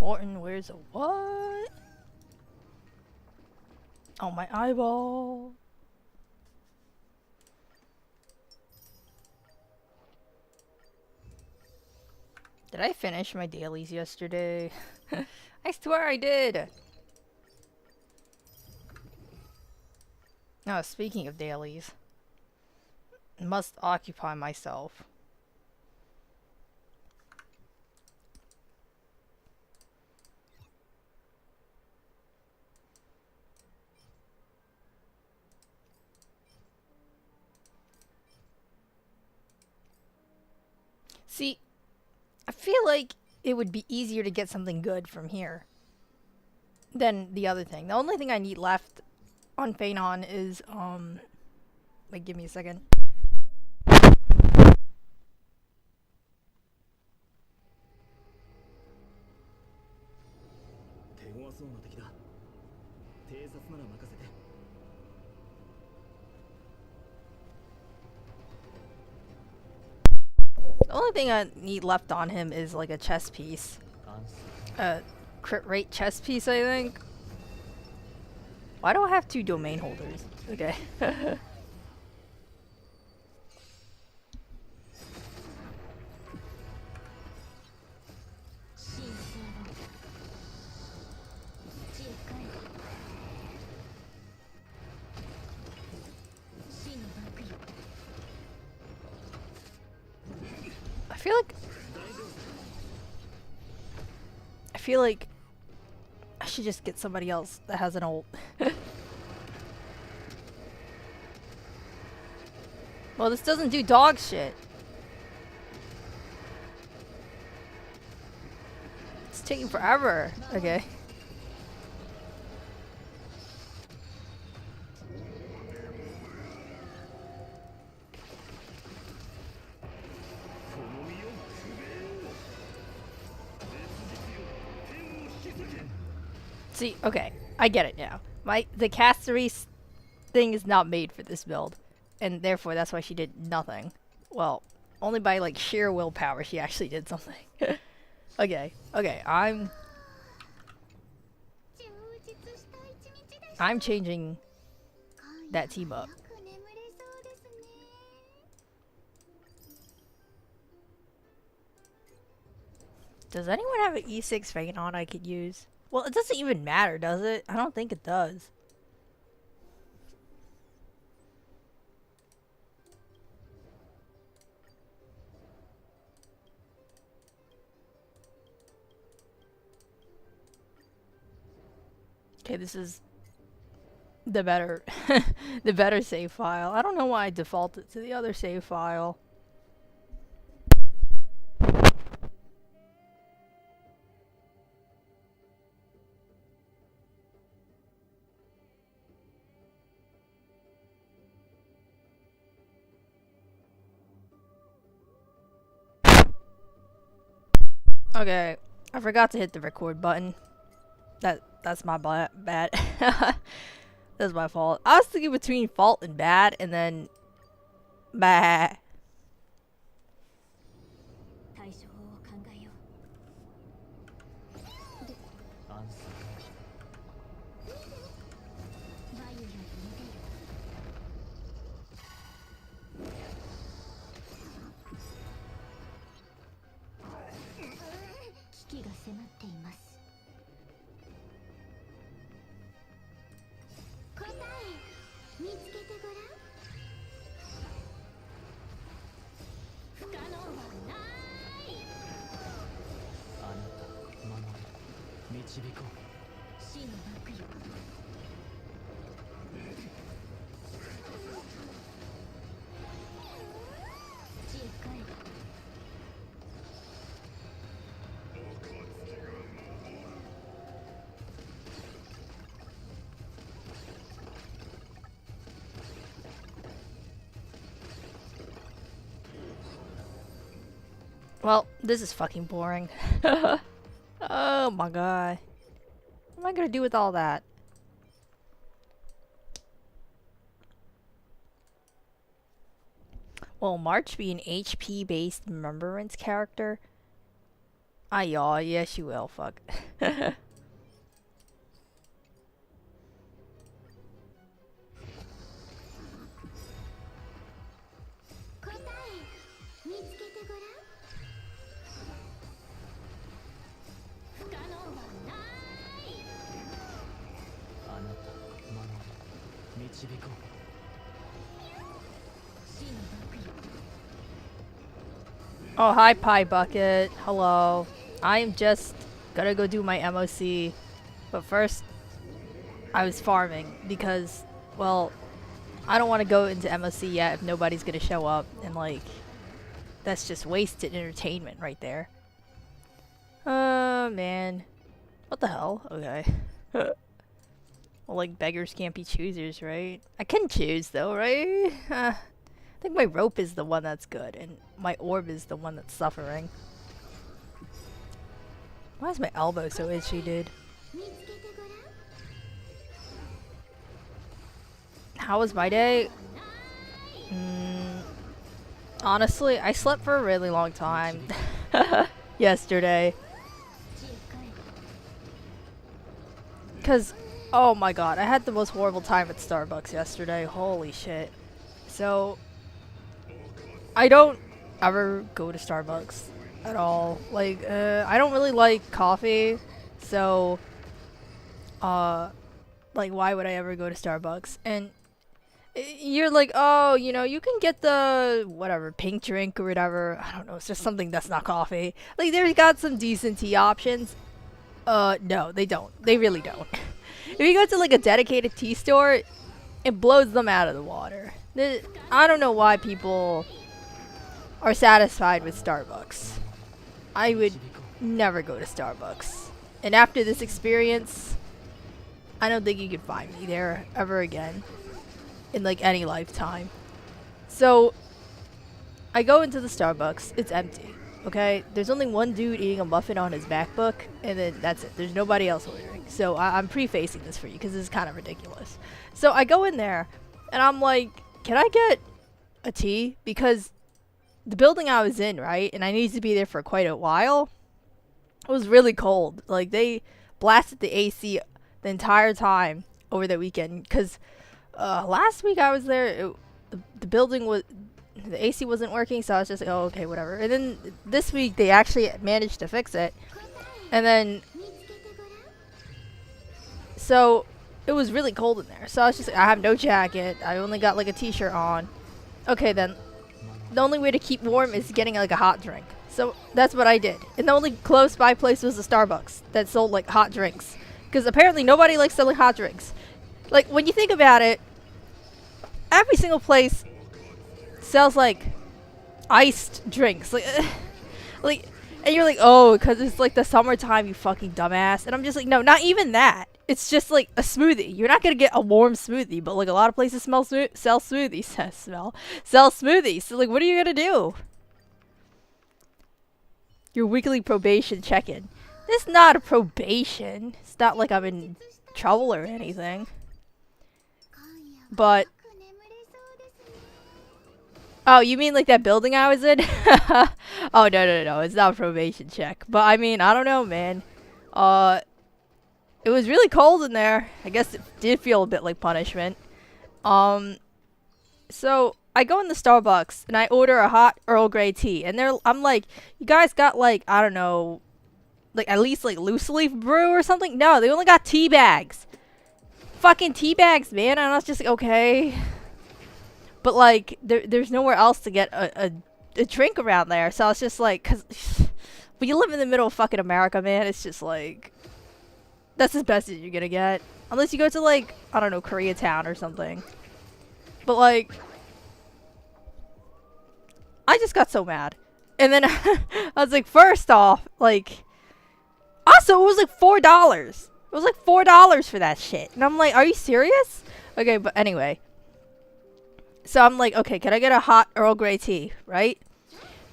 Morton, where's the what? Oh, my eyeball. Did I finish my dailies yesterday? I swear I did. No, speaking of dailies, must occupy myself. See, I feel like it would be easier to get something good from here than the other thing. The only thing I need left on Phanon is, wait, give me a second. The only thing I need left on him is like a chess piece. Crit rate chess piece, I think. Why do I have 2 domain holders? Okay. I feel like I should just get somebody else that has an ult. Well, this doesn't do dog shit. It's taking forever. Okay. See, okay, I get it now. The castery thing is not made for this build, and therefore that's why she did nothing. Well, only by like sheer willpower she actually did something. Okay, I'm changing that team up. Does anyone have an E6 Phanon I could use? Well, it doesn't even matter, does it? I don't think it does. Okay, this is the better the better save file. I don't know why I defaulted to the other save file. Okay, I forgot to hit the record button. That's my bad. That's my fault. I was thinking between fault and bad, and then bah. Well, this is fucking boring. Oh my god. What am I gonna do with all that? Will March be an HP-based remembrance character? I yaw. Yes, you will. Fuck. Oh, hi, Pie Bucket. Hello. I am just gonna go do my MOC. But first, I was farming because, well, I don't want to go into MOC yet if nobody's gonna show up. And, like, that's just wasted entertainment right there. Man. What the hell? Okay. Well, like, beggars can't be choosers, right? I can choose, though, right? I think my rope is the one that's good, and my orb is the one that's suffering. Why is my elbow so itchy, dude? How was my day? Honestly, I slept for a really long time yesterday. Because, oh my god, I had the most horrible time at Starbucks yesterday. Holy shit. So, I don't ever go to Starbucks at all. Like, I don't really like coffee, so, like, why would I ever go to Starbucks? And you're like, oh, you know, you can get the, whatever, pink drink or whatever. I don't know, it's just something that's not coffee. Like, they've got some decent tea options. No, they don't. They really don't. If you go to, like, a dedicated tea store, it blows them out of the water. I don't know why people are satisfied with Starbucks. I would never go to Starbucks. And after this experience, I don't think you could find me there ever again. In like any lifetime. So, I go into the Starbucks. It's empty. Okay? There's only one dude eating a muffin on his MacBook. And then that's it. There's nobody else ordering. So, I'm prefacing this for you because this is kind of ridiculous. So, I go in there. And I'm like, can I get a tea? Because the building I was in, right, and I needed to be there for quite a while, it was really cold. Like, they blasted the AC the entire time over the weekend. Because last week I was there, the building was, the AC wasn't working, so I was just like, oh, okay, whatever. And then this week they actually managed to fix it. And then, so it was really cold in there. So I was just like, I have no jacket. I only got like a t-shirt on. Okay, then the only way to keep warm is getting like a hot drink. So that's what I did. And the only close by place was a Starbucks that sold like hot drinks. Because apparently nobody likes selling hot drinks. Like, when you think about it, every single place sells like iced drinks. Like, and you're like, oh, because it's like the summertime, you fucking dumbass. And I'm just like, no, not even that. It's just like a smoothie. You're not gonna get a warm smoothie, but like a lot of places sell smoothies. Sell smoothies. So like, what are you gonna do? Your weekly probation check-in. It's not a probation. It's not like I'm in trouble or anything. But oh, you mean like that building I was in? Oh no, it's not a probation check. But I mean, I don't know, man. It was really cold in there. I guess it did feel a bit like punishment. So I go in the Starbucks and I order a hot Earl Grey tea, and I'm like, you guys got like, I don't know, like at least like loose leaf brew or something? No, they only got tea bags. Fucking tea bags, man. And I was just like, okay. But like, there's nowhere else to get a drink around there. So I was just like, cause when you live in the middle of fucking America, man, it's just like, that's as best as you're gonna get. Unless you go to like, I don't know, Koreatown or something. But like, I just got so mad. And then I was like, first off, like, also it was like $4. It was like $4 for that shit. And I'm like, are you serious? Okay, but anyway. So I'm like, okay, can I get a hot Earl Grey tea, right?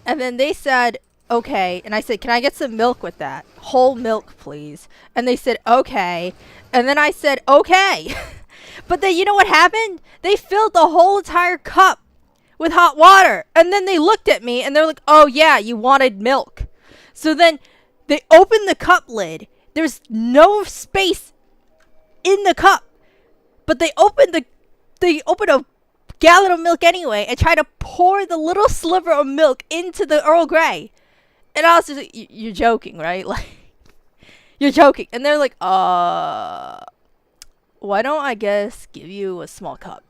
And then they said, okay. And I said, can I get some milk with that? Whole milk, please. And they said, okay. And then I said, okay. But then you know what happened? They filled the whole entire cup with hot water. And then they looked at me and they're like, oh yeah, you wanted milk. So then They open the cup lid. There's no space in the cup, but they open a gallon of milk anyway and try to pour the little sliver of milk into the Earl Grey. And I was just like, you're joking, right? Like, you're joking. And they're like, why don't I guess give you a small cup?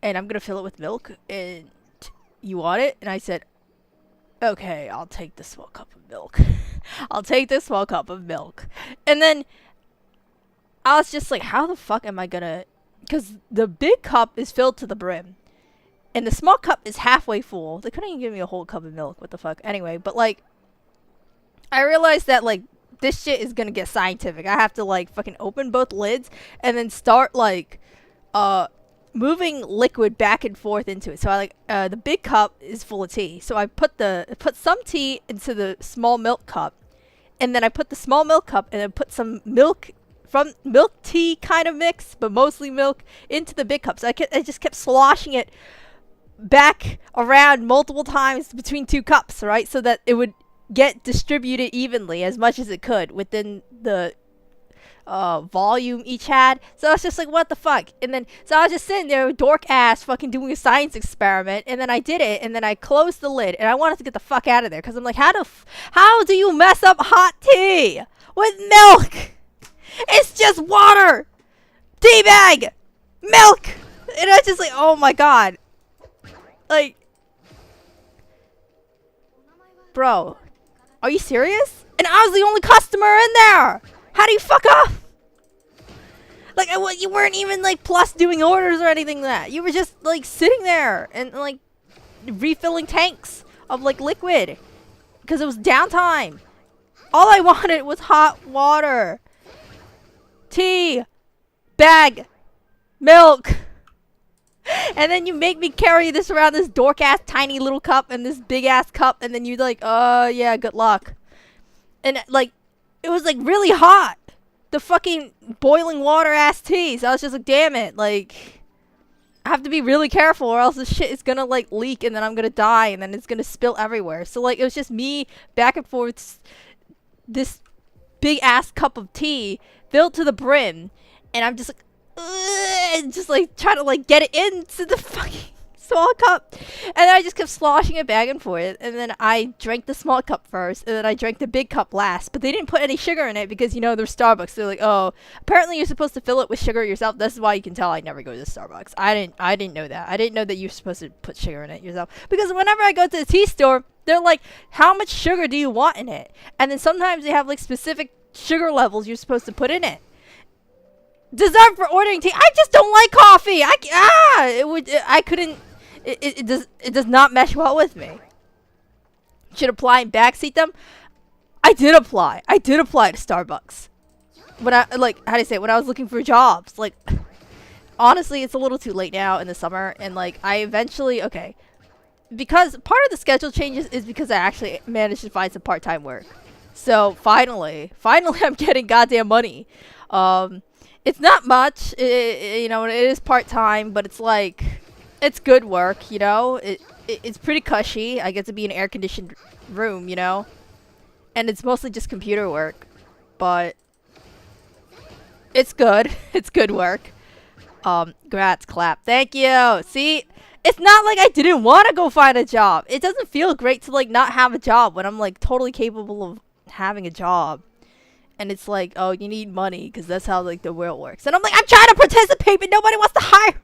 And I'm gonna fill it with milk, and you want it? And I said, okay, I'll take the small cup of milk. I'll take the small cup of milk. And then I was just like, how the fuck am I gonna... Because the big cup is filled to the brim. And the small cup is halfway full. They couldn't even give me a whole cup of milk. What the fuck? Anyway, but like... I realized that like, this shit is gonna get scientific. I have to like fucking open both lids and then start like... moving liquid back and forth into it. So I like the big cup is full of tea. So I put some tea into the small milk cup, and then I put the small milk cup and then put some milk from milk tea kind of mix, but mostly milk, into the big cup. So I just kept sloshing it back around multiple times between two cups, right? So that it would get distributed evenly as much as it could within the volume each had. So I was just like, what the fuck? And then so I was just sitting there, dork ass, fucking doing a science experiment, and then I did it, and then I closed the lid, and I wanted to get the fuck out of there because I'm like, how do you mess up hot tea with milk? It's just water, tea bag, milk, and I was just like, oh my god, like, bro, are you serious? And I was the only customer in there. How do you fuck up? Like, you weren't even, like, plus doing orders or anything like that. You were just, like, sitting there and, like, refilling tanks of, like, liquid. Because it was downtime. All I wanted was hot water. Tea. Bag. Milk. And then you make me carry this around, this dork-ass tiny little cup and this big-ass cup. And then you're like, yeah, good luck. And, like, it was, like, really hot. The fucking boiling water ass tea. So I was just like, damn it. Like, I have to be really careful or else this shit is gonna, like, leak and then I'm gonna die and then it's gonna spill everywhere. So, like, it was just me back and forth. This big ass cup of tea filled to the brim. And I'm just like, and just, like, trying to, like, get it into the fucking small cup. And then I just kept sloshing it back and forth. And then I drank the small cup first. And then I drank the big cup last. But they didn't put any sugar in it because, you know, they're Starbucks. They're like, oh, apparently you're supposed to fill it with sugar yourself. This is why you can tell I never go to Starbucks. I didn't know that. I didn't know that you're supposed to put sugar in it yourself. Because whenever I go to the tea store, they're like, how much sugar do you want in it? And then sometimes they have, like, specific sugar levels you're supposed to put in it. Dessert for ordering tea. I just don't like coffee. It does not mesh well with me. Should apply and backseat them. I did apply to Starbucks when I, like, how do you say it, when I was looking for jobs. Like, honestly, it's a little too late now in the summer, and like I eventually, okay, because part of the schedule changes is because I actually managed to find some part-time work. So finally I'm getting goddamn money. It's not much, you know, it is part-time, but it's like, it's good work, you know. It's pretty cushy. I get to be in an air-conditioned room, you know, and it's mostly just computer work, but it's good. It's good work. Grats, clap. Thank you. See, it's not like I didn't want to go find a job. It doesn't feel great to like not have a job when I'm like totally capable of having a job. And it's like, oh, you need money because that's how like the world works. And I'm like, I'm trying to participate, but nobody wants to hire.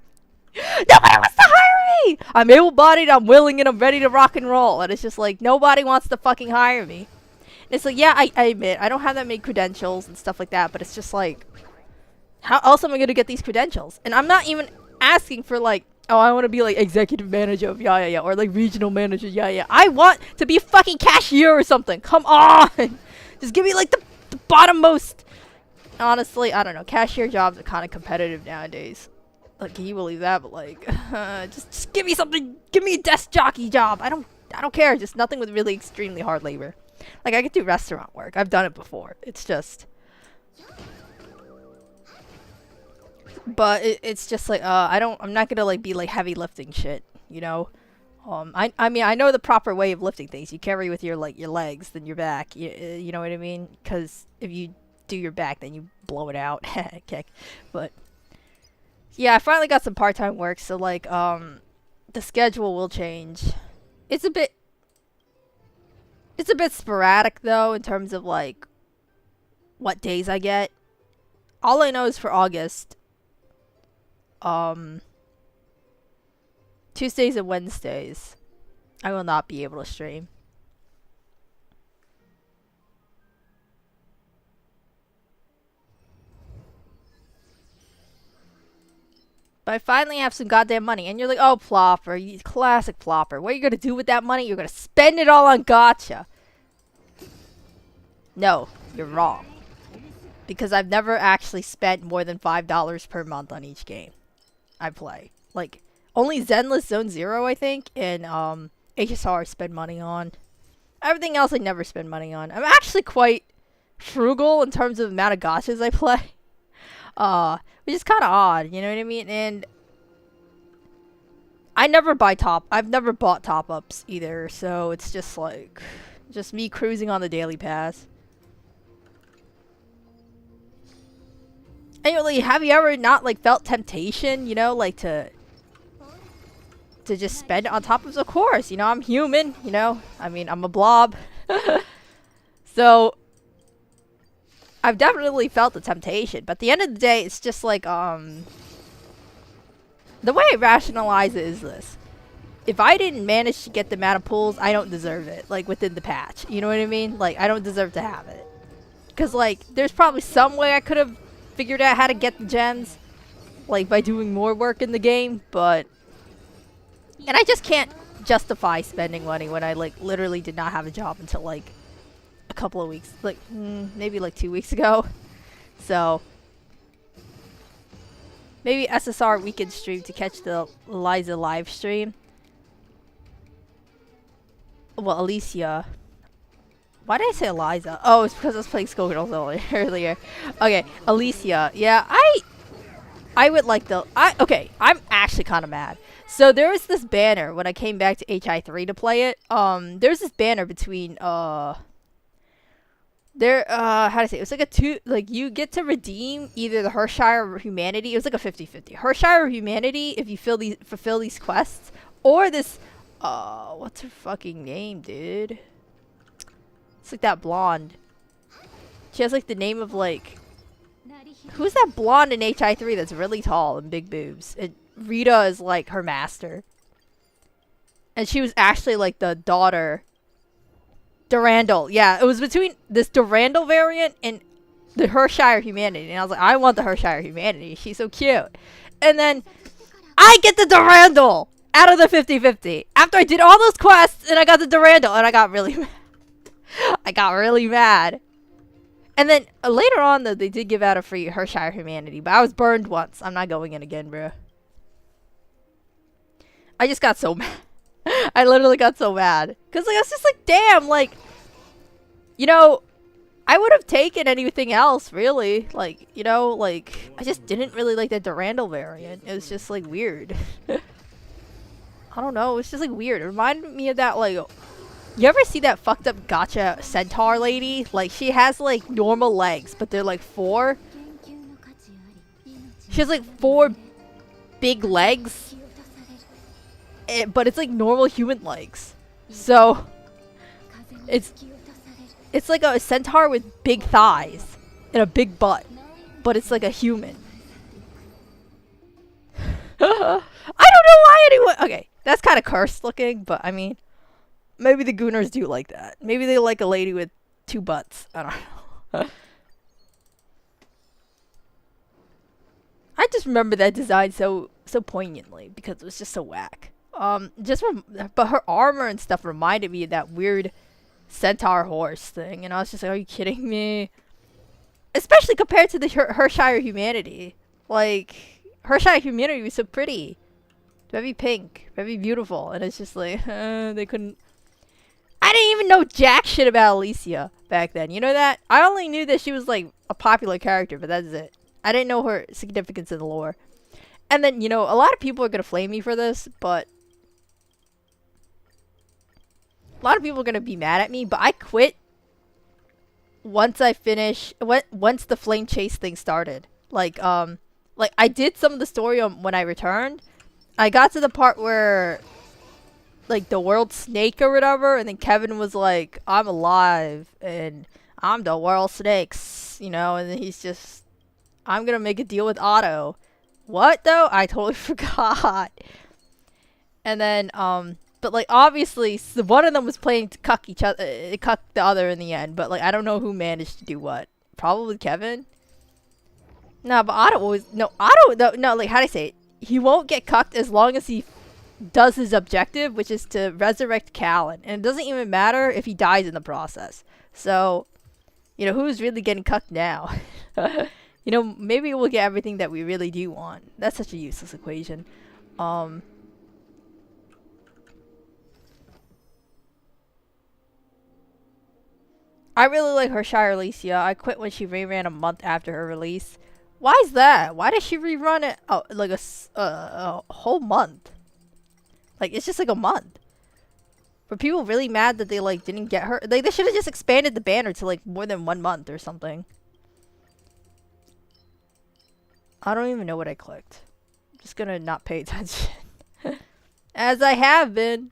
Nobody wants to hire me. I'm able-bodied, I'm willing, and I'm ready to rock and roll. And it's just like, nobody wants to fucking hire me. And it's like, yeah, I admit, I don't have that many credentials and stuff like that. But it's just like, how else am I going to get these credentials? And I'm not even asking for like, oh, I want to be like executive manager of yeah, or like regional manager, yeah. I want to be a fucking cashier or something. Come on. Just give me like the bottommost. Honestly, I don't know. Cashier jobs are kind of competitive nowadays. Like, can you believe that? But like, just give me something. Give me a desk jockey job. I don't care. Just nothing with really extremely hard labor. Like, I could do restaurant work. I've done it before. It's just, but it's just like, I'm not gonna like be like heavy lifting shit, you know. I mean, I know the proper way of lifting things. You carry with your like your legs, then your back. You know what I mean? Because if you do your back, then you blow it out. Kick. But yeah, I finally got some part-time work, so like the schedule will change. It's a bit sporadic though in terms of like what days I get. All I know is for August, Tuesdays and Wednesdays, I will not be able to stream. But I finally have some goddamn money, and you're like, oh, Plopper, you classic Plopper. What are you gonna do with that money? You're gonna spend it all on gacha. No, you're wrong. Because I've never actually spent more than $5 per month on each game I play. Like, only Zenless Zone Zero, I think, and HSR I spend money on. Everything else I never spend money on. I'm actually quite frugal in terms of the amount of gachas I play. Which is kind of odd, you know what I mean? And I've never bought top-ups either, so it's just like, just me cruising on the daily pass. Anyway, have you ever not like felt temptation, you know, like to just spend it on top-ups? Of course, you know, I'm human, you know, I mean, I'm a blob. So I've definitely felt the temptation, but at the end of the day, it's just like, the way I rationalize it is this. If I didn't manage to get the amount of pulls, I don't deserve it, like, within the patch. You know what I mean? Like, I don't deserve to have it. Because, like, there's probably some way I could have figured out how to get the gems, like, by doing more work in the game, but... And I just can't justify spending money when I, like, literally did not have a job until, like, a couple of weeks, like maybe like 2 weeks ago. So maybe SSR weekend stream to catch the Eliza live stream. Well, Alicia. Why did I say Eliza? Oh, it's because I was playing Skullgirls earlier. Okay, Alicia. Yeah, I would like the okay, I'm actually kind of mad. So there was this banner when I came back to HI3 to play it. There's this banner between how to say it? It was like you get to redeem either the Hershire or Humanity. It was like a 50-50. Hershire or Humanity if you fulfill these quests, or this what's her fucking name, dude? It's like that blonde. She has like the name of like, who's that blonde in HI3 that's really tall and big boobs? Rita is like her master. And she was actually like the daughter. Durandal. Yeah, it was between this Durandal variant and the Hershire Humanity. And I was like, I want the Hershire Humanity. She's so cute. And then I get the Durandal out of the 50-50. After I did all those quests and I got the Durandal and I got really mad. I got really mad. And then later on, though, they did give out a free Hershire Humanity. But I was burned once. I'm not going in again, bro. I just got so mad. I literally got so mad. Because like, I was just like, damn, like, you know, I would have taken anything else, really. Like, you know, like, I just didn't really like the Durandal variant. It was just, like, weird. I don't know. It was just, like, weird. It reminded me of that, like, you ever see that fucked up gacha centaur lady? Like, she has, like, normal legs, but they're, like, 4. She has, like, 4 big legs. But it's, like, normal human legs. So, it's like a centaur with big thighs and a big butt. But it's, like, a human. I don't know why anyone... Okay, that's kind of cursed looking, but, I mean... Maybe the Gooners do like that. Maybe they like a lady with 2 butts. I don't know. I just remember that design so poignantly because it was just so whack. But her armor and stuff reminded me of that weird centaur horse thing, and I was just like, "Are you kidding me?" Especially compared to the Hershire Humanity. Like, Hershire Humanity was so pretty, very pink, very beautiful, and it's just like they couldn't. I didn't even know jack shit about Alicia back then. You know that? I only knew that she was like a popular character, but that's it. I didn't know her significance in the lore. And then, you know, a lot of people are gonna flame me for this, but a lot of people are gonna be mad at me, but I quit once I finish once the flame chase thing started. Like I did some of the story when I returned. I got to the part where like the world snake or whatever, and then Kevin was like, I'm alive and I'm the world snakes, you know, and then he's just, I'm gonna make a deal with Otto. What though? I totally forgot. And then but like obviously one of them was planning to cuck each other, cuck the other in the end, but like I don't know who managed to do what. Probably Kevin. No, but Otto always no, like how do I say it? He won't get cucked as long as he does his objective, which is to resurrect Callan, and it doesn't even matter if he dies in the process. So, you know, who's really getting cucked now? You know, maybe we'll get everything that we really do want. That's such a useless equation. I really like Hershire Alicia. I quit when she reran a month after her release. Why is that? Why did she rerun it like a whole month? Like, it's just like a month. Were people really mad that they like didn't get her? Like, they should have just expanded the banner to like more than 1 month or something. I don't even know what I clicked. I'm just gonna not pay attention. As I have been.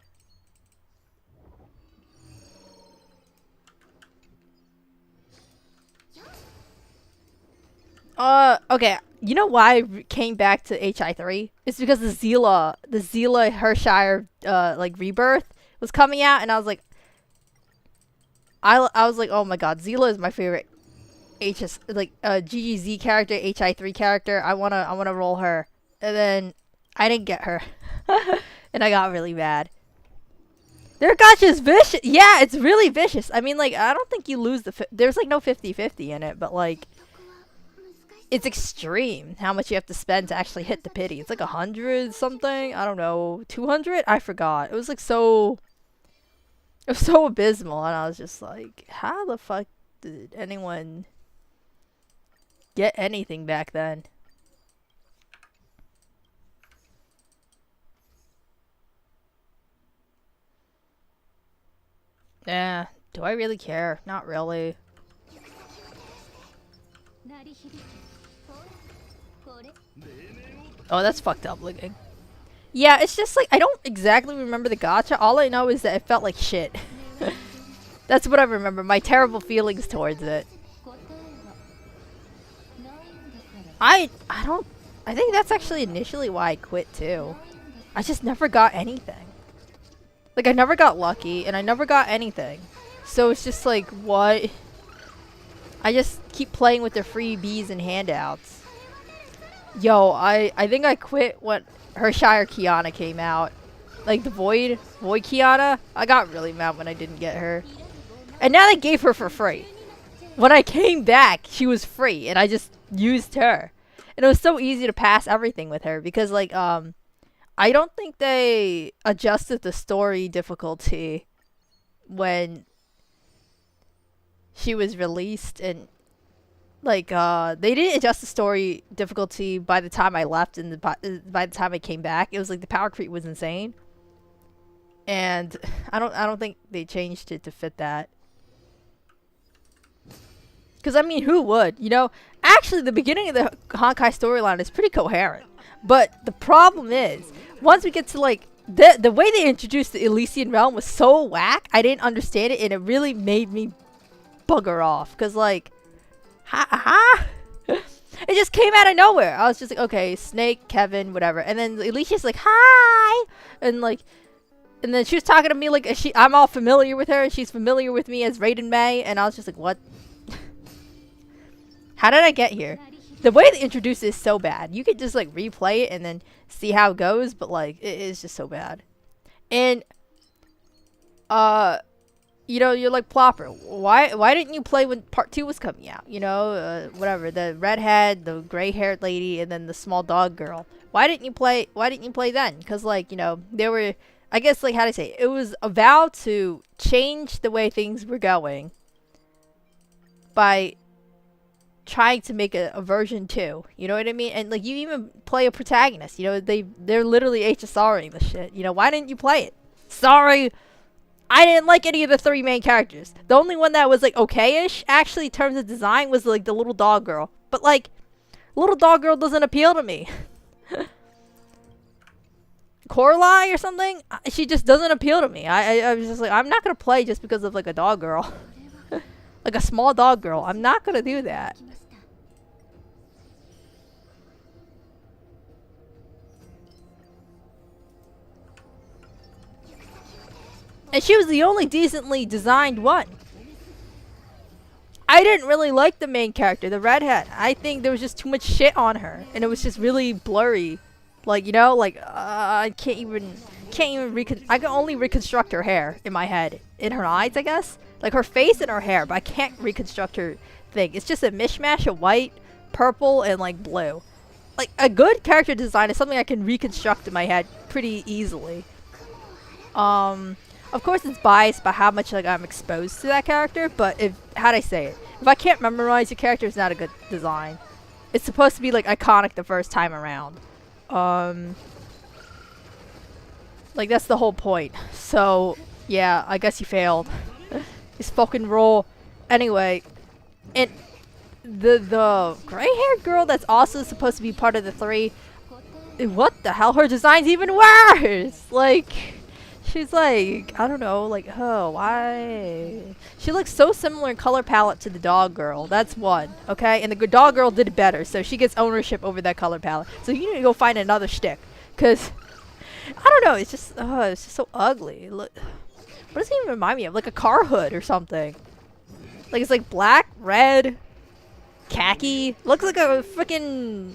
Okay. You know why I came back to HI3? It's because the Zila Hershire, like, rebirth was coming out, and I was like, I was like, oh my god, Zila is my favorite GGZ character, HI3 character. I wanna roll her. And then, I didn't get her. And I got really mad. Their gacha's vicious! Yeah, it's really vicious. I mean, like, I don't think you lose there's, like, no 50-50 in it, but, like, it's extreme how much you have to spend to actually hit the pity. It's like 100 something. I don't know. 200? I forgot. It was like so... It was so abysmal. And I was just like, how the fuck did anyone get anything back then? Yeah. Do I really care? Not really. Oh, that's fucked up looking. Yeah, it's just like, I don't exactly remember the gacha. All I know is that it felt like shit. That's what I remember. My terrible feelings towards it. I think that's actually initially why I quit too. I just never got anything. Like, I never got lucky, and I never got anything. So it's just like, what? I just keep playing with the freebies and handouts. Yo, I think I quit when Hershire Kiana came out. Like, the Void Kiana. I got really mad when I didn't get her. And now they gave her for free. When I came back, she was free, and I just used her. And it was so easy to pass everything with her, because, like, I don't think they adjusted the story difficulty when she was released, and like they didn't adjust the story difficulty by the time I left, and by the time I came back. It was like the power creep was insane, and I don't think they changed it to fit that. Because I mean, who would? You know, actually the beginning of the Honkai storyline is pretty coherent, but the problem is once we get to like the way they introduced the Elysian realm was so whack. I didn't understand it, and it really made me bugger off. Because like, it just came out of nowhere. I was just like, okay, Snake, Kevin, whatever. And then Alicia's like, hi! And like, and then she was talking to me like I'm all familiar with her, and she's familiar with me as Raiden May. And I was just like, what? How did I get here? The way they introduce it is so bad. You could just like replay it and then see how it goes, but like, it is just so bad. And, you know, you're like, Plopper, why didn't you play when part 2 was coming out? You know, whatever, the redhead, the gray-haired lady, and then the small dog girl. Why didn't you play then? Because, like, you know, there were, I guess, like, how do I say it? It was a vow to change the way things were going by trying to make a version 2. You know what I mean? And, like, you even play a protagonist. You know, they're literally HSRing the shit. You know, why didn't you play it? Sorry. I didn't like any of the three main characters. The only one that was like okay-ish, actually, in terms of design, was like the little dog girl. But like, little dog girl doesn't appeal to me. Coralie or something, she just doesn't appeal to me. I was just like, I'm not gonna play just because of like a dog girl. Like a small dog girl. I'm not gonna do that. And she was the only decently designed one. I didn't really like the main character, the redhead. I think there was just too much shit on her, and it was just really blurry. Like, you know, like I can't even I can only reconstruct her hair in my head, in her eyes, I guess. Like her face and her hair, but I can't reconstruct her thing. It's just a mishmash of white, purple, and like blue. Like a good character design is something I can reconstruct in my head pretty easily. Of course it's biased by how much like I'm exposed to that character, but if how'd I say it? If I can't memorize your character, it's not a good design. It's supposed to be like iconic the first time around. Like that's the whole point. So yeah, I guess you failed. This fucking roll. Anyway, and the gray-haired girl that's also supposed to be part of the three. What the hell? Her design's even worse. Like. She's like, I don't know, like, oh, why? She looks so similar in color palette to the dog girl. That's one, okay? And the dog girl did better, so she gets ownership over that color palette. So you need to go find another shtick. Because, I don't know, it's just so ugly. Look, what does it even remind me of? Like a car hood or something. Like, it's like black, red, khaki. Looks like a freaking,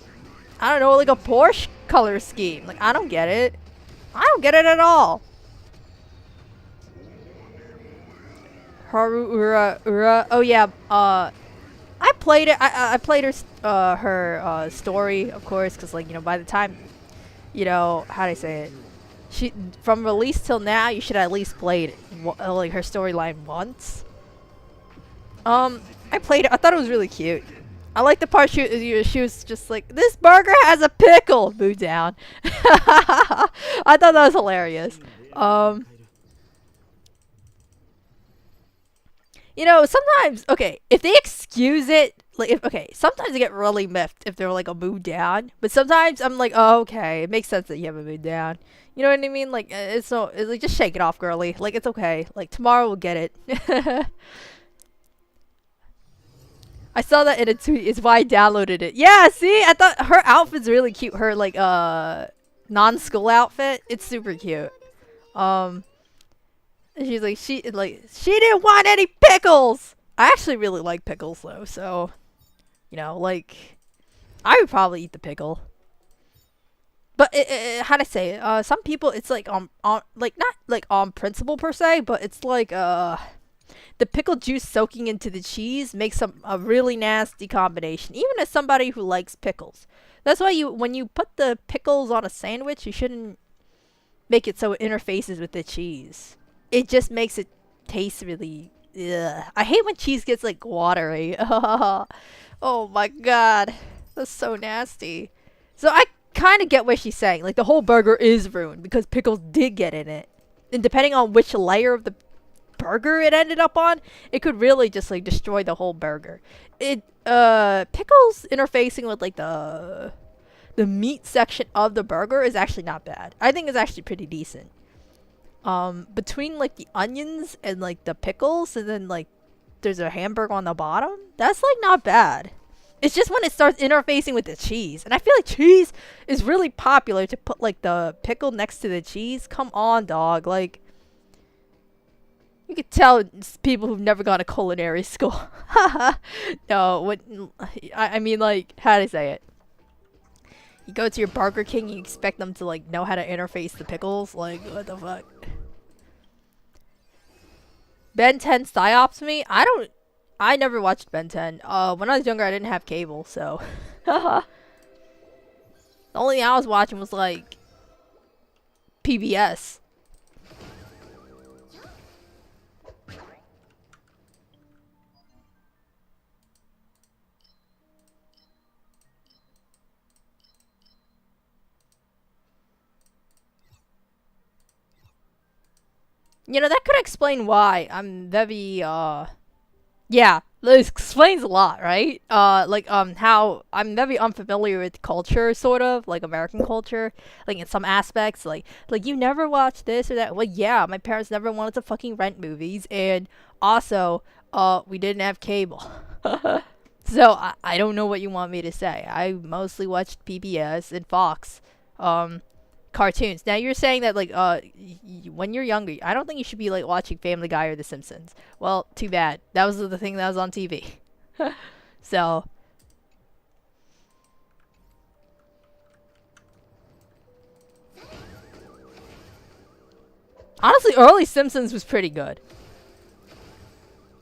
I don't know, like a Porsche color scheme. Like, I don't get it. I don't get it at all. Ura. Oh yeah. I played it. I played her story, of course, because like, you know, by the time, you know, how do I say it? She from release till now, you should at least played like her storyline once. I played it. I thought it was really cute. I like the part she was just like, this burger has a pickle. Boo down. I thought that was hilarious. You know, sometimes, okay, if they excuse it, like, sometimes I get really miffed if they're like a mood down, but sometimes I'm like, oh, okay, it makes sense that you have a mood down. You know what I mean? Like, it's like, just shake it off, girly. Like, it's okay. Like, tomorrow we'll get it. I saw that in a tweet, it's why I downloaded it. Yeah, see? I thought her outfit's really cute. Her, like, non-school outfit, it's super cute. She's like, she didn't want any pickles. I actually really like pickles though, so you know, like I would probably eat the pickle. But how to say it? Some people it's like on like not like on principle per se, but it's like the pickle juice soaking into the cheese makes a really nasty combination. Even as somebody who likes pickles, that's why when you put the pickles on a sandwich, you shouldn't make it so it interfaces with the cheese. It just makes it taste really. Ugh. I hate when cheese gets like watery. Oh my god, that's so nasty. So I kind of get what she's saying. Like the whole burger is ruined because pickles did get in it, and depending on which layer of the burger it ended up on, it could really just like destroy the whole burger. Pickles interfacing with like the meat section of the burger is actually not bad. I think it's actually pretty decent. Between like the onions and like the pickles, and then like there's a hamburger on the bottom, that's like not bad. It's just when it starts interfacing with the cheese, and I feel like cheese is really popular to put like the pickle next to the cheese. Come on, dog. Like, you could tell it's people who've never gone to culinary school. No, what I mean, like, how do I say it? You go to your Burger King, you expect them to like know how to interface the pickles. Like, what the fuck? Ben 10 psyops me? I never watched Ben 10. When I was younger, I didn't have cable, so. The only thing I was watching was like PBS. You know, that could explain why I'm very, yeah, this explains a lot, right? Like, how I'm very unfamiliar with culture, sort of, like American culture, like in some aspects, like you never watch this or that. Well, yeah, my parents never wanted to fucking rent movies, and also, we didn't have cable. So I don't know what you want me to say. I mostly watched PBS and Fox, um, cartoons. Now you're saying that like when you're younger, I don't think you should be like watching Family Guy or The Simpsons. Well, too bad. That was the thing that was on TV. So honestly, early Simpsons was pretty good.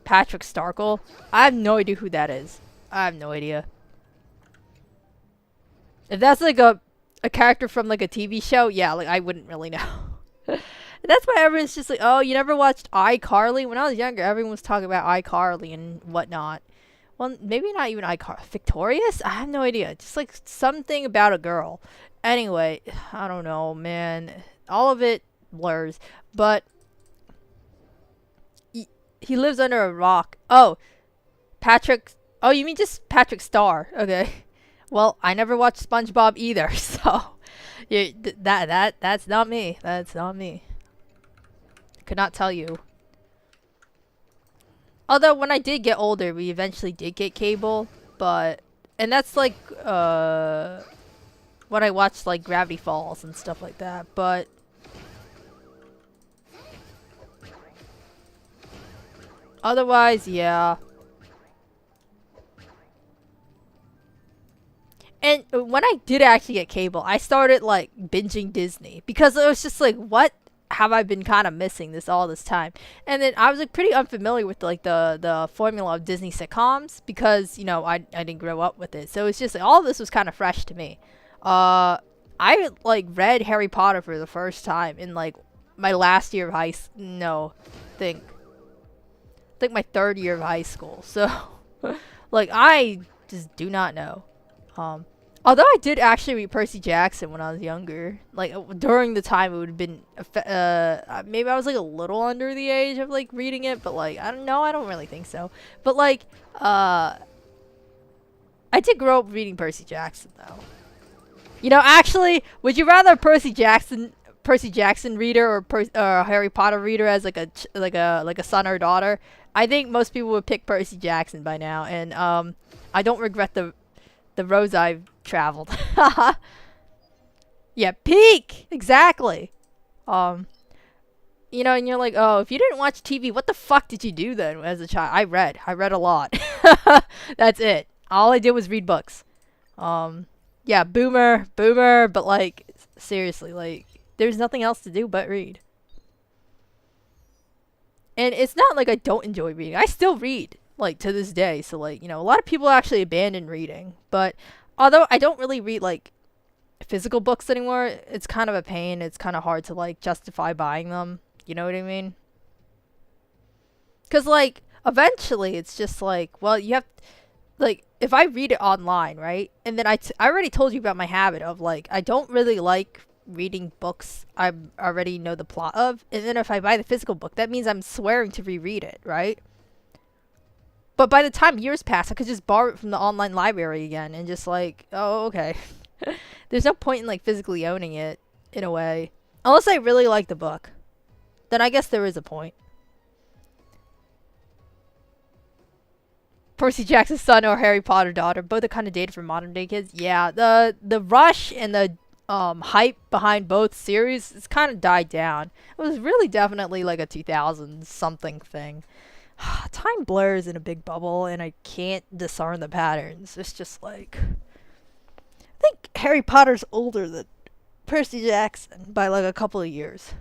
Patrick Starkle. I have no idea who that is. I have no idea. If that's like a character from like a TV show, yeah, like I wouldn't really know. That's why everyone's just like, oh, you never watched iCarly? When I was younger, everyone was talking about iCarly and whatnot. Well, maybe not even iCarly. Victorious? I have no idea. Just like something about a girl. Anyway, I don't know, man. All of it blurs. But he lives under a rock. Oh, Patrick. Oh, you mean just Patrick Star? Okay. Well, I never watched SpongeBob either, so yeah, that's not me. That's not me. Could not tell you. Although when I did get older, we eventually did get cable, but and that's like when I watched like Gravity Falls and stuff like that. But otherwise, yeah. And when I did actually get cable, I started like binging Disney because it was just like, what have I been kind of missing this all this time? And then I was like pretty unfamiliar with like the formula of Disney sitcoms because you know I didn't grow up with it, so it's just like all of this was kind of fresh to me. I like read Harry Potter for the first time in like my last year of no, think think my third year of high school. So like I just do not know. Um, Although I did actually read Percy Jackson when I was younger, like during the time it would have been, maybe I was like a little under the age of like reading it, but like I don't know, I don't really think so. But like, I did grow up reading Percy Jackson though. You know, actually, would you rather Percy Jackson reader or Harry Potter reader as like a son or daughter? I think most people would pick Percy Jackson by now, and I don't regret the roads I've traveled. Yeah, peak! Exactly. You know, and you're like, oh, if you didn't watch TV, what the fuck did you do then as a child? I read. I read a lot. That's it. All I did was read books. Yeah, boomer, but like, seriously, like, there's nothing else to do but read. And it's not like I don't enjoy reading. I still read, like, to this day. So, like, you know, a lot of people actually abandon reading. But although I don't really read, like, physical books anymore, it's kind of a pain. It's kind of hard to, like, justify buying them. You know what I mean? Because, like, eventually it's just like, well, you have, like, if I read it online, right? And then I already told you about my habit of, like, I don't really like reading books I already know the plot of. And then if I buy the physical book, that means I'm swearing to reread it, right? But by the time years pass, I could just borrow it from the online library again and just like, oh, okay. There's no point in like physically owning it in a way. Unless I really like the book. Then I guess there is a point. Percy Jackson's son or Harry Potter daughter, both are kind of dated for modern day kids. Yeah, the rush and the hype behind both series has kind of died down. It was really definitely like a 2000 something thing. Time blurs in a big bubble and I can't discern the patterns. It's just like, I think Harry Potter's older than Percy Jackson by like a couple of years.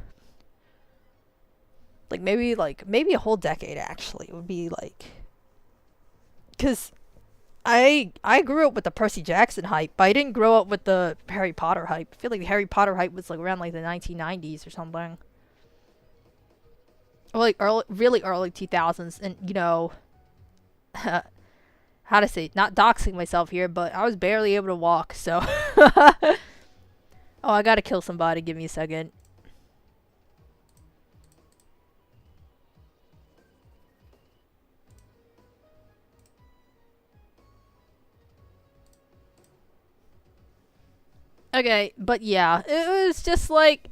Like maybe a whole decade actually. It would be like, cuz I grew up with the Percy Jackson hype, but I didn't grow up with the Harry Potter hype. I feel like the Harry Potter hype was like around like the 1990s or something. Or like really early 2000s, and you know, how to say, not doxing myself here, but I was barely able to walk, so. Oh, I gotta kill somebody. Give me a second. Okay, but yeah, it was just like,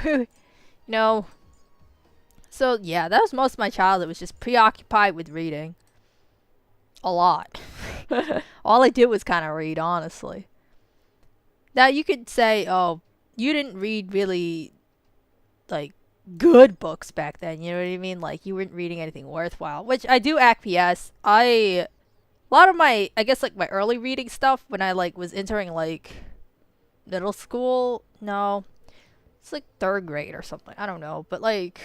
you know. So yeah, that was most of my childhood. Was just preoccupied with reading a lot. All I did was kind of read, honestly. Now you could say, oh, you didn't read really like good books back then. You know what I mean? Like you weren't reading anything worthwhile, which I do acquiesce. A lot of my, I guess, like my early reading stuff when I like was entering like middle school. No, it's like third grade or something. I don't know, but like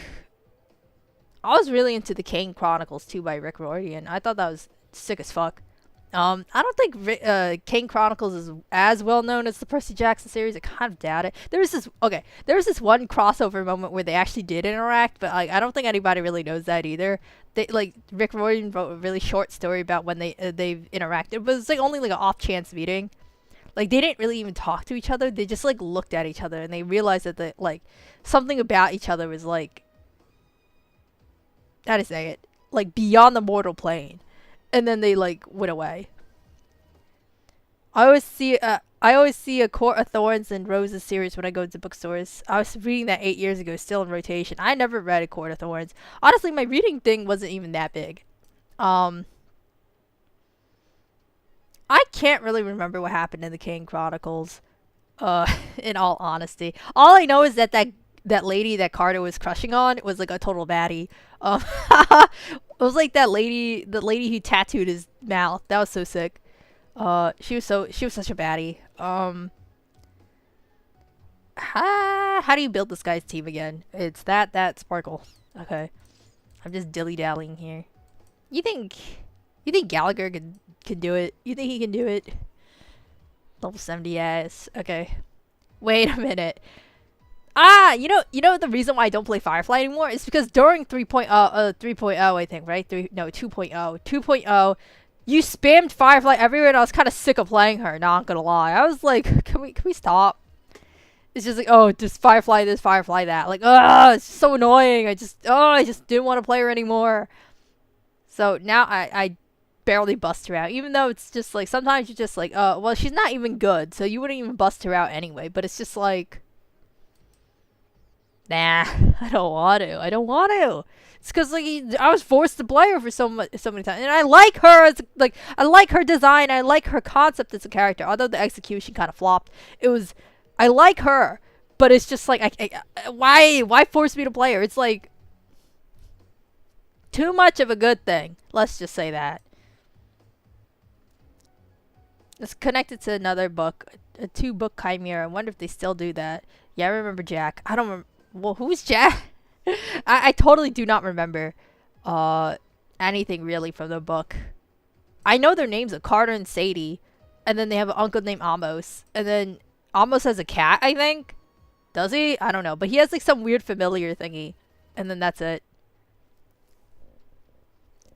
I was really into the Kane Chronicles too by Rick Riordan. I thought that was sick as fuck. I don't think Kane Chronicles is as well known as the Percy Jackson series. I kind of doubt it. There was this one crossover moment where they actually did interact, but like I don't think anybody really knows that either. They like Rick Riordan wrote a really short story about when they've interacted, but it's like only like an off chance meeting. Like they didn't really even talk to each other. They just like looked at each other and they realized that like something about each other was like, how to say it, like beyond the mortal plane. And then they like went away. I always see a Court of Thorns and Roses series when I go to bookstores. I was reading that 8 years ago, still in rotation. I never read a Court of Thorns. Honestly, my reading thing wasn't even that big. Um, I can't really remember what happened in the Kane Chronicles. In all honesty, all I know is that lady that Carter was crushing on was like a total baddie. It was like the lady who tattooed his mouth. That was so sick. She was such a baddie. How do you build this guy's team again? It's that Sparkle. Okay, I'm just dilly dallying here. You think Gallagher can do it? You think he can do it? Level 70 ass. Okay. Wait a minute. You know the reason why I don't play Firefly anymore is because during 3.0, I think, right? 2.0. 2.0, you spammed Firefly everywhere and I was kind of sick of playing her, not gonna lie. I was like, can we stop? It's just like, oh, just Firefly this, Firefly that. Like, it's so annoying. I just didn't want to play her anymore. So now I barely bust her out, even though it's just like sometimes you're just like, oh, well, she's not even good, so you wouldn't even bust her out anyway. But it's just like, nah, I don't want to. I don't want to. It's because like I was forced to play her for so many times, and I like her as like I like her design, I like her concept as a character. Although the execution kind of flopped, I like her, but it's just like why force me to play her? It's like too much of a good thing. Let's just say that. It's connected to another book, a 2-book chimera. I wonder if they still do that. Yeah, I remember Jack. I don't remember. Well, who's Jack? I totally do not remember anything really from the book. I know their names are Carter and Sadie, and then they have an uncle named Amos, and then Amos has a cat, I think. Does he? I don't know, but he has like some weird familiar thingy, and then that's it.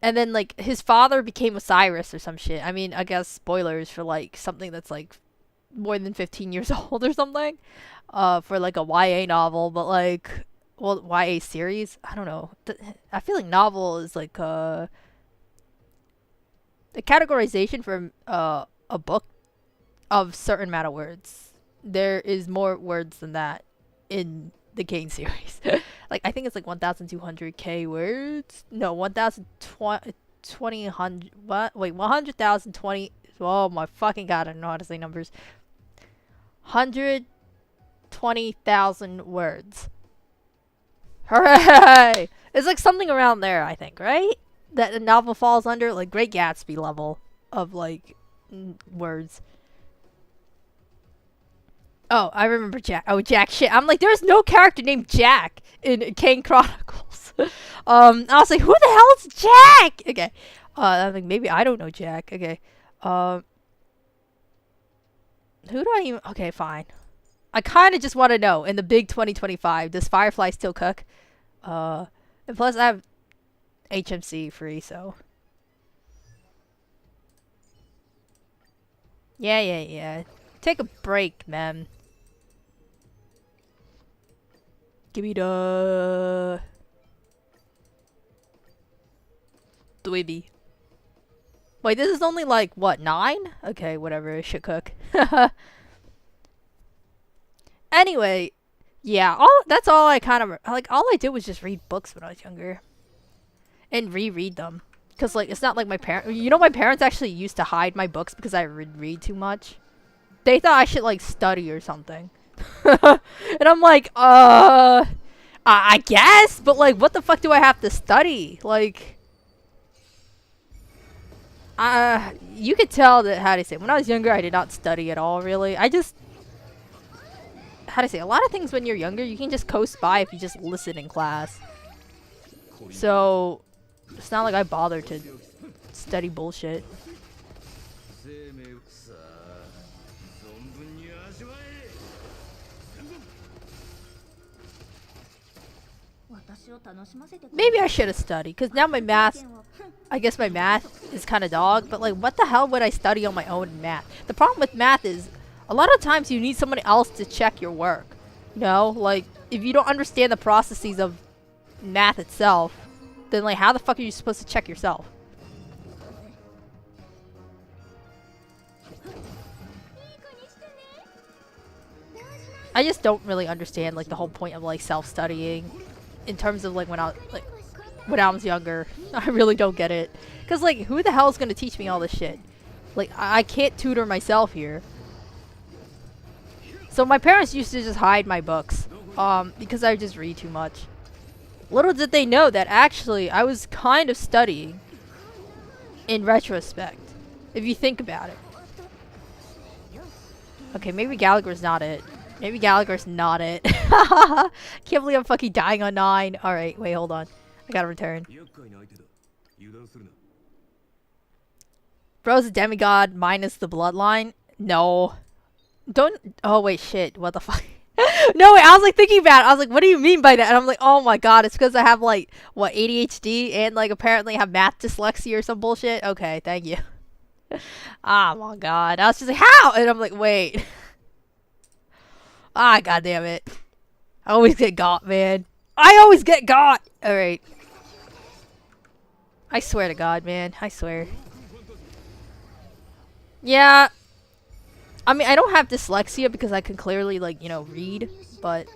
And then like his father became Osiris or some shit. I mean, I guess spoilers for like something that's like more than 15 years old or something. For like a YA novel, but like, well, YA series. I don't know. I feel like novel is like the categorization for a book of certain amount of words. There is more words than that in the Kane series. Like I think it's like 1,200k words. No, 1,020 what? Wait, 100,020. Oh my fucking god! I don't know how to say numbers. 120,000 words. Hooray! It's like something around there, I think, right? That the novel falls under, like Great Gatsby level of like words. Oh, I remember Jack. Oh, Jack. Shit. I'm like, there's no character named Jack in Kane Chronicles. I was like, who the hell is Jack? Okay. I'm like, maybe I don't know Jack. Okay. Who do I even? Okay, fine. I kind of just want to know in the big 2025, does Firefly still cook? And plus I have HMC free, so. Yeah. Take a break, man. Give me the dweeby. Wait, this is only like what, 9? Okay, whatever. It should cook. Anyway, yeah, that's all I kind of like. All I did was just read books when I was younger and reread them. Cause like it's not like my parents. You know, my parents actually used to hide my books because I would read too much. They thought I should like study or something, and I'm like, I guess, but like, what the fuck do I have to study? Like, you could tell that, how do you say, when I was younger, I did not study at all, really. I just, how do I say, a lot of things when you're younger, you can just coast by if you just listen in class. So, it's not like I bothered to study bullshit. Maybe I should have studied, because now my math, I guess my math is kind of dog, but like, what the hell would I study on my own in math? The problem with math is, a lot of times you need someone else to check your work. You know, like, if you don't understand the processes of math itself, then like, how the fuck are you supposed to check yourself? I just don't really understand like the whole point of like self-studying in terms of like when I was younger. I really don't get it. Cause like, who the hell is gonna teach me all this shit? Like, I can't tutor myself here. So my parents used to just hide my books, because I just read too much. Little did they know that actually I was kind of studying in retrospect, if you think about it. Okay, maybe Gallagher's not it. Maybe Gallagher's not it. Can't believe I'm fucking dying on 9. Alright, wait, hold on. I gotta return. Bro's a demigod minus the bloodline? No. Don't. Oh, wait, shit. What the fuck? No, wait, I was like thinking about it. I was like, what do you mean by that? And I'm like, oh my god, it's because I have like, what, ADHD and like apparently have math dyslexia or some bullshit? Okay, thank you. Oh my god. I was just like, how? And I'm like, wait. Ah, god damn it. I always get got, man. I always get got! Alright. I swear to god, man. I swear. Yeah. I mean, I don't have dyslexia because I can clearly, like, you know, read, but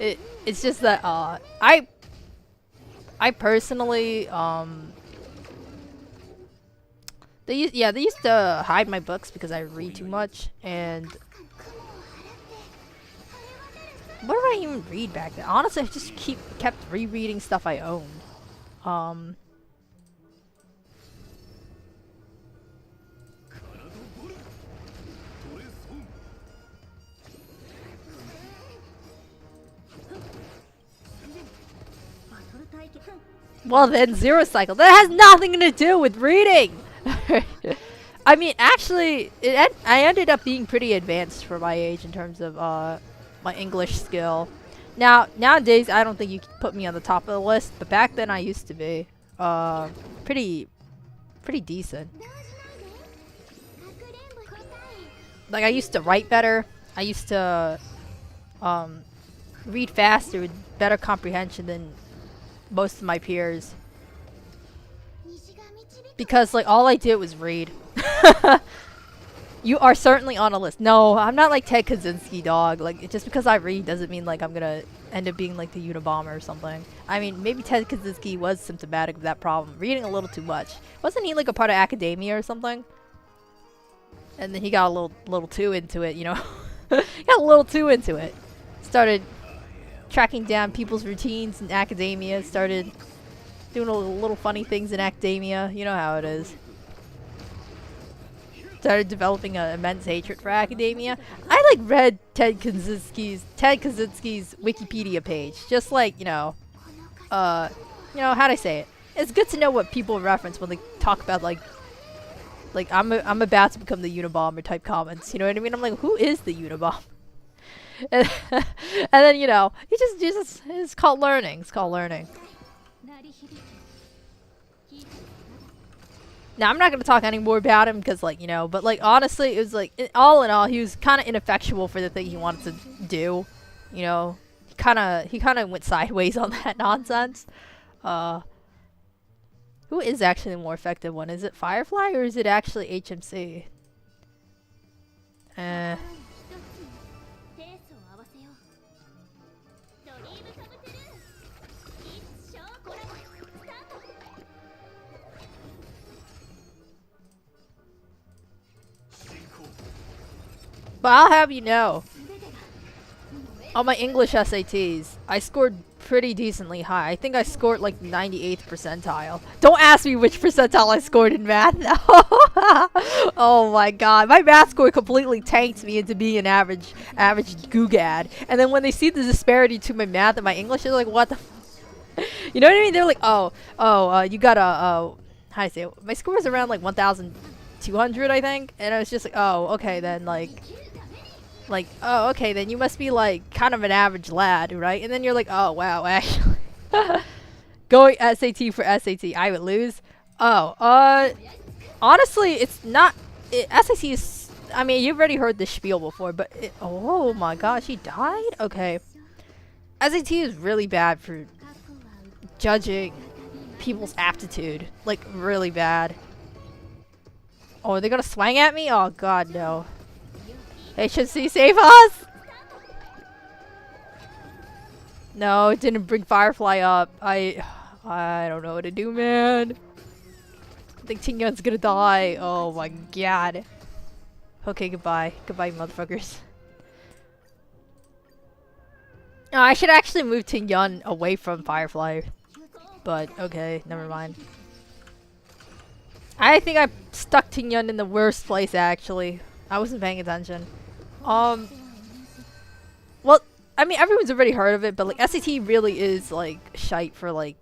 it's just that I personally they used to hide my books because I read too much. And what did I even read back then? Honestly, I just kept rereading stuff I owned. Well then, Zero Cycle. That has nothing to do with reading! I mean, actually, I ended up being pretty advanced for my age in terms of my English skill. Nowadays, I don't think you can put me on the top of the list, but back then I used to be pretty decent. Like, I used to write better. I used to read faster with better comprehension than most of my peers. Because, like, all I did was read. You are certainly on a list. No, I'm not like Ted Kaczynski, dog. Like, just because I read doesn't mean, like, I'm gonna end up being, like, the Unabomber or something. I mean, maybe Ted Kaczynski was symptomatic of that problem. Reading a little too much. Wasn't he, like, a part of academia or something? And then he got a little too into it, you know? He got a little too into it. Started tracking down people's routines in academia. Started doing little funny things in academia. You know how it is. Started developing an immense hatred for academia. I like read Ted Kaczynski's Wikipedia page, just like, you know, how'd I say it? It's good to know what people reference when they talk about like I'm about to become the Unabomber type comments. You know what I mean? I'm like, who is the Unabomber? And then, you know, it's called learning. It's called learning. Now, I'm not going to talk any more about him because, like, you know, but, like, honestly, it was, like, all in all, he was kind of ineffectual for the thing he wanted to do. You know, he kind of went sideways on that nonsense. Who is actually the more effective one? Is it Firefly or is it actually HMC? But I'll have you know, on my English SATs, I scored pretty decently high. I think I scored like 98th percentile. Don't ask me which percentile I scored in math. Oh my god. My math score completely tanked me into being an average googad. And then when they see the disparity to my math and my English, they're like, what the you know what I mean? They're like, you got a, how do I say it? My score was around like 1,200, I think. And I was just like, oh, okay, then oh, okay, then you must be like kind of an average lad, right? And then you're like, oh, wow, actually. Going SAT for SAT, I would lose. Oh, honestly, it's not, SAT is, I mean, you've already heard this spiel before, but, oh my gosh, he died? Okay. SAT is really bad for judging people's aptitude. Like, really bad. Oh, are they gonna swing at me? Oh god, no. HNC, save us! No, it didn't bring Firefly up. I don't know what to do, man. I think Tingyun's gonna die. Oh my god. Okay, goodbye. Goodbye, motherfuckers. No, I should actually move Tingyun away from Firefly. But, okay, never mind. I think I stuck Tingyun in the worst place, actually. I wasn't paying attention. Well, I mean, everyone's already heard of it, but, like, SAT really is, like, shite for, like,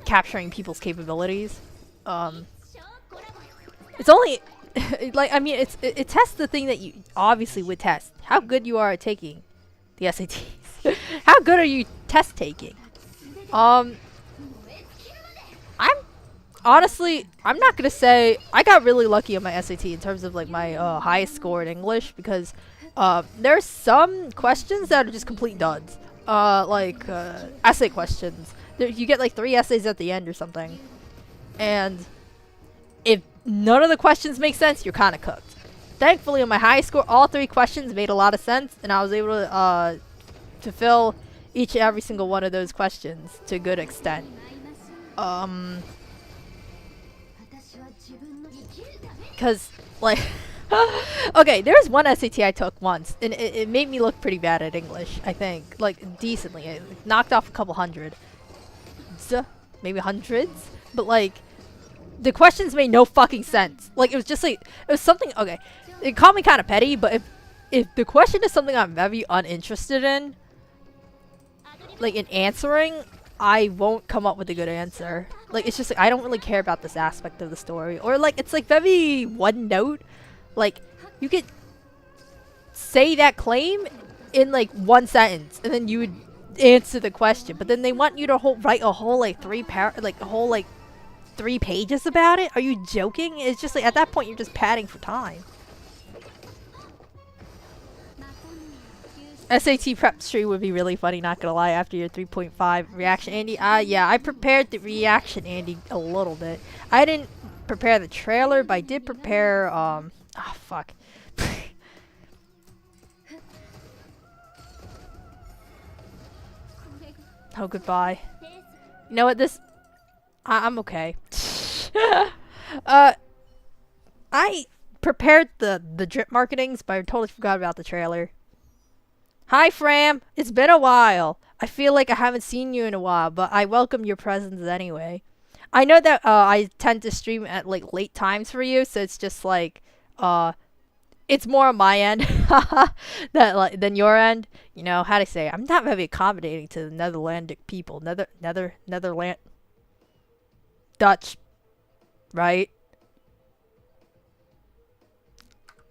capturing people's capabilities. It's only, like, I mean, it tests the thing that you obviously would test. How good you are at taking the SATs. How good are you test taking? I'm honestly, I'm not gonna say I got really lucky on my SAT in terms of like my highest score in English because there's some questions that are just complete duds. Like essay questions. You get like 3 essays at the end or something, and if none of the questions make sense, you're kind of cooked. Thankfully, on my highest score, all 3 questions made a lot of sense, and I was able to fill each and every single one of those questions to a good extent. Cause like, okay, there's one SAT I took once, and it made me look pretty bad at English. I think, like decently, it knocked off a couple hundred, maybe hundreds, but like, the questions made no fucking sense. Like it was just like it was something. Okay, it called me kind of petty, but if the question is something I'm very uninterested in, like in answering, I won't come up with a good answer. Like it's just like I don't really care about this aspect of the story, or like it's like very one note. Like you could say that claim in like 1 sentence, and then you would answer the question. But then they want you to write a whole like 3 pages about it. Are you joking? It's just like at that point you're just padding for time. SAT prep stream would be really funny, not gonna lie, after your 3.5 reaction, Andy. Yeah, I prepared the reaction, Andy, a little bit. I didn't prepare the trailer, but I did prepare, fuck. Oh, goodbye. You know what, I'm okay. I prepared the drip marketings, but I totally forgot about the trailer. Hi, Fram. It's been a while. I feel like I haven't seen you in a while, but I welcome your presence anyway. I know that I tend to stream at like late times for you, so it's just like it's more on my end than your end. You know how to say? I'm not very accommodating to the Netherlandic people. Netherland Dutch, right?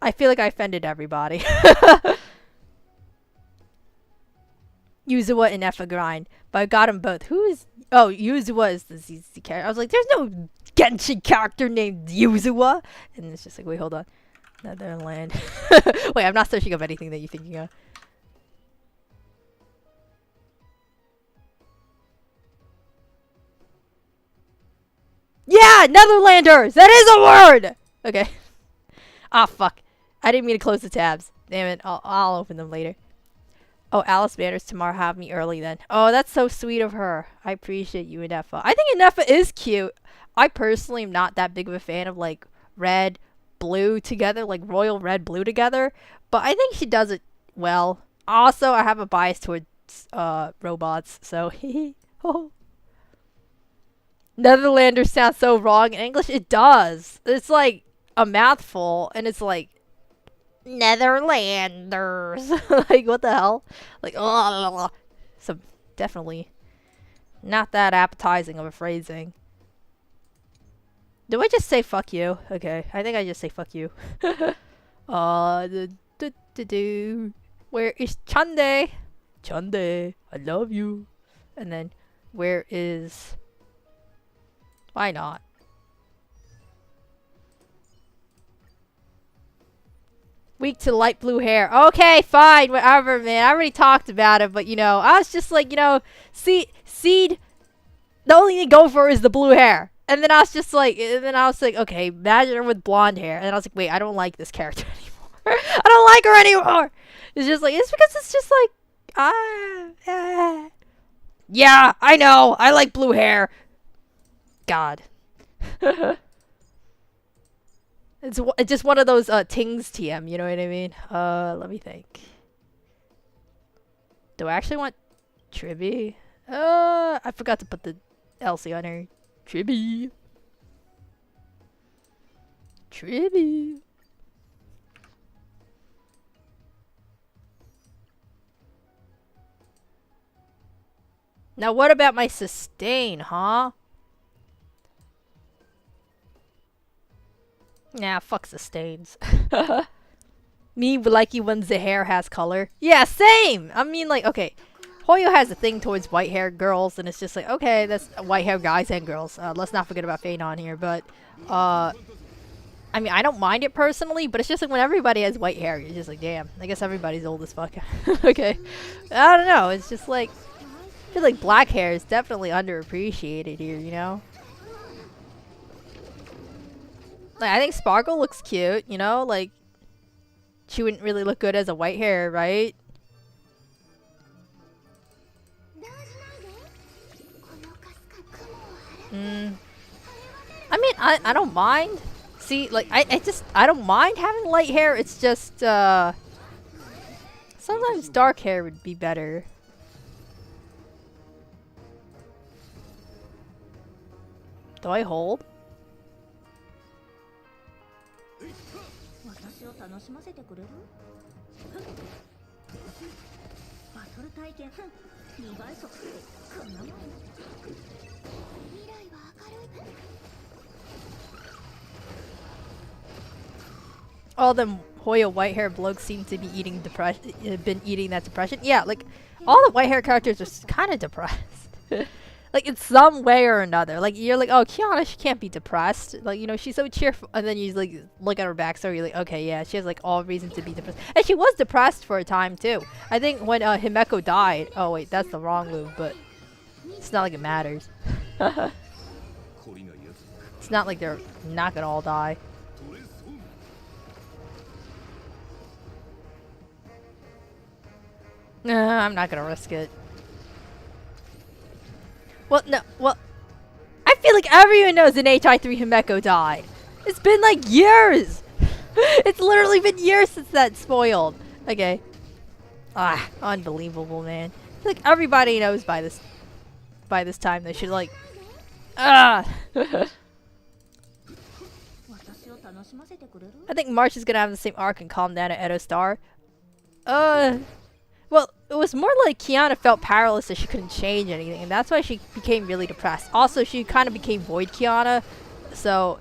I feel like I offended everybody. Yuzawa and Effa grind, but I got them both. Who is? Oh, Yuzawa is the ZZ character. I was like, there's no Genshin character named Yuzawa, and it's just like, wait, hold on, Netherland. Wait, I'm not searching up anything that you're thinking of. Yeah, Netherlanders. That is a word. Okay. Ah, fuck. I didn't mean to close the tabs. Damn it. I'll open them later. Oh, Alice Manners tomorrow have me early then. Oh, that's so sweet of her. I appreciate you, Inefa. I think Inefa is cute. I personally am not that big of a fan of like red, blue together, like royal red blue together. But I think she does it well. Also, I have a bias towards robots, so oh. Netherlanders sound so wrong in English. It does. It's like a mouthful, and it's like Netherlanders. Like, what the hell? Like, oh. So definitely not that appetizing of a phrasing. Do I just say fuck you? Okay, I think I just say fuck you. Where is Chande? Chande, I love you. And then, where is... Why not? Weak to light blue hair. Okay, fine, whatever, man. I already talked about it, but, you know, I was just like, you know, Seed, the only thing to go for is the blue hair. And then I was just like, okay, imagine her with blonde hair. And then I was like, wait, I don't like this character anymore. I don't like her anymore. It's just like, it's because it's just like, yeah, I know. I like blue hair. God. It's just one of those Tings TM, you know what I mean? Let me think. Do I actually want Tribby? I forgot to put the Elsie on her. Tribby. Now what about my sustain, huh? Nah, fuck sustains. Me like you when the hair has color. Yeah, same! I mean, like, okay. Hoyo has a thing towards white-haired girls, and it's just like, okay, that's white-haired guys and girls. Let's not forget about Phanon here, but, I mean, I don't mind it personally, but it's just like when everybody has white hair, you're just like, damn, I guess everybody's old as fuck. Okay. I don't know, it's just like, I feel like black hair is definitely underappreciated here, you know? Like, I think Sparkle looks cute, you know? Like, she wouldn't really look good as a white hair, right? I mean, I don't mind. See, like, I don't mind having light hair. It's just, sometimes dark hair would be better. Do I hold? All them Hoyo white hair blokes seem to be eating been eating that depression. Yeah, like all the white hair characters are kind of depressed. Like in some way or another. Like you're like, oh, Kiana, she can't be depressed. Like, you know, she's so cheerful. And then you like look at her backstory, you're like, okay, yeah, she has like all reason to be depressed. And she was depressed for a time too. I think when Himeko died. Oh wait, that's the wrong move, but it's not like it matters. It's not like they're not gonna all die. I'm not gonna risk it. Well, no, well, I feel like everyone knows in HI3 Himeko died. It's been like years! It's literally been years since that spoiled. Okay. Ah, unbelievable, man. I feel like everybody knows by this time they should like... Ah! I think March is gonna have the same arc and calm down at Edo Star. Well, it was more like Kiana felt powerless that she couldn't change anything, and that's why she became really depressed. Also, she kind of became Void Kiana, so,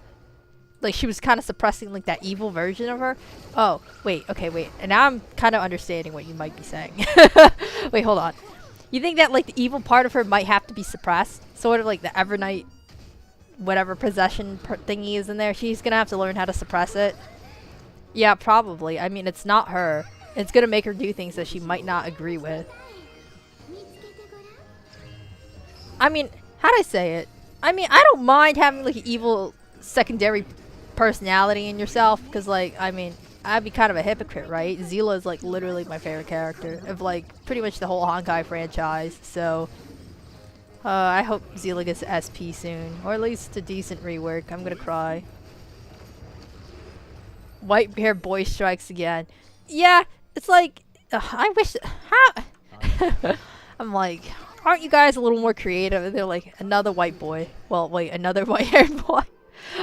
like, she was kind of suppressing, like, that evil version of her. Oh, wait, okay, wait. And now I'm kind of understanding what you might be saying. Wait, hold on. You think that, like, the evil part of her might have to be suppressed? Sort of like the Evernight, whatever possession thingy is in there. She's gonna have to learn how to suppress it. Yeah, probably. I mean, it's not her. It's gonna make her do things that she might not agree with. I mean, how'd I say it? I mean, I don't mind having like an evil secondary personality in yourself, because like, I mean, I'd be kind of a hypocrite, right? Zila is like literally my favorite character of like pretty much the whole Honkai franchise, so I hope Zila gets SP soon, or at least a decent rework. I'm gonna cry. White hair boy strikes again. Yeah, it's like I wish. How? I'm like, aren't you guys a little more creative? And they're like, another white boy. Well, wait, another white haired boy.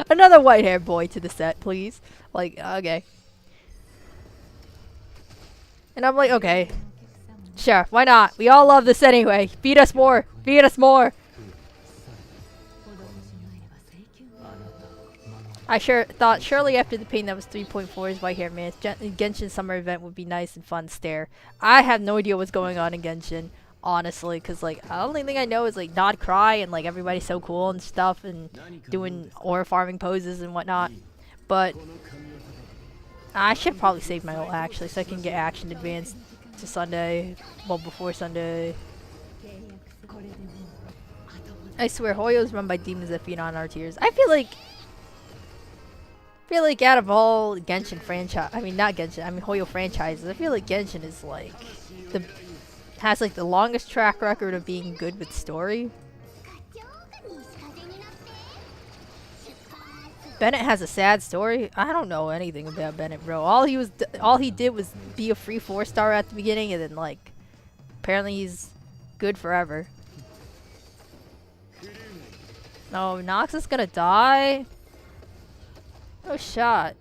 Another white haired boy to the set, please. Like, okay. And I'm like, okay. Sure, why not? We all love this anyway. Feed us more. Feed us more. I sure thought surely after the pain that was 3.4 is white hair man. Genshin summer event would be nice and fun to stare. I have no idea what's going on in Genshin, honestly, because like the only thing I know is like not cry and like everybody's so cool and stuff and doing ore farming poses and whatnot. But I should probably save my ult actually so I can get action advanced to Sunday. Well, before Sunday. I swear, Hoyo's run by demons that feed on our tears. I feel like out of all Genshin franchise, I mean not Genshin, I mean Hoyo franchises, I feel like Genshin is like has like the longest track record of being good with story. Bennett has a sad story. I don't know anything about Bennett, bro. All he did was be a free 4-star at the beginning, and then like apparently he's good forever. No, Nox is gonna die. No shot.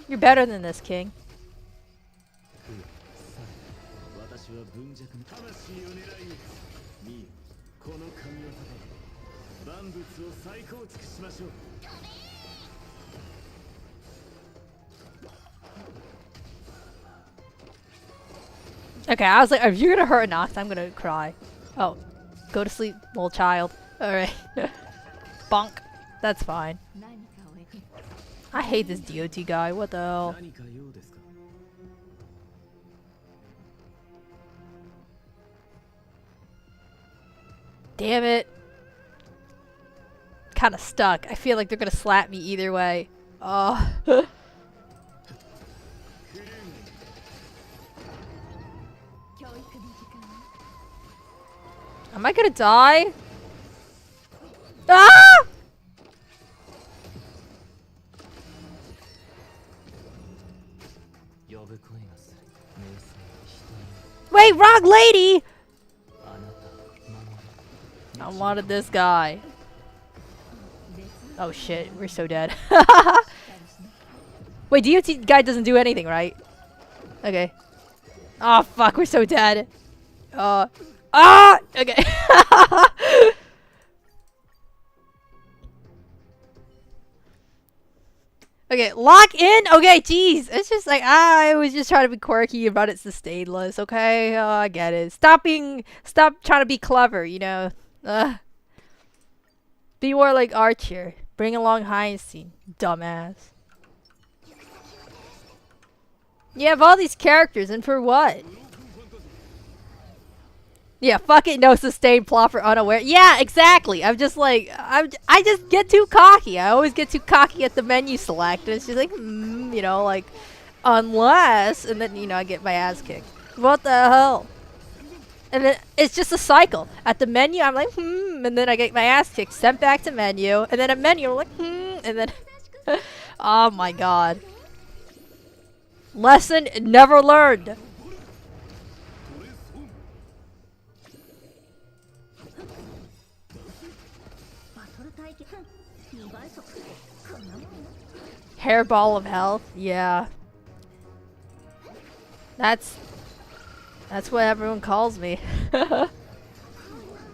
You're better than this, King. Okay, I was like, if you're gonna hurt Nox, I'm gonna cry. Oh, go to sleep, little child. Alright. Bonk. That's fine. I hate this DOT guy. What the hell? Damn it. Kind of stuck. I feel like they're gonna slap me either way. Oh. Am I gonna die? Ah! Wait, wrong lady! I wanted this guy. Oh shit, we're so dead. Wait, DOT guy doesn't do anything, right? Okay. Oh fuck, we're so dead. Okay. Okay, lock in? Okay, jeez. It's just like, I was just trying to be quirky about it sustainless, okay? Oh, I get it. Stop trying to be clever, you know? Be more like Archer. Bring along Hyacinth, dumbass. You have all these characters, and for what? Yeah, fuck it, no sustained plot for unaware. Yeah, exactly. I'm just like, I just get too cocky. I always get too cocky at the menu select. And it's just like, you know, like, unless, and then, you know, I get my ass kicked. What the hell? And then it's just a cycle. At the menu, I'm like, and then I get my ass kicked, sent back to menu, and then at menu, I'm like, and then, oh my god. Lesson never learned. Hairball of health? Yeah. That's what everyone calls me.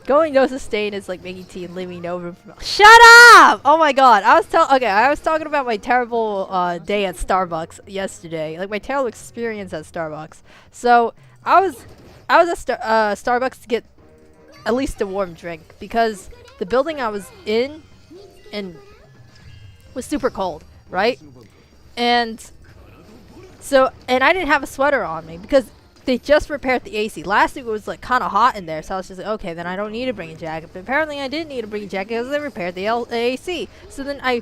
Going no sustain is like making tea and leaving no room for Shut up! Oh my god. I was talking about my terrible day at Starbucks yesterday. Like my terrible experience at Starbucks. So, I was at Starbucks to get at least a warm drink because the building I was in and was super cold, right? And so, and I didn't have a sweater on me because they just repaired the AC. Last week it was like kind of hot in there, so I was just like, okay, then I don't need to bring a jacket. But apparently I didn't need to bring a jacket because they repaired the AC. So then I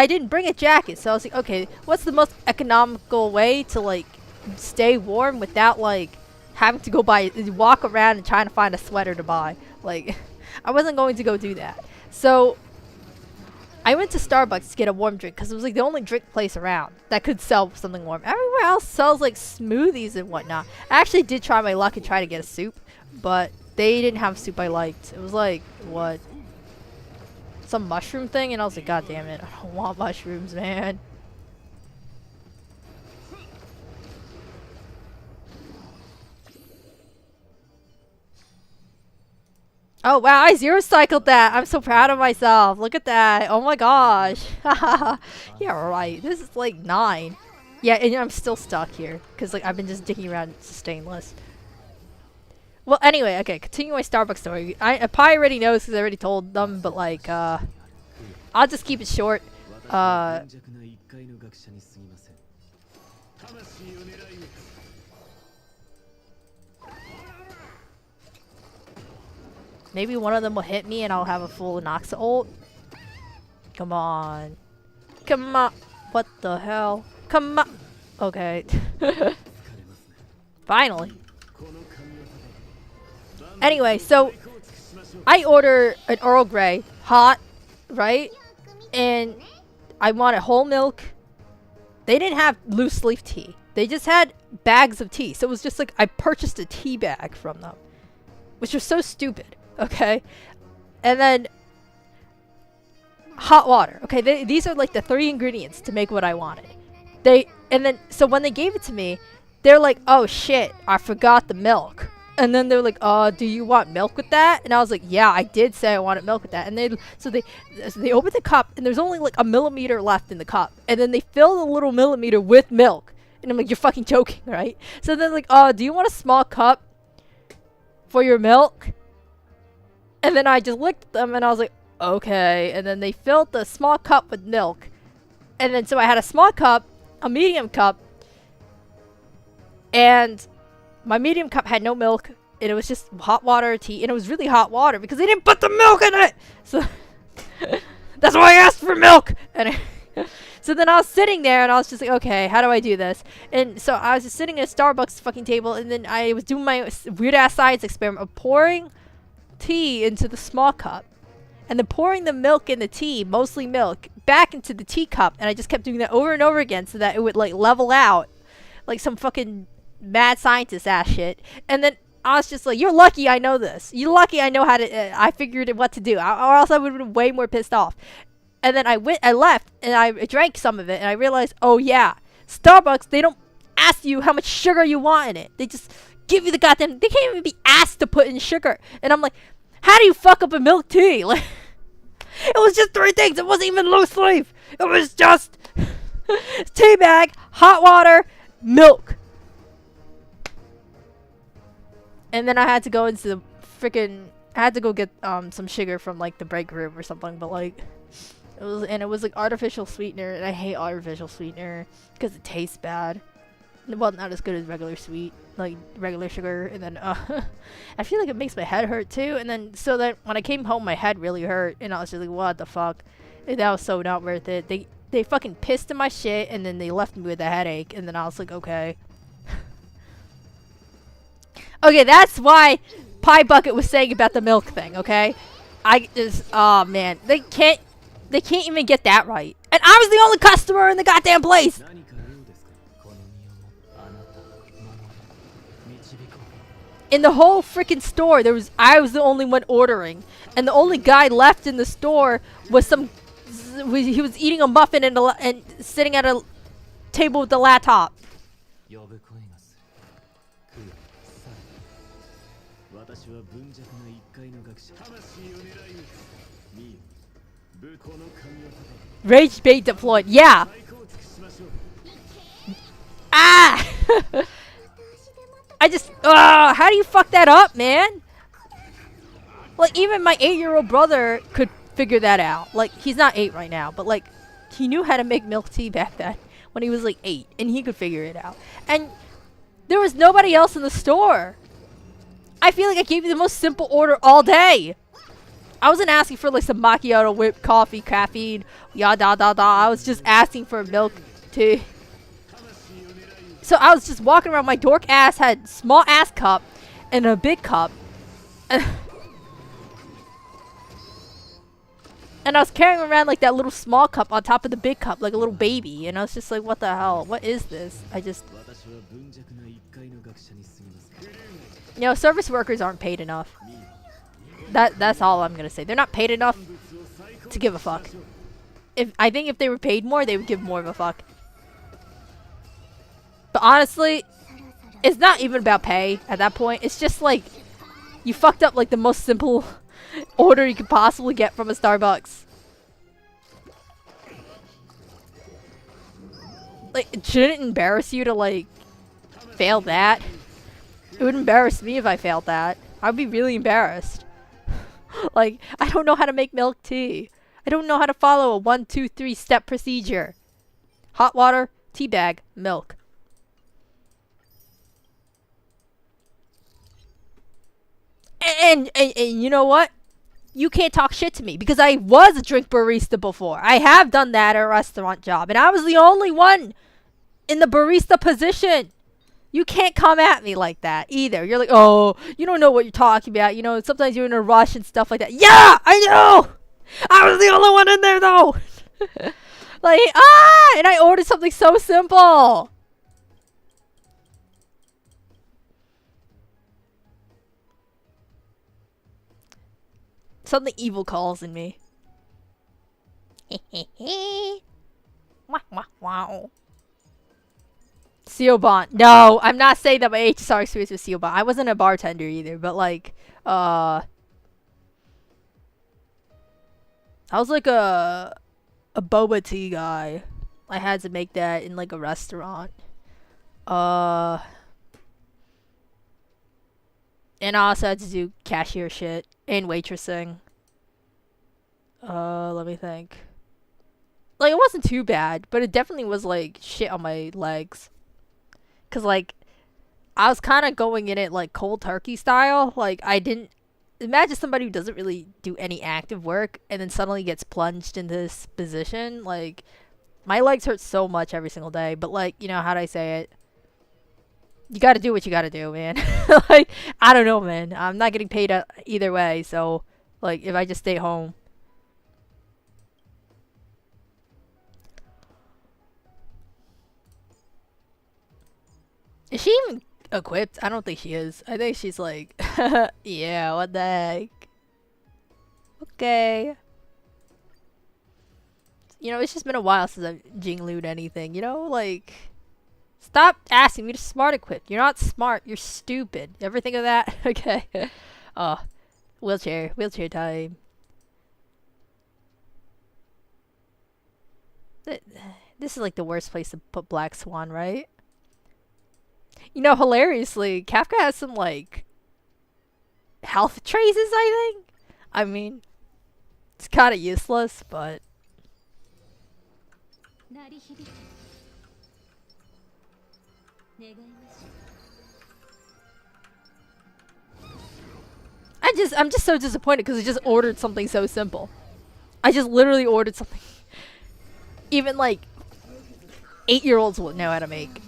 didn't bring a jacket, so I was like, okay, what's the most economical way to like stay warm without like having to walk around and trying to find a sweater to buy? Like, I wasn't going to go do that. So I went to Starbucks to get a warm drink because it was like the only drink place around that could sell something warm. Everywhere else sells like smoothies and whatnot. I actually did try my luck and try to get a soup, but they didn't have soup I liked. It was like, what? Some mushroom thing? And I was like, God damn it, I don't want mushrooms, man. Oh wow, I zero cycled that. I'm so proud of myself. Look at that. Oh my gosh. Yeah, right. This is like 9. Yeah, and I'm still stuck here because like I've been just digging around stainless. Well, anyway, okay, continue my Starbucks story. I probably already knows because I already told them, but like I'll just keep it short. Maybe one of them will hit me and I'll have a full Noxa ult. Come on. Come on. What the hell? Come on. Okay. Finally. Anyway, so I order an Earl Grey hot, right? And I wanted whole milk. They didn't have loose leaf tea. They just had bags of tea. So it was just like I purchased a tea bag from them, which was so stupid. Okay, and then hot water. Okay, these are like the 3 ingredients to make what I wanted. So when they gave it to me, they're like, "Oh shit, I forgot the milk." And then they're like, do you want milk with that?" And I was like, "Yeah, I did say I wanted milk with that." And they opened the cup, and there's only like a millimeter left in the cup, and then they fill the little millimeter with milk, and I'm like, "You're fucking joking, right?" So then like, "Do you want a small cup for your milk?" And then I just looked at them and I was like, okay. And then they filled the small cup with milk. And then so I had a small cup, a medium cup, and my medium cup had no milk. And it was just hot water, tea. And it was really hot water because they didn't put the milk in it. So that's why I asked for milk. And so then I was sitting there and I was just like, okay, how do I do this? And so I was just sitting at a Starbucks fucking table. And then I was doing my weird ass science experiment of pouring tea into the small cup and then pouring the milk in the tea, mostly milk, back into the teacup, and I just kept doing that over and over again so that it would like level out like some fucking mad scientist ass shit. And then I was just like, you're lucky I know this. You're lucky I know how to I figured what to do, or else I would have been way more pissed off. And then I left and I drank some of it and I realized, oh yeah, Starbucks, they don't ask you how much sugar you want in it. They just give you the goddamn, they can't even be asked to put in sugar. And I'm like, how do you fuck up a milk tea? Like, it was just 3 things. It wasn't even loose leaf. It was just tea bag, hot water, milk. And then I had to go into the freaking, I had to go get some sugar from like the break room or something, but like it was like artificial sweetener, and I hate artificial sweetener because it tastes bad. Well, not as good as regular sweet, like regular sugar. And then I feel like it makes my head hurt too. And then so that when I came home, my head really hurt, and I was just like, what the fuck? And that was so not worth it. They fucking pissed in my shit, and then they left me with a headache. And then I was like, okay. Okay, that's why Pie Bucket was saying about the milk thing. Okay, I just, oh man, they can't even get that right. And I was the only customer in the goddamn place. In the whole freaking store, I was the only one ordering, and the only guy left in the store was he was eating a muffin and sitting at a table with the laptop. Rage bait deployed. Yeah. Ah. I just, how do you fuck that up, man? Like, even my 8-year-old brother could figure that out. Like, he's not 8 right now, but like, he knew how to make milk tea back then when he was like 8, and he could figure it out. And there was nobody else in the store. I feel like I gave you the most simple order all day. I wasn't asking for like some macchiato, whipped coffee, caffeine, I was just asking for milk tea. So I was just walking around. My dork ass had small ass cup and a big cup. And I was carrying around like that little small cup on top of the big cup, like a little baby. And I was just like, what the hell? What is this? You know, service workers aren't paid enough. That's all I'm gonna say. They're not paid enough to give a fuck. I think if they were paid more, they would give more of a fuck. But honestly, it's not even about pay at that point. It's just like you fucked up like the most simple order you could possibly get from a Starbucks. Like, it shouldn't embarrass you to like fail that. It would embarrass me if I failed that. I'd be really embarrassed. Like, I don't know how to make milk tea. I don't know how to follow a 1, 2, 3 step procedure. Hot water, tea bag, milk. And you know what? You can't talk shit to me because I was a drink barista before. I have done that at a restaurant job, and I was the only one in the barista position. You can't come at me like that either. You're like, oh, you don't know what you're talking about. You know, sometimes you're in a rush and stuff like that. Yeah, I know. I was the only one in there though. Like, and I ordered something so simple. Something evil calls in me. Wow. Ciobon. No, I'm not saying that my HSR experience with Ciobon. I wasn't a bartender either, but like, I was like a boba tea guy. I had to make that in like a restaurant. And I also had to do cashier shit and waitressing. Let me think. Like, it wasn't too bad, but it definitely was like shit on my legs. Cause like, I was kind of going in it like cold turkey style. Like, I didn't imagine somebody who doesn't really do any active work and then suddenly gets plunged into this position. Like, my legs hurt so much every single day. But like, you know, how'd I say it? You gotta do what you gotta do, man. Like, I don't know, man. I'm not getting paid either way. So, like, if I just stay home. Is she even equipped? I don't think she is. I think she's like, yeah, what the heck? Okay. You know, it's just been a while since I've Jinglued anything, you know? Like, stop asking me to smart equip. You're not smart, you're stupid. You ever think of that? Okay. Oh, wheelchair time. This is like the worst place to put Black Swan, right? You know, hilariously, Kafka has some, like, health traces, I think? I mean, it's kind of useless, but... I'm just so disappointed because I just ordered something so simple. I just literally ordered something even, like, 8-year-olds will know how to make.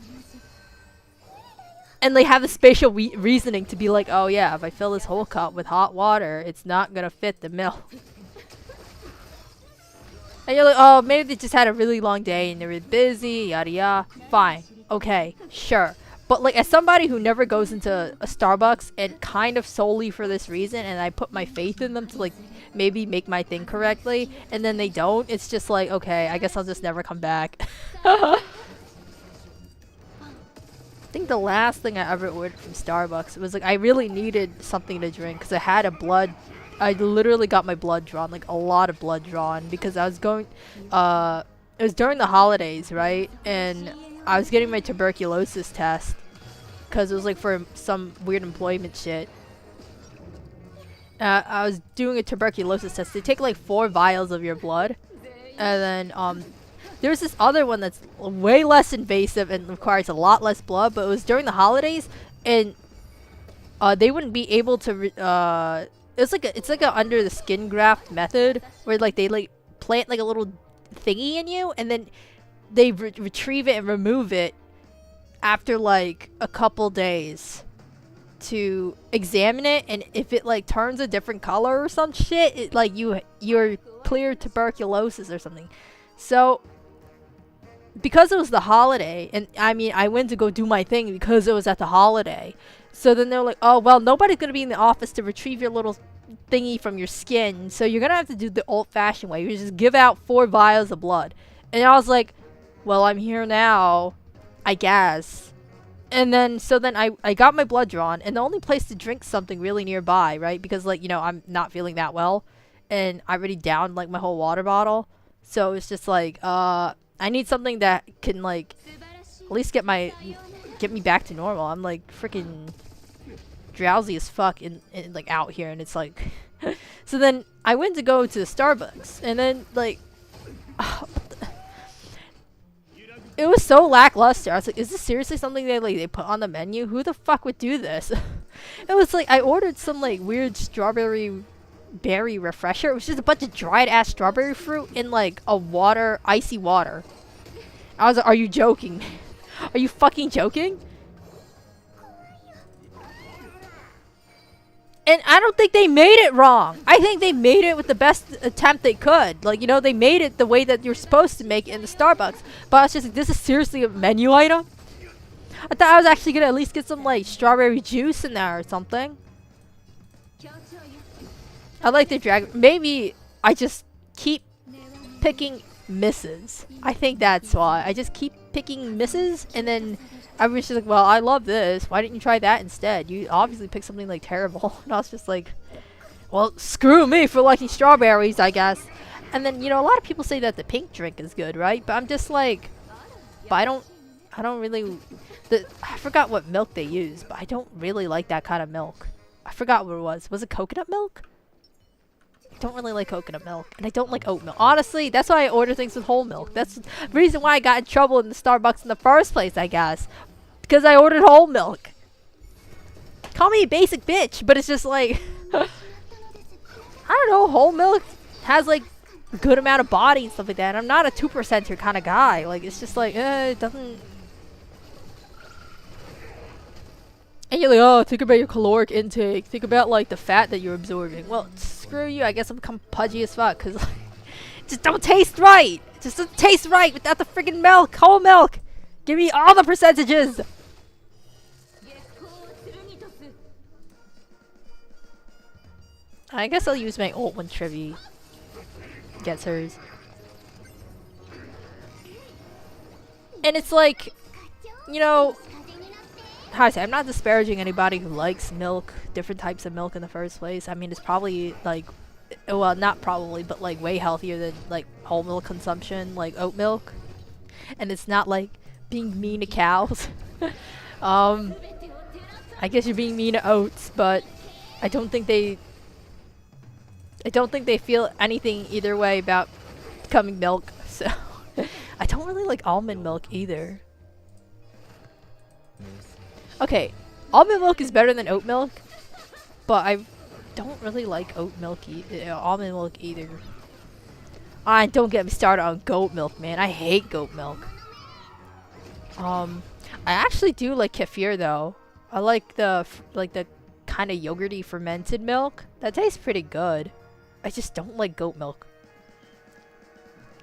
And they have the spatial reasoning to be like, oh yeah, if I fill this whole cup with hot water, it's not gonna fit the milk. And you're like, oh, maybe they just had a really long day and they were busy, yada yada. Fine, okay, sure. But like, as somebody who never goes into a Starbucks and kind of solely for this reason, and I put my faith in them to like maybe make my thing correctly, and then they don't, it's just like, okay, I guess I'll just never come back. I think the last thing I ever ordered from Starbucks was like I really needed something to drink because I literally got my blood drawn, like a lot of blood drawn, because I was going it was during the holidays, right? And I was getting my tuberculosis test because it was like for some weird employment shit. I was doing a tuberculosis test. They take like 4 vials of your blood, and then there's this other one that's way less invasive and requires a lot less blood, but it was during the holidays, and they wouldn't be able to. It's like a under the skin graft method where like they like plant like a little thingy in you, and then they retrieve it and remove it after like a couple days to examine it, and if it like turns a different color or some shit, it like you're clear tuberculosis or something. So because it was the holiday, and I mean I went to go do my thing because it was at the holiday. So then they're like, oh well, nobody's gonna be in the office to retrieve your little thingy from your skin, so you're gonna have to do the old-fashioned way. You just give out 4 vials of blood. And I was like, well, I'm here now, I guess. And then so then I got my blood drawn, and the only place to drink something really nearby, right? Because like, you know, I'm not feeling that well, and I already downed like my whole water bottle. So it's just like I need something that can like at least get me back to normal. I'm like freaking drowsy as fuck in like out here, and it's like so then I went to go to the Starbucks, and then like it was so lackluster. I was like, is this seriously something they put on the menu? Who the fuck would do this? It was like I ordered some like weird strawberry berry refresher. It was just a bunch of dried ass strawberry fruit in like a icy water. I was like, are you joking? Are you fucking joking? And I don't think they made it wrong. I think they made it with the best attempt they could. Like, you know, they made it the way that you're supposed to make it in the Starbucks. But I was just like, this is seriously a menu item? I thought I was actually gonna at least get some like strawberry juice in there or something. I like the drag. Maybe I just keep picking misses. I think that's why. I just keep picking misses, and then I was just like, well, I love this. Why didn't you try that instead? You obviously picked something like terrible. And I was just like, well, screw me for liking strawberries, I guess. And then, you know, a lot of people say that the pink drink is good, right? But I'm just like, but I don't really, I forgot what milk they use, but I don't really like that kind of milk. I forgot what it was. Was it coconut milk? I don't really like coconut milk, and I don't like oat milk. Honestly, that's why I order things with whole milk. That's the reason why I got in trouble in the Starbucks in the first place, I guess. Because I ordered whole milk. Call me a basic bitch, but it's just like, I don't know, whole milk has like a good amount of body and stuff like that. I'm not a 2%er kind of guy. Like, it's just like, it doesn't. And you're like, oh, think about your caloric intake. Think about like the fat that you're absorbing. Well, screw you. I guess I'm become pudgy as fuck because like, it just don't taste right. It just doesn't taste right without the freaking milk, whole milk. Give me all the percentages. I guess I'll use my ult when Trevi gets hers. And it's like, you know, how I say, I'm not disparaging anybody who likes milk, different types of milk in the first place. I mean, it's probably like, well, not probably, but like way healthier than like whole milk consumption, like oat milk. And it's not like being mean to cows. I guess you're being mean to oats, but I don't think they feel anything either way about becoming milk. So I don't really like almond milk either. Okay, almond milk is better than oat milk, but I don't really like oat milk almond milk either. Don't get me started on goat milk, man. I hate goat milk. I actually do like kefir though. I like the kind of yogurty fermented milk. That tastes pretty good. I just don't like goat milk.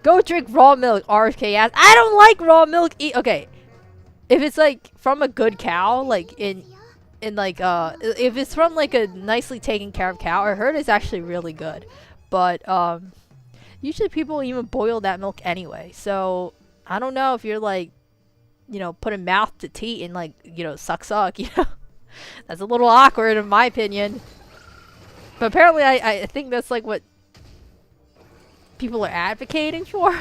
Go drink raw milk, RFK ass. I don't like raw milk. Okay. If it's like from a good cow, like in like if it's from like a nicely taken care of cow, I heard it's actually really good. But usually people even boil that milk anyway. So I don't know if you're like, you know, putting mouth to teat and like, you know, suck, you know. That's a little awkward in my opinion. But apparently I think that's like what people are advocating for.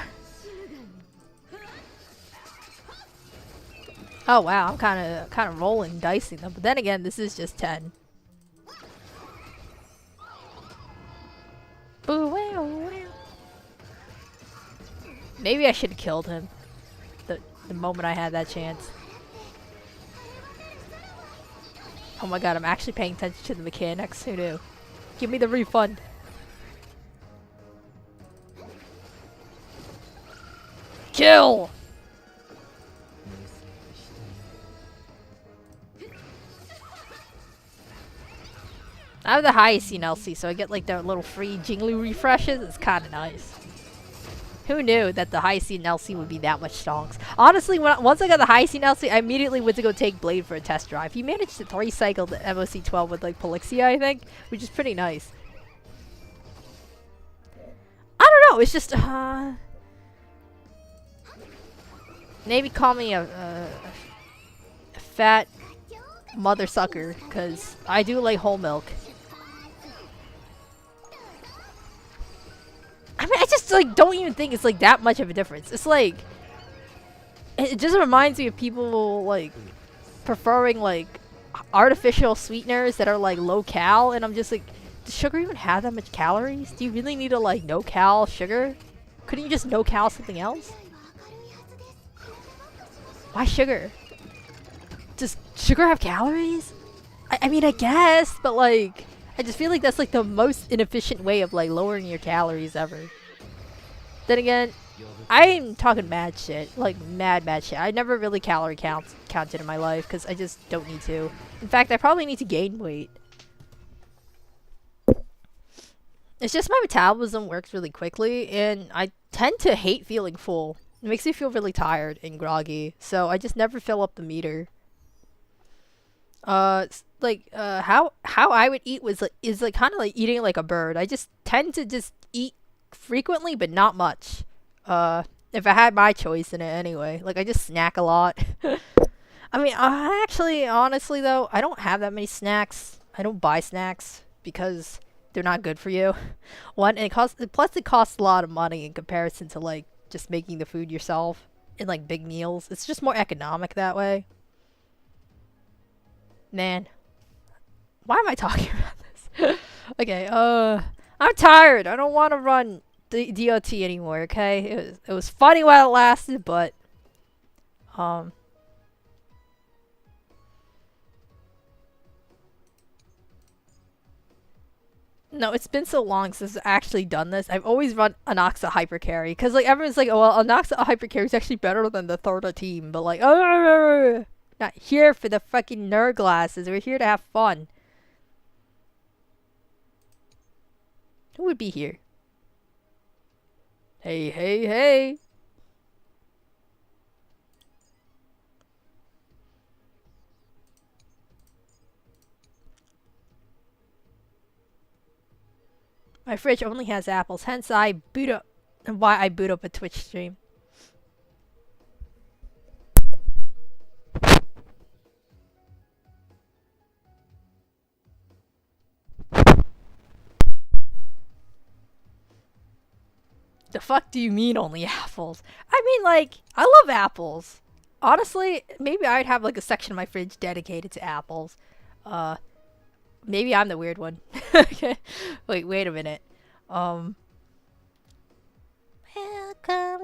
Oh wow, I'm kind of rolling, dicing them. But then again, this is just 10. Boo, wow, wow. Maybe I should have killed him the moment I had that chance. Oh my god, I'm actually paying attention to the mechanics. Who knew? Give me the refund. Kill! I have the Hyacine LC, so I get like the little free Jinglu refreshes. It's kind of nice. Who knew that the Hyacine LC would be that much stonks? Honestly, once I got the Hyacine LC, I immediately went to go take Blade for a test drive. He managed to 3-cycle the MOC 12 with like Polixia, I think, which is pretty nice. I don't know. It's just maybe call me a fat mother sucker, because I do like whole milk. I mean, I just like don't even think it's like that much of a difference. It's like it just reminds me of people like preferring like artificial sweeteners that are like low cal, and I'm just like, does sugar even have that much calories? Do you really need a like no cal sugar? Couldn't you just no cal something else? Why sugar? Does sugar have calories? I mean, I guess, but like, I just feel like that's like the most inefficient way of like lowering your calories ever. Then again, I'm talking mad shit, like mad shit. I never really calorie counted in my life because I just don't need to. In fact, I probably need to gain weight. It's just my metabolism works really quickly, and I tend to hate feeling full. It makes me feel really tired and groggy, so I just never fill up the meter. How I would eat is like kind of like eating like a bird. I just tend to just eat frequently, but not much. If I had my choice in it anyway. Like, I just snack a lot. I mean, honestly though, I don't have that many snacks. I don't buy snacks because they're not good for you. One, and plus it costs a lot of money in comparison to like just making the food yourself in like big meals. It's just more economic that way. Man, why am I talking about this? Okay, I'm tired. I don't want to run the DOT anymore, okay? It was funny while it lasted, but no, it's been so long since I've actually done this. I've always run Anoxa Hypercarry, because like everyone's like, oh well, Anoxa Hypercarry is actually better than the Thorda team, but like, not here for the fucking nerd glasses. We're here to have fun. Who would be here? Hey, hey, hey. My fridge only has apples, hence why I boot up a Twitch stream. The fuck do you mean only apples? I mean, like, I love apples. Honestly, maybe I'd have like a section of my fridge dedicated to apples. Maybe I'm the weird one. Okay. Wait a minute. Welcome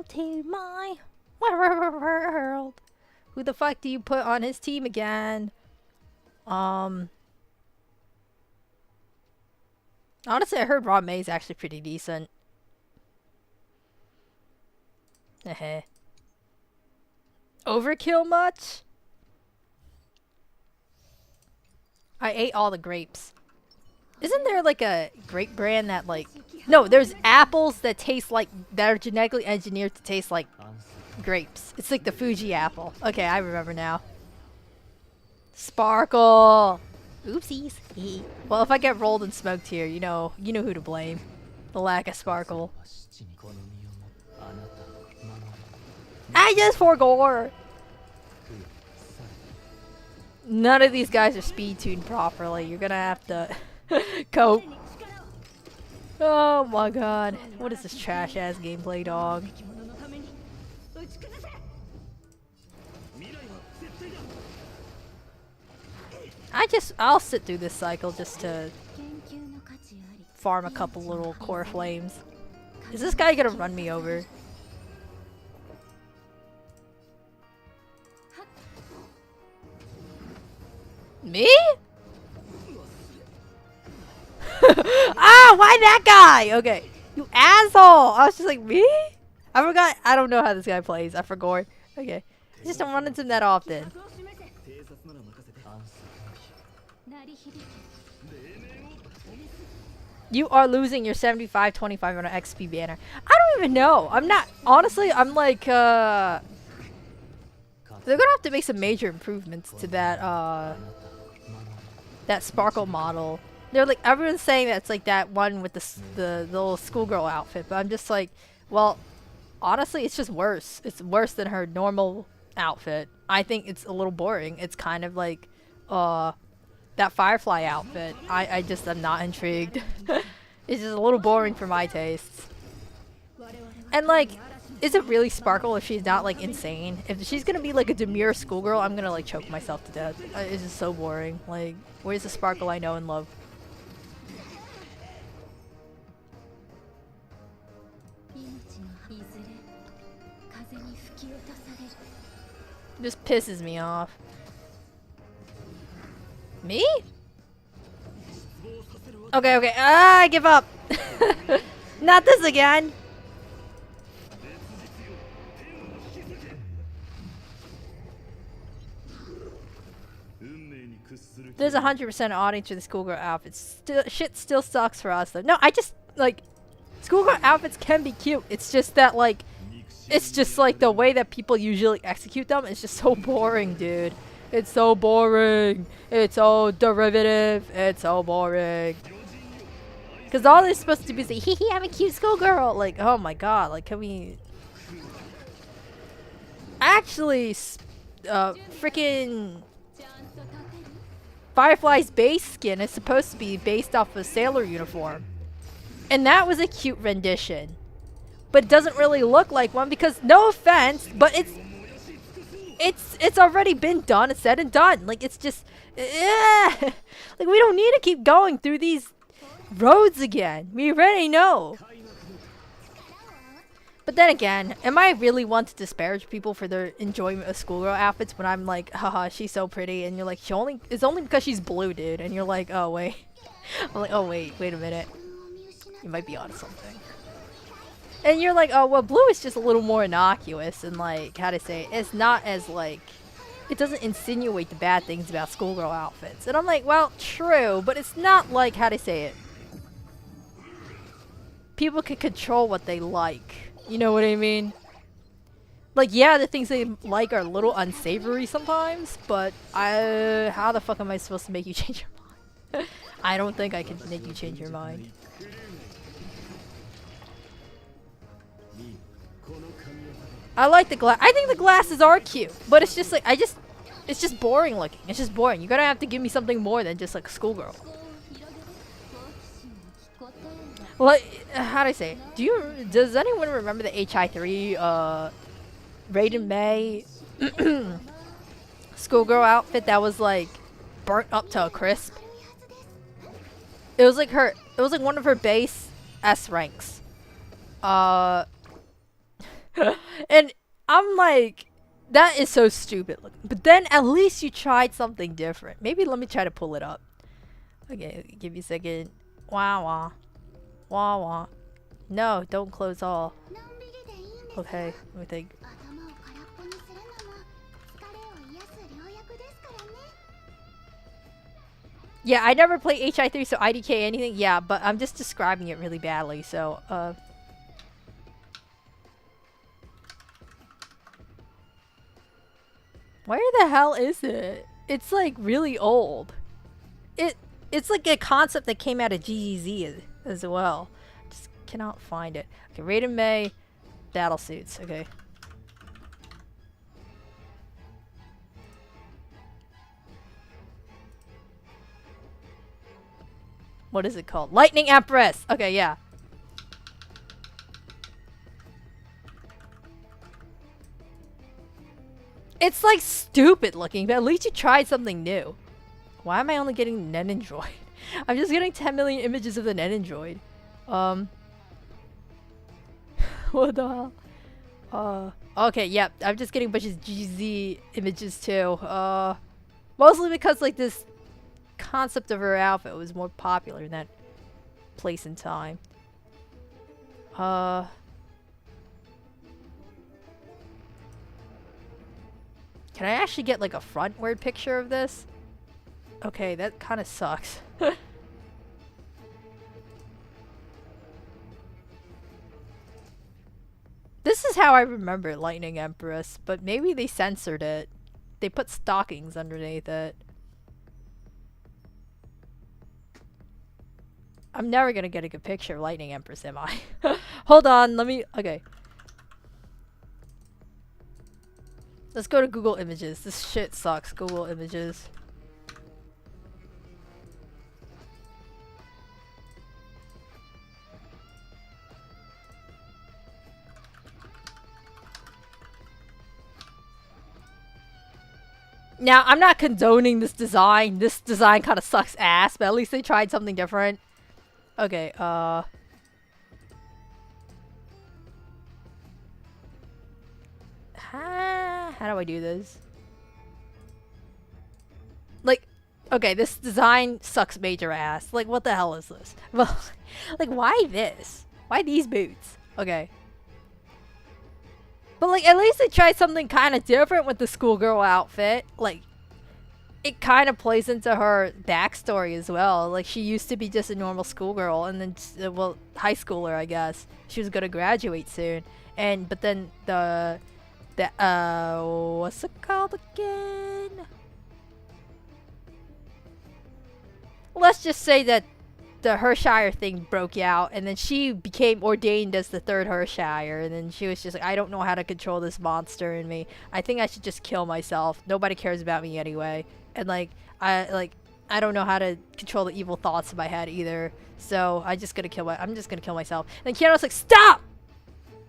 to my world. Who the fuck do you put on his team again? Honestly, I heard Rob May's actually pretty decent. Overkill much? I ate all the grapes. Isn't there like a grape brand that like... No, there's apples that taste like... that are genetically engineered to taste like grapes. It's like the Fuji apple. Okay, I remember now. Sparkle! Oopsies. Well, if I get rolled and smoked here, you know who to blame. The lack of sparkle. I just forgot. None of these guys are speed tuned properly. You're gonna have to cope. Oh my god. What is this trash ass gameplay, dog? I'll sit through this cycle just to farm a couple little core flames. Is this guy gonna run me over? Me? Ah, why that guy? Okay. You asshole! I was just like, me? I forgot. I don't know how this guy plays. I forgot. Okay. I just don't run into him that often. You are losing your 75-25 on an XP banner. I don't even know. I'm not, honestly, I'm like, they're gonna have to make some major improvements to that, that sparkle model. They're like, everyone's saying that it's like that one with the little schoolgirl outfit, but I'm just like, well, honestly, it's just worse. It's worse than her normal outfit. I think it's a little boring. It's kind of like, that Firefly outfit. I just am not intrigued. It's just a little boring for my tastes. And like, is it really Sparkle if she's not like insane? If she's gonna be like a demure schoolgirl, I'm gonna like choke myself to death. It's just so boring. Like, where's the Sparkle I know and love? Just pisses me off. Me? Okay, okay. Ah, I give up. Not this again. There's 100% audience for the schoolgirl outfits. Shit still sucks for us though. No, I just like schoolgirl outfits can be cute. It's just that like, it's just like the way that people usually execute them is just so boring, dude. It's so boring. It's so derivative. It's so boring. Because all they're supposed to be is like, hee hee, I'm a cute schoolgirl. Like, oh my god. Like, can we... Actually, freaking... Firefly's base skin is supposed to be based off a sailor uniform. And that was a cute rendition. But it doesn't really look like one because, no offense, but it's already been done, it's said and done. Like, it's just, like, we don't need to keep going through these roads again. We already know. But then again, am I really one to disparage people for their enjoyment of schoolgirl outfits when I'm like, haha, she's so pretty, and you're like, it's only because she's blue, dude, and you're like, oh wait. I'm like, oh wait a minute. You might be onto something. And you're like, oh, well, blue is just a little more innocuous and, like, how to say, it's not as, like, it doesn't insinuate the bad things about schoolgirl outfits. And I'm like, well, true, but it's not like, how to say it. People can control what they like. You know what I mean? Like, yeah, the things they like are a little unsavory sometimes, but how the fuck am I supposed to make you change your mind? I don't think I can make you change your mind. I like the glass. I think the glasses are cute, but it's just like, it's just boring looking. It's just boring. You're gonna have to give me something more than just like a schoolgirl. Well, how do I say? Does anyone remember the HI3 Raiden May schoolgirl outfit that was like burnt up to a crisp? It was like one of her base S ranks. And I'm like, that is so stupid. But then at least you tried something different. Maybe let me try to pull it up. Okay, give you a second. Wah wah. Wah wah. No, don't close all. Okay, let me think. Yeah, I never play HI3, so IDK anything. Yeah, but I'm just describing it really badly, so, where the hell is it? It's like really old. It's like a concept that came out of GGZ as well. Just cannot find it. Okay, Raiden May battle suits. Okay. What is it called? Lightning Empress. Okay, yeah. It's like stupid looking, but at least you tried something new. Why am I only getting Nen and Droid? I'm just getting 10 million images of the Nen and Droid. What the hell? Okay, yep. I'm just getting a bunch of GZ images too. Mostly because like this concept of her outfit was more popular in that place and time. Can I actually get like a frontward picture of this? Okay, that kind of sucks. is how I remember Lightning Empress, but maybe they censored it. They put stockings underneath it. I'm never gonna get a good picture of Lightning Empress, am I? Hold on, let me... Okay. Let's go to Google Images. This shit sucks. Google Images. Now, I'm not condoning this design. This design kind of sucks ass, but at least they tried something different. Okay, how do I do this? Like, okay, this design sucks major ass. Like, what the hell is this? Well, like, why this? Why these boots? Okay. But, like, at least they tried something kind of different with the schoolgirl outfit. Like, it kind of plays into her backstory as well. Like, she used to be just a normal schoolgirl, and then, well, high schooler, I guess. She was gonna graduate soon. But then what's it called again? Let's just say that the Hershire thing broke out, and then she became ordained as the third Hershire, and then she was just like, I don't know how to control this monster in me. I think I should just kill myself. Nobody cares about me anyway. And I don't know how to control the evil thoughts in my head either. So I'm just gonna kill myself. And Keanu's like, stop!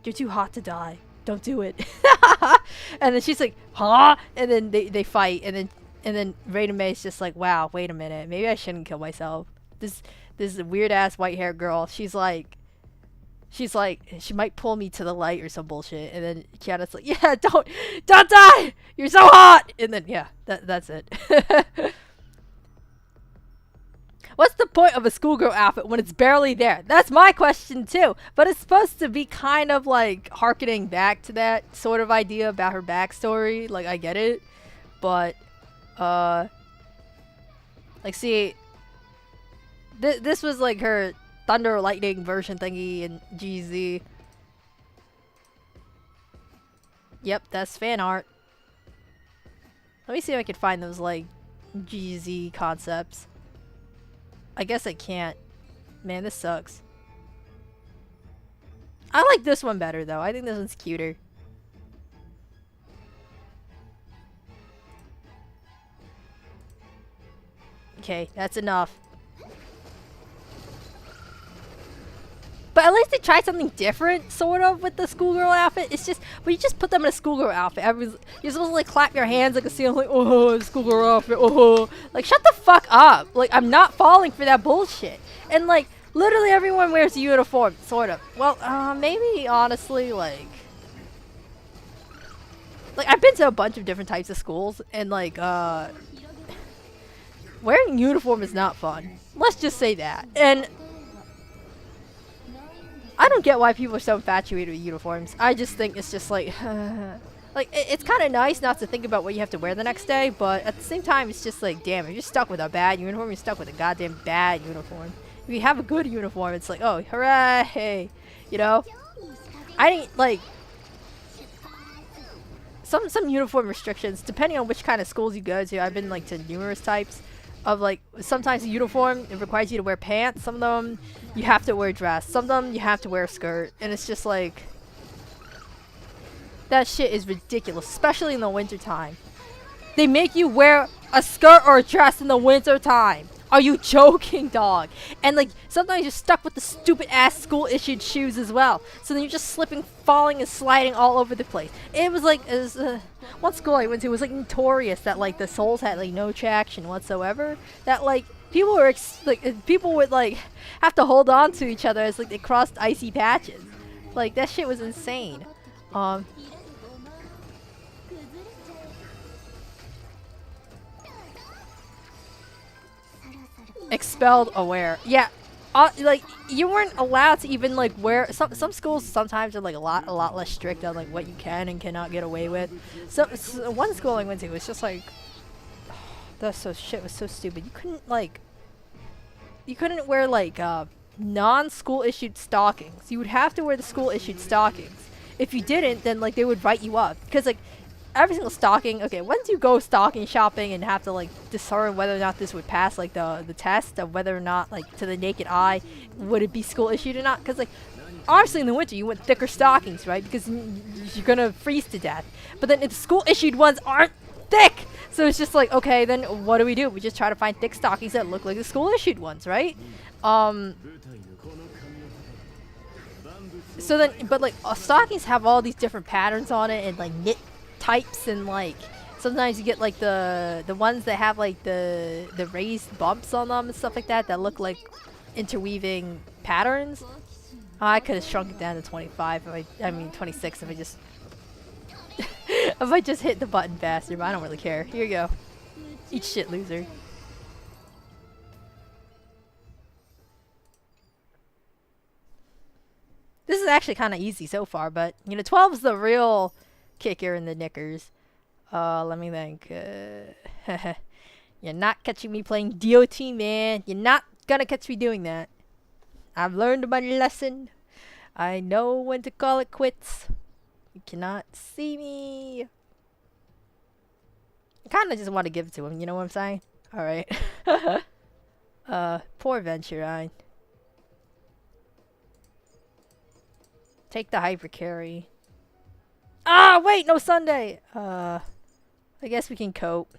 You're too hot to die. Don't do it. And then she's like, huh? And then they fight, and then Raina May's just like, wow, wait a minute, maybe I shouldn't kill myself. This weird ass white haired girl, she's like, she might pull me to the light or some bullshit. And then Keanu's like, yeah, don't die! You're so hot! And then, yeah, that's it. What's the point of a schoolgirl outfit when it's barely there? That's my question too. But it's supposed to be kind of like harkening back to that sort of idea about her backstory. Like, I get it. But, like, see, this was like her thunder lightning version thingy in GZ. Yep, that's fan art. Let me see if I can find those, like, GZ concepts. I guess I can't. Man, this sucks. I like this one better, though. I think this one's cuter. Okay, that's enough. But at least they tried something different, sort of, with the schoolgirl outfit. It's just, when you just put them in a schoolgirl outfit, you're supposed to, like, clap your hands like a seal, like, oh, schoolgirl outfit, oh. Like, shut the fuck up. Like, I'm not falling for that bullshit. And, like, literally everyone wears a uniform, sort of. Well, maybe, honestly, like, I've been to a bunch of different types of schools, and, like, wearing a uniform is not fun. Let's just say that. And I don't get why people are so infatuated with uniforms. I just think it's just like, like, it's kind of nice not to think about what you have to wear the next day, but at the same time, it's just like, damn, if you're stuck with a bad uniform, you're stuck with a goddamn bad uniform. If you have a good uniform, it's like, oh, hooray, you know? I didn't, like, some uniform restrictions, depending on which kind of schools you go to. I've been, like, to numerous types of, like, sometimes a uniform, it requires you to wear pants. Some of them, you have to wear a dress. Some of them, you have to wear a skirt. And it's just like, that shit is ridiculous, especially in the wintertime. They make you wear a skirt or a dress in the wintertime. Are you joking, dog? And, like, sometimes you're stuck with the stupid ass school issued shoes as well. So then you're just slipping, falling, and sliding all over the place. It was like, one school I went to was, like, notorious that, like, the soles had, like, no traction whatsoever. That, like, people were, people would, like, have to hold on to each other as, like, they crossed icy patches. Like, that shit was insane. Expelled aware. Yeah. Like, you weren't allowed to even, like, wear some schools sometimes are, like, a lot less strict on, like, what you can and cannot get away with. So one school I went to was just like, shit was so stupid. You couldn't wear, like, non-school issued stockings. You would have to wear the school issued stockings. if you didn't, then like they would write you up because like every single stocking. Okay, once you go stocking shopping and have to like discern whether or not this would pass like the test of whether or not like to the naked eye would it be school issued or not, because like obviously in the winter you want thicker stockings, right? Because you're gonna freeze to death. But then if the school issued ones aren't thick, so it's just like, okay, then what do? We just try to find thick stockings that look like the school issued ones, right? So then, but like stockings have all these different patterns on it and like knit types, and like sometimes you get like the ones that have like the raised bumps on them and stuff like that that look like interweaving patterns. I could have shrunk it down to 25 if I mean 26 if I just if I just hit the button faster, but I don't really care. Here you go. Eat shit, loser. This is actually kind of easy so far, but you know 12 is the real kicker in the knickers. Let me think. You're not catching me playing DOT, man. You're not gonna catch me doing that. I've learned my lesson. I know when to call it quits. You cannot see me. I kind of just want to give it to him, you know what I'm saying? Alright. Poor Venture, I. Take the hyper carry. Ah, wait, no Sunday! I guess we can cope.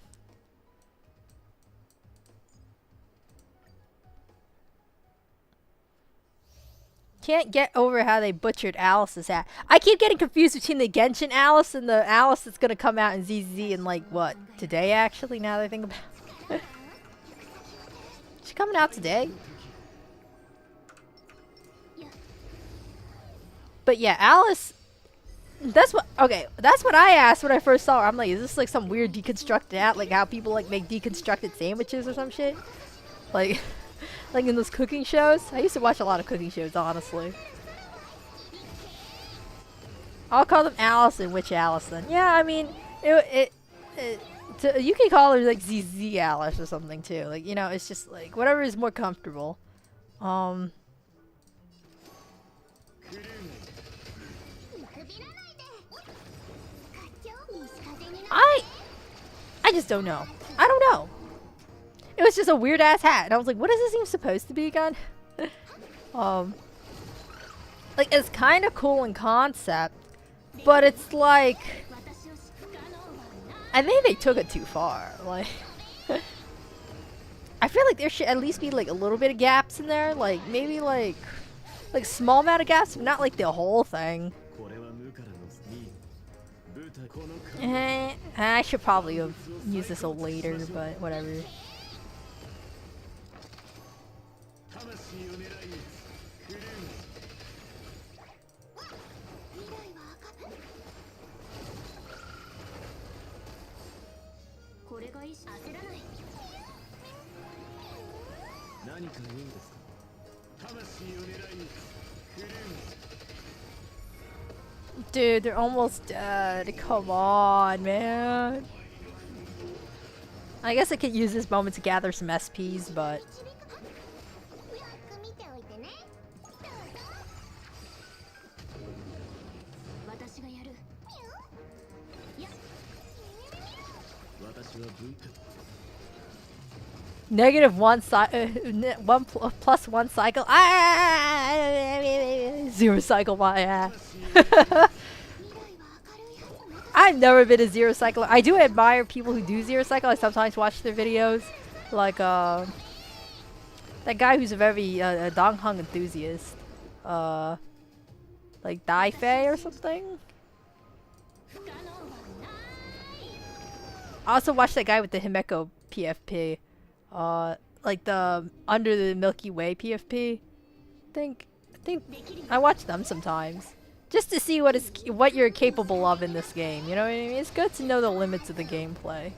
Can't get over how they butchered Alice's hat. I keep getting confused between the Genshin Alice and the Alice that's gonna come out in ZZ in like what, today actually, now that I think about it. Is she coming out today? But yeah, Alice, that's what I asked when I first saw her. I'm like, is this like some weird deconstructed hat, like how people like make deconstructed sandwiches or some shit? Like like in those cooking shows? I used to watch a lot of cooking shows, honestly. I'll call them Alice and Witch Alice then. Yeah, I mean, you can call her like ZZ Alice or something too. Like, you know, it's just like whatever is more comfortable. I just don't know. I don't know. It was just a weird ass hat, and I was like, what is this even supposed to be again? Like, it's kind of cool in concept, but it's like, I think they took it too far. Like, I feel like there should at least be like a little bit of gaps in there, like maybe like small amount of gaps, but not like the whole thing. I should probably have used this a little later, but whatever. Dude, they're almost dead. Come on, man. I guess I could use this moment to gather some SPs, but... plus one cycle. Zero cycle my ass. I've never been a zero cycler. I do admire people who do zero cycle. I sometimes watch their videos. Like that guy who's a very Dong Hung enthusiast. Like Dai Fei or something. I also watched that guy with the Himeko PFP. Like the Under the Milky Way PFP. I think I watch them sometimes. Just to see what you're capable of in this game, you know what I mean? It's good to know the limits of the gameplay.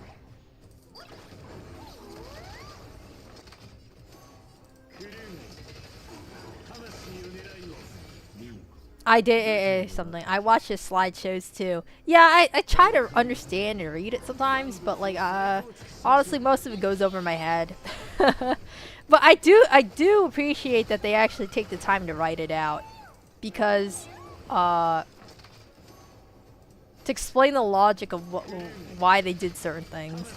I did something. I watch his slideshows too. Yeah, I try to understand and read it sometimes, but like honestly most of it goes over my head. But I do appreciate that they actually take the time to write it out, because to explain the logic of why they did certain things.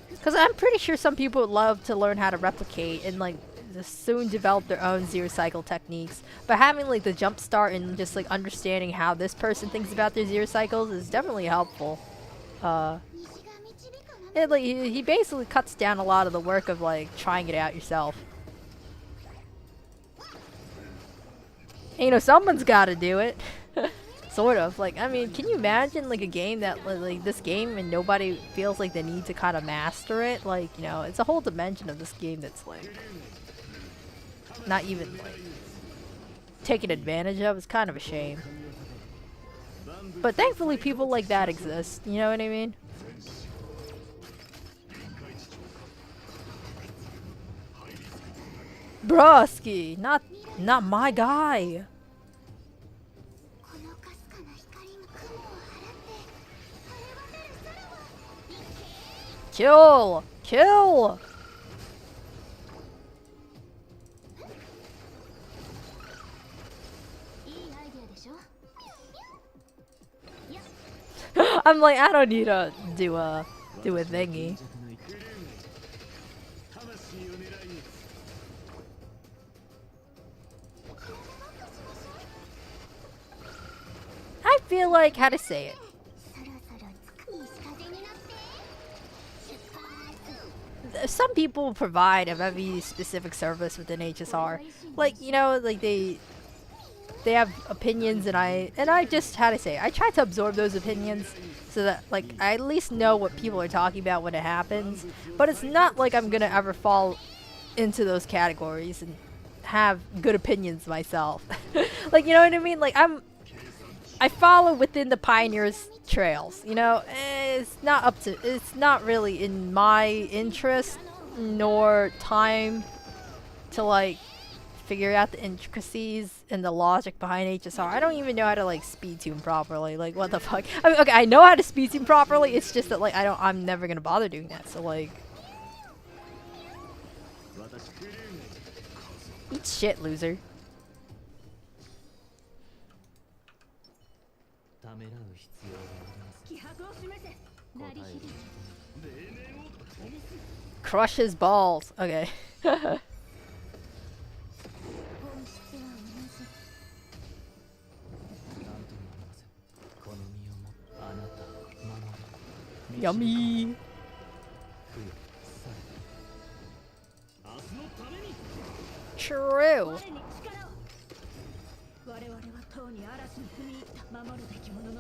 Because I'm pretty sure some people would love to learn how to replicate and like just soon develop their own zero cycle techniques. But having like the jump start and just like understanding how this person thinks about their zero cycles is definitely helpful. Like he basically cuts down a lot of the work of like trying it out yourself. And, you know, someone's got to do it. Sort of. Like, I mean, can you imagine like a game that like this game and nobody feels like they need to kind of master it? Like, you know, it's a whole dimension of this game that's like not even like taken advantage of. It's kind of a shame. But thankfully people like that exist. You know what I mean? Broski, not my guy. Kill! Kill! I'm like, I don't need to do a thingy. I feel like, how to say it? Some people provide a very specific service within HSR. Like, you know, like they have opinions and I just, how to say it? I try to absorb those opinions so that like I at least know what people are talking about when it happens. But it's not like I'm gonna ever fall into those categories and have good opinions myself. Like, you know what I mean? Like I follow within the pioneers' trails, you know. It's not really in my interest nor time to like figure out the intricacies and the logic behind HSR. I don't even know how to like speed tune properly. Like, what the fuck? I mean, okay, I know how to speed tune properly. It's just that like I'm never gonna bother doing that. So like, eat shit, loser. Crush his balls. Okay. Yummy. True.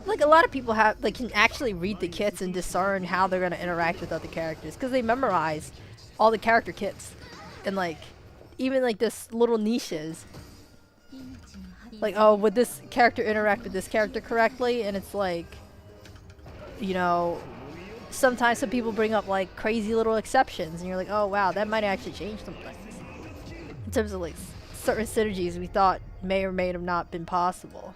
Like a lot of people can actually read the kits and discern how they're gonna interact with other characters because they memorize all the character kits and like even like this little niches. Like, oh, would this character interact with this character correctly? And it's like, you know, sometimes some people bring up like crazy little exceptions and you're like, oh wow, that might actually change some things in terms of like certain synergies we thought may or may have not been possible.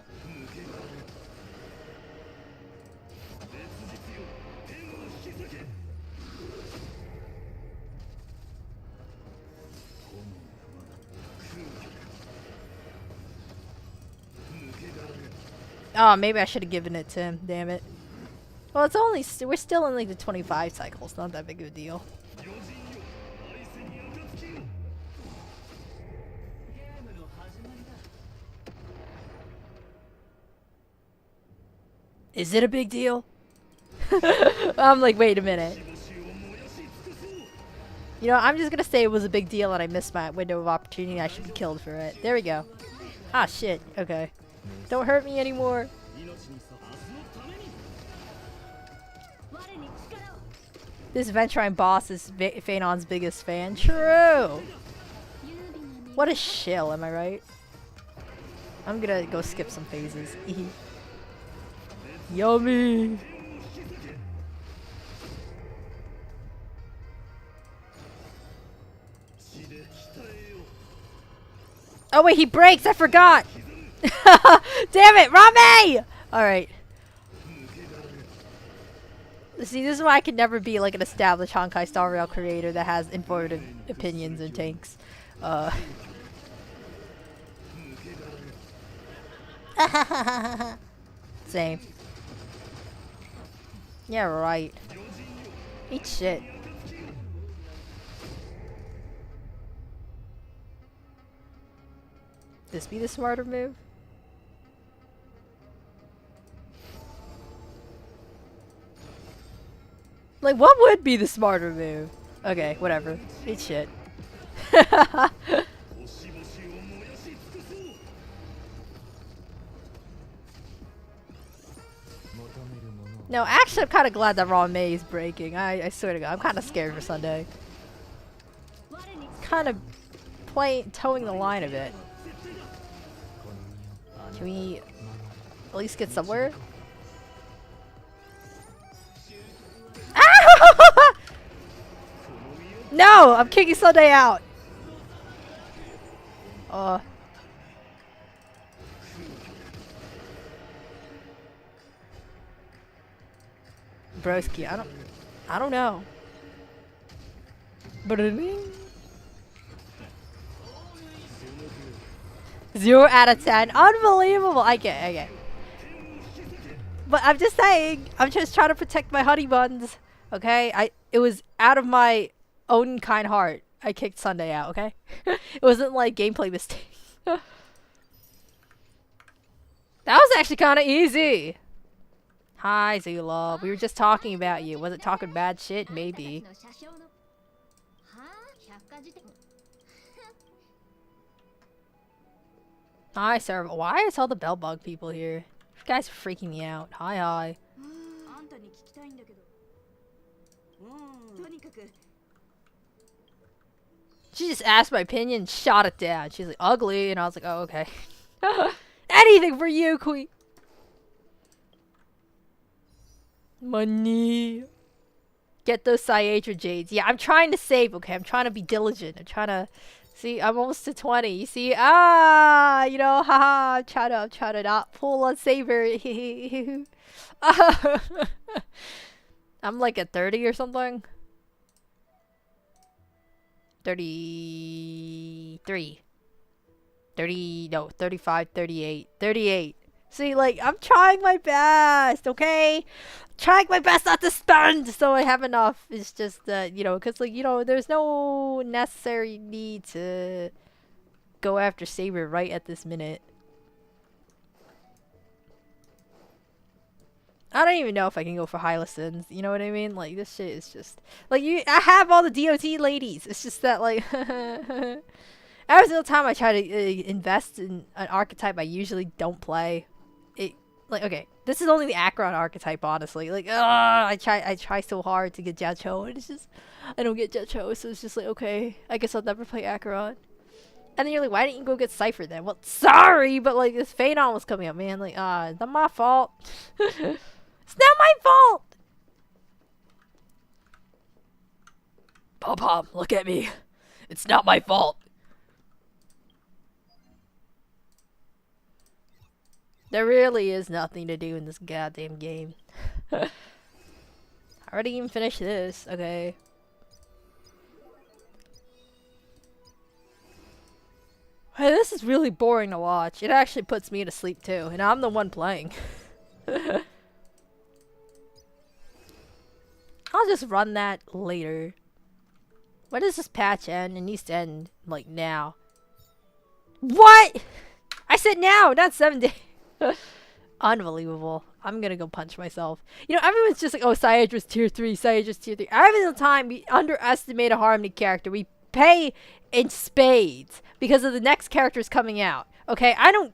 Oh, maybe I should have given it to him. Damn it. Well, it's only we're still in like the 25 cycles. Not that big of a deal. Is it a big deal? I'm like, wait a minute. You know, I'm just gonna say it was a big deal and I missed my window of opportunity. I should be killed for it. There we go. Ah, shit. Okay. Don't hurt me anymore. This Ventrine boss is Phaenon's biggest fan. True! What a shill, am I right? I'm gonna go skip some phases. Yummy! Oh wait, he breaks! I forgot! Damn it, Rame! Alright. See, this is why I could never be like an established Honkai Star Rail creator that has informative opinions and takes. Same. Yeah, right. Eat shit. This be the smarter move? Like, what would be the smarter move? Okay, whatever. Eat shit. No, actually, I'm kind of glad that Raw May is breaking. I swear to God, I'm kind of scared for Sunday. Kind of towing the line a bit. Can we at least get somewhere? No, I'm kicking Sunday out. Broski, I don't know. Bring. 0 out of 10. Unbelievable. I get. But I'm just saying, I'm just trying to protect my honey buns. Okay? It was out of my own kind heart. I kicked Sunday out, okay? It wasn't like gameplay mistake. That was actually kind of easy. Hi, Zula. We were just talking about you. Was it talking bad shit? Maybe. Hi, sir. Why is all the bell bug people here? You guys are freaking me out. Hi. She just asked my opinion and shot it down. She's like, ugly. And I was like, oh, okay. Anything for you, queen. Money. Get those Cyadra Jades. Yeah, I'm trying to save, okay? I'm trying to be diligent. I'm trying to... See, I'm almost to 20. You see? You know, haha. I'm trying to not pull on Saber. I'm like at 30 or something. 33. 35, 38. 38. See, like, I'm trying my best, okay? Trying my best not to spend so I have enough. It's just that, you know, because, like, you know, there's no necessary need to go after Saber right at this minute. I don't even know if I can go for Hylicins, you know what I mean? Like, this shit is just... Like, I have all the DOT ladies. It's just that, like... Every single time I try to invest in an archetype I usually don't play, like, okay, this is only the Acheron archetype, honestly. Like, I try so hard to get Jiacho, and it's just, I don't get Jiacho, so it's just like, okay, I guess I'll never play Acheron. And then you're like, why didn't you go get Cypher then? Well, sorry, but like, this Phanon was coming up, man. Like, it's not my fault. It's not my fault! Pom-Pom, look at me. It's not my fault. There really is nothing to do in this goddamn game. I already even finished this. Okay. Hey, this is really boring to watch. It actually puts me to sleep too, and I'm the one playing. I'll just run that later. When does this patch end? It needs to end, like, now. What?! I said now, not 7 days. Unbelievable. I'm gonna go punch myself. You know, everyone's just like, oh, Cyadra's tier 3, Cyadra's tier 3. Every single time we underestimate a Harmony character, we pay in spades because of the next characters coming out. Okay, I'm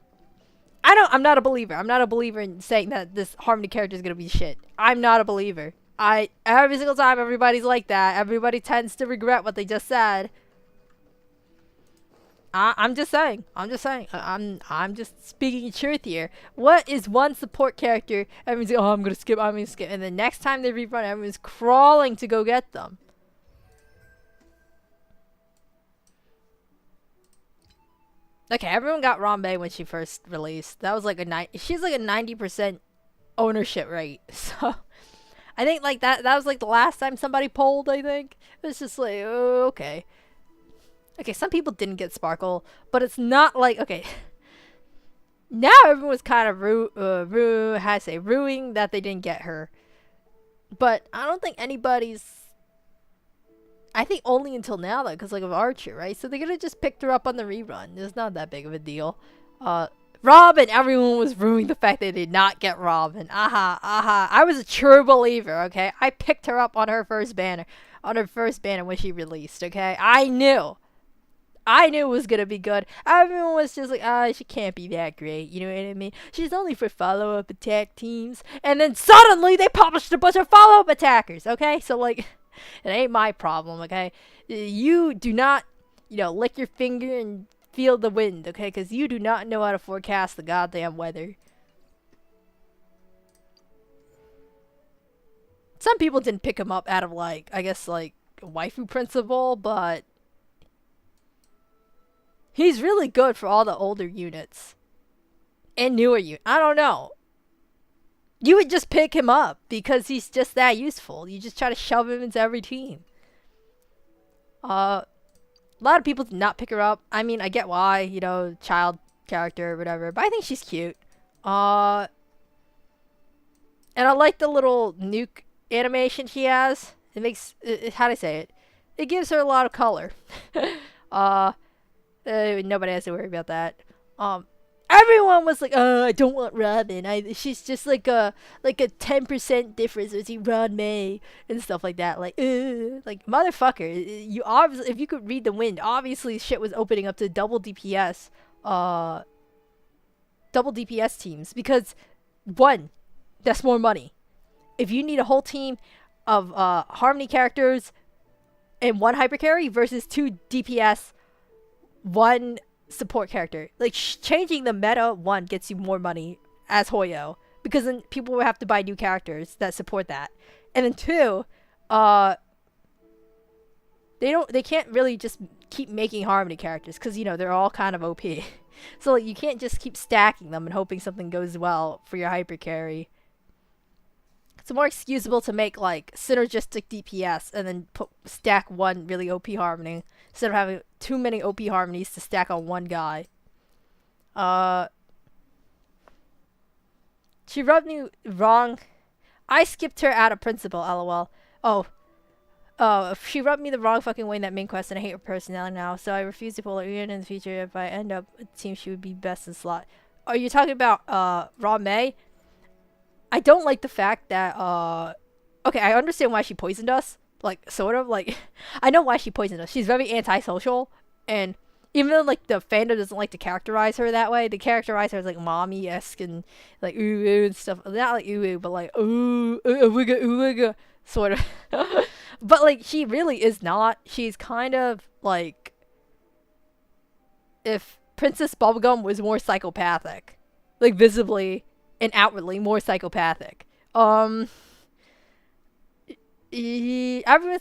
not a believer. I'm not a believer in saying that this Harmony character is gonna be shit. I'm not a believer. Every single time everybody's like that, everybody tends to regret what they just said. I'm just saying. I'm just speaking truth here. What is one support character? Everyone's like, oh, I'm gonna skip. And the next time they rerun, everyone's crawling to go get them. Okay, everyone got Rambe when she first released. That was like she's like a 90% ownership rate. So I think like that was like the last time somebody polled, I think. It's just like, oh, okay. Okay, some people didn't get Sparkle, but it's not like, okay. Now everyone's kind of how to say, ruining that they didn't get her. But I don't think anybody's. I think only until now though, because like of Archer, right? So they could have just picked her up on the rerun. It's not that big of a deal. Robin, everyone was ruining the fact they did not get Robin. Aha. I was a true believer, okay? I picked her up on her first banner. On her first banner when she released, okay? I knew it was gonna be good. Everyone was just like, she can't be that great. You know what I mean? She's only for follow-up attack teams. And then suddenly they published a bunch of follow-up attackers, okay? So, like, it ain't my problem, okay? You do not, lick your finger and feel the wind, okay? Because you do not know how to forecast the goddamn weather. Some people didn't pick him up out of, like, I guess, like, waifu principle, but he's really good for all the older units. And newer units. I don't know. You would just pick him up because he's just that useful. You just try to shove him into every team. A lot of people did not pick her up. I mean, I get why, child character or whatever, but I think she's cute. And I like the little nuke animation she has. It makes, how do I say it? It gives her a lot of color. Nobody has to worry about that. Everyone was like, "Oh, I don't want Robin. She's just like a 10% difference between Ron May and stuff like that." Like motherfucker, you obviously, if you could read the wind, obviously shit was opening up to double DPS teams because one, that's more money. If you need a whole team of Harmony characters and one hypercarry versus 2 DPS, 1 support character, like changing the meta, 1 gets you more money as Hoyo because then people will have to buy new characters that support that, and then 2, they can't really just keep making Harmony characters because they're all kind of OP. So like you can't just keep stacking them and hoping something goes well for your hypercarry. It's more excusable to make like synergistic DPS and then stack 1 really OP Harmony instead of having too many OP Harmonies to stack on 1 guy. She rubbed me wrong. I skipped her out of principle, lol. She rubbed me the wrong fucking way in that main quest and I hate her personality now, so I refuse to pull her in the future. If I end up a team, she would be best in slot. Are you talking about Raw May? I don't like the fact that, okay, I understand why she poisoned us. Like, sort of, like, I know why she poisoned us. She's very antisocial, and even though, like, the fandom doesn't like to characterize her that way, they characterize her as, like, mommy-esque and, like, ooh and stuff. Not like ooh, but, like, ooh wigga, sort of. But, like, she really is not. She's kind of, like, if Princess Bubblegum was more psychopathic. Like, visibly and outwardly more psychopathic. Everyone's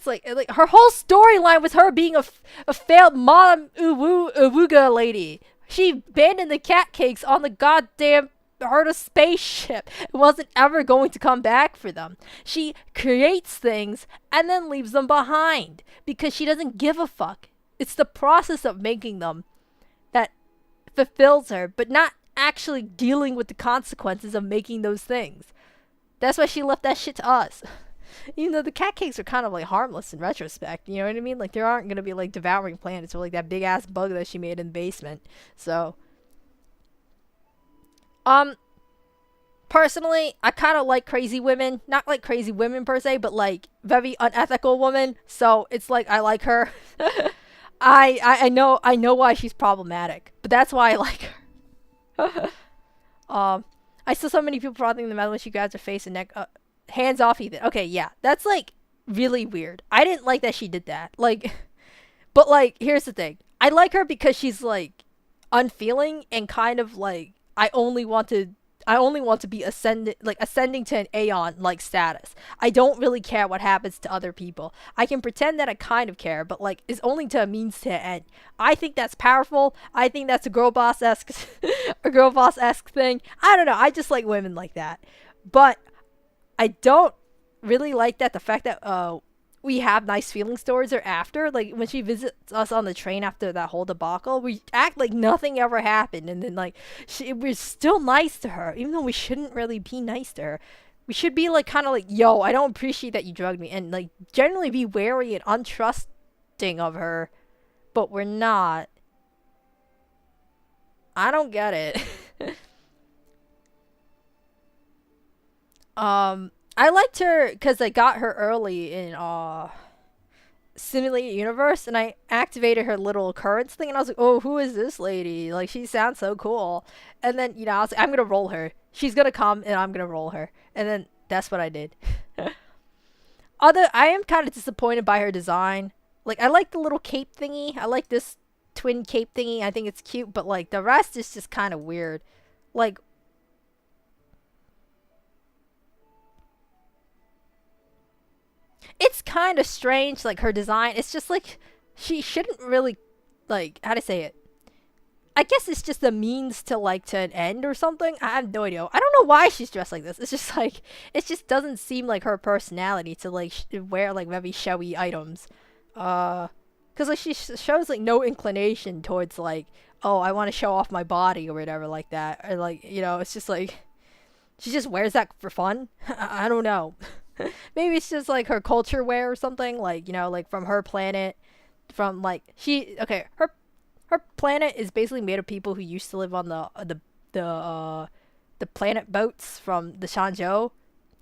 like her whole storyline was her being a failed mom uwuga lady. She abandoned the cat cakes on the goddamn Herta spaceship. It wasn't ever going to come back for them. She creates things and then leaves them behind because she doesn't give a fuck. It's the process of making them that fulfills her, but not actually dealing with the consequences of making those things. That's why she left that shit to us. Even though the cat cakes are kind of like harmless in retrospect, you know what I mean? Like there aren't gonna be like devouring planets or like that big ass bug that she made in the basement. So personally, I kind of like crazy women. Not like crazy women per se, but like very unethical women. So it's like I like her. I know why she's problematic, but that's why I like her. I saw so many people frothing the mouth when she grabs her face and neck. Hands off, Ethan. Okay, yeah, that's like really weird. I didn't like that she did that. Like, but like, here's the thing. I like her because she's like unfeeling and kind of like I only want to be ascending to an Aeon like status. I don't really care what happens to other people. I can pretend that I kind of care, but like it's only to a means to an end. I think that's powerful. I think that's a girl boss esque thing. I don't know. I just like women like that. But I don't really like that the fact that we have nice feelings towards her after. Like when she visits us on the train after that whole debacle, we act like nothing ever happened, and then like we're still nice to her, even though we shouldn't really be nice to her. We should be like kind of like, yo, I don't appreciate that you drugged me, and like generally be wary and untrusting of her, but we're not. I don't get it. I liked her because I got her early in Simulated Universe, and I activated her little occurrence thing, and I was like, oh, who is this lady? Like, she sounds so cool. And then, I was like, I'm gonna roll her. She's gonna come, and I'm gonna roll her. And then that's what I did. I am kind of disappointed by her design. Like, I like the little cape thingy. I like this twin cape thingy. I think it's cute, but like the rest is just kind of weird. Like, it's kind of strange, like her design. It's just like she shouldn't really, like, how to say it. I guess it's just a means to like to an end or something. I have no idea. I don't know why she's dressed like this. It's just like it just doesn't seem like her personality to like wear like very showy items. Cause like she shows like no inclination towards like, oh, I want to show off my body or whatever like that. Or like, it's just like she just wears that for fun. I don't know. Maybe it's just like her culture wear or something, like, like from her planet, from like her planet is basically made of people who used to live on the planet boats from the Shanzhou,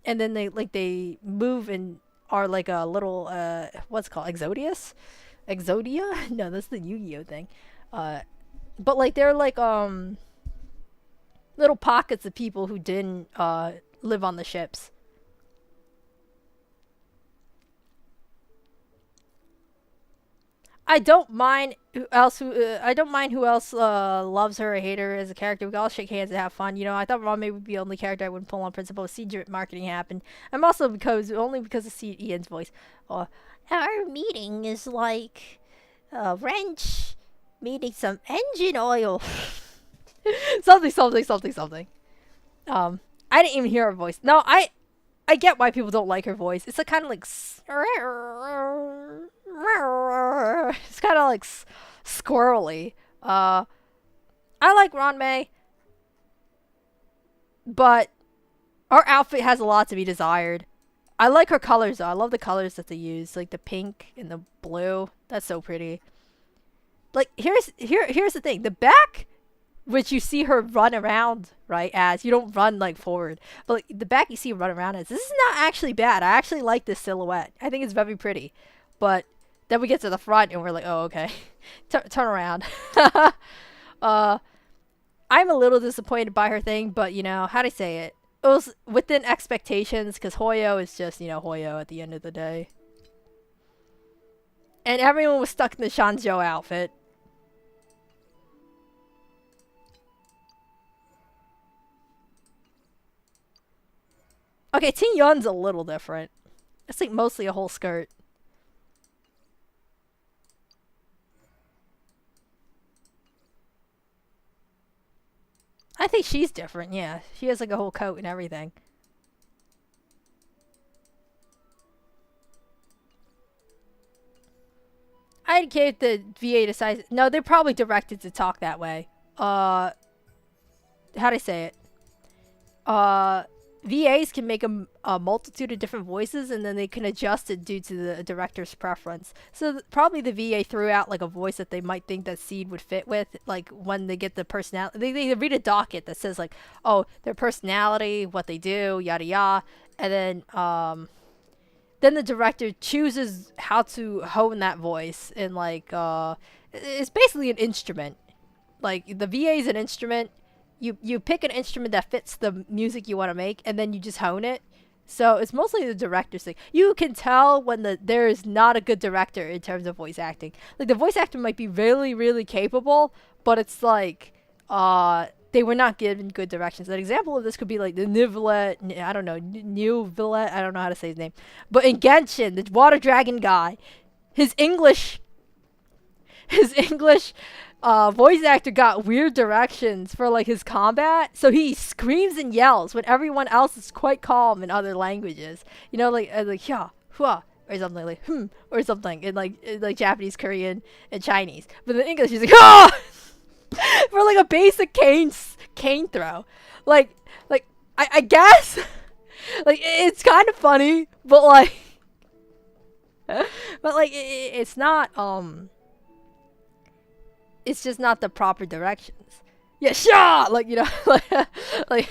and then they move and are like a little what's it called, Exodia? No, that's the Yu-Gi-Oh thing. But like they're like little pockets of people who didn't live on the ships. I don't mind who else loves her or hate her as a character. We can all shake hands and have fun. I thought Ron May would be the only character I wouldn't pull on principle. Secret marketing happened. I'm also only because of Ian's voice. Our meeting is like a wrench meeting some engine oil. Something, something, something, something. I didn't even hear her voice. No, I get why people don't like her voice. It's like kind of like it's kind of like squirrely. I like Ron, but her outfit has a lot to be desired. I like her colors though. I love the colors that they use, like the pink and the blue. That's so pretty. Like here's the thing. The back, which you see her run around, right? As you don't run like forward, but like, the back you see her run around as. This is not actually bad. I actually like this silhouette. I think it's very pretty, but then we get to the front and we're like, oh, okay. Turn around. I'm a little disappointed by her thing, but how do I say it? It was within expectations because Hoyo is just, Hoyo at the end of the day. And everyone was stuck in the Shanzhou outfit. Okay, Ting Yun's a little different. It's like mostly a whole skirt. I think she's different, yeah. She has like a whole coat and everything. I'd care if the VA decides. No, they're probably directed to talk that way. How'd I say it? VAs can make a multitude of different voices, and then they can adjust it due to the director's preference. So probably the VA threw out like a voice that they might think that Seed would fit with, like when they get the personality. They read a docket that says like, oh, their personality, what they do, yada yada, and then the director chooses how to hone that voice, and like it's basically an instrument. Like the VA is an instrument. You pick an instrument that fits the music you want to make, and then you just hone it. So it's mostly the director's thing. You can tell when there is not a good director in terms of voice acting. Like the voice actor might be really, really capable, but it's like they were not given good directions. An example of this could be like the Nivelet, I don't know, Nivelet, I don't know how to say his name. But in Genshin, the water dragon guy, his English voice actor got weird directions for like his combat, so he screams and yells when everyone else is quite calm in other languages. Like yeah, hua, or something like or something in like Japanese, Korean, and Chinese. But in English, she's like oh for like a basic cane throw, like I guess like it's kind of funny, but like it's not it's just not the proper directions. Yeah, sure. Like like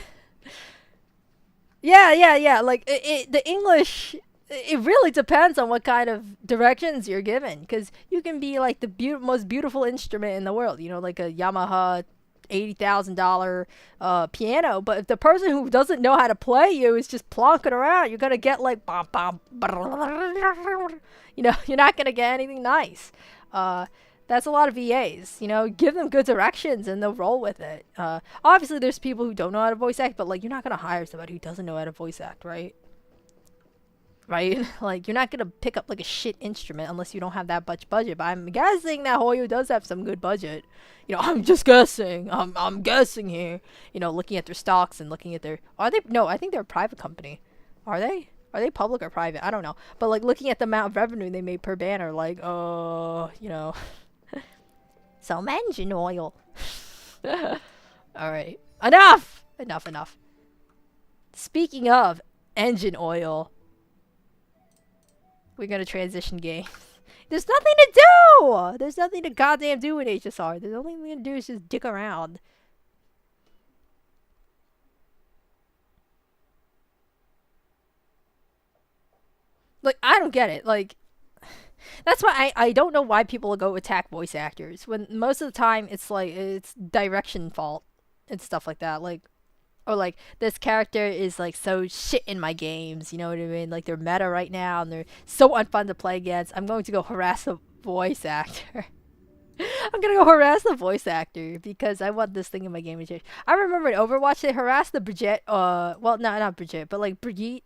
yeah. Like the English, it really depends on what kind of directions you're given, because you can be like the most beautiful instrument in the world, like a Yamaha $80,000 piano, but if the person who doesn't know how to play you is just plonking around, you're gonna get like bum, bum, you're not gonna get anything nice. That's a lot of VAs. Give them good directions and they'll roll with it. Obviously, there's people who don't know how to voice act, but like you're not gonna hire somebody who doesn't know how to voice act, right? Right? Like you're not gonna pick up like a shit instrument unless you don't have that much budget. But I'm guessing that Hoyo does have some good budget. I'm just guessing. I'm guessing here. Looking at their stocks and looking at their. Are they? No, I think they're a private company. Are they? Are they public or private? I don't know. But like looking at the amount of revenue they made per banner, like some engine oil. Alright. Enough. Speaking of engine oil, we're gonna transition games. There's nothing to do! There's nothing to goddamn do in HSR. The only thing we're gonna do is just dick around. Like, I don't get it. Like, that's why I don't know why people go attack voice actors when most of the time it's like it's direction fault and stuff like that. Like, or like this character is like so shit in my games, you know what I mean? Like they're meta right now and they're so unfun to play against. I'm going to go harass the voice actor. I'm gonna go harass the voice actor because I want this thing in my game to change. I remember in Overwatch they harassed the Brigitte, well, no, not Brigitte, but like Brigitte,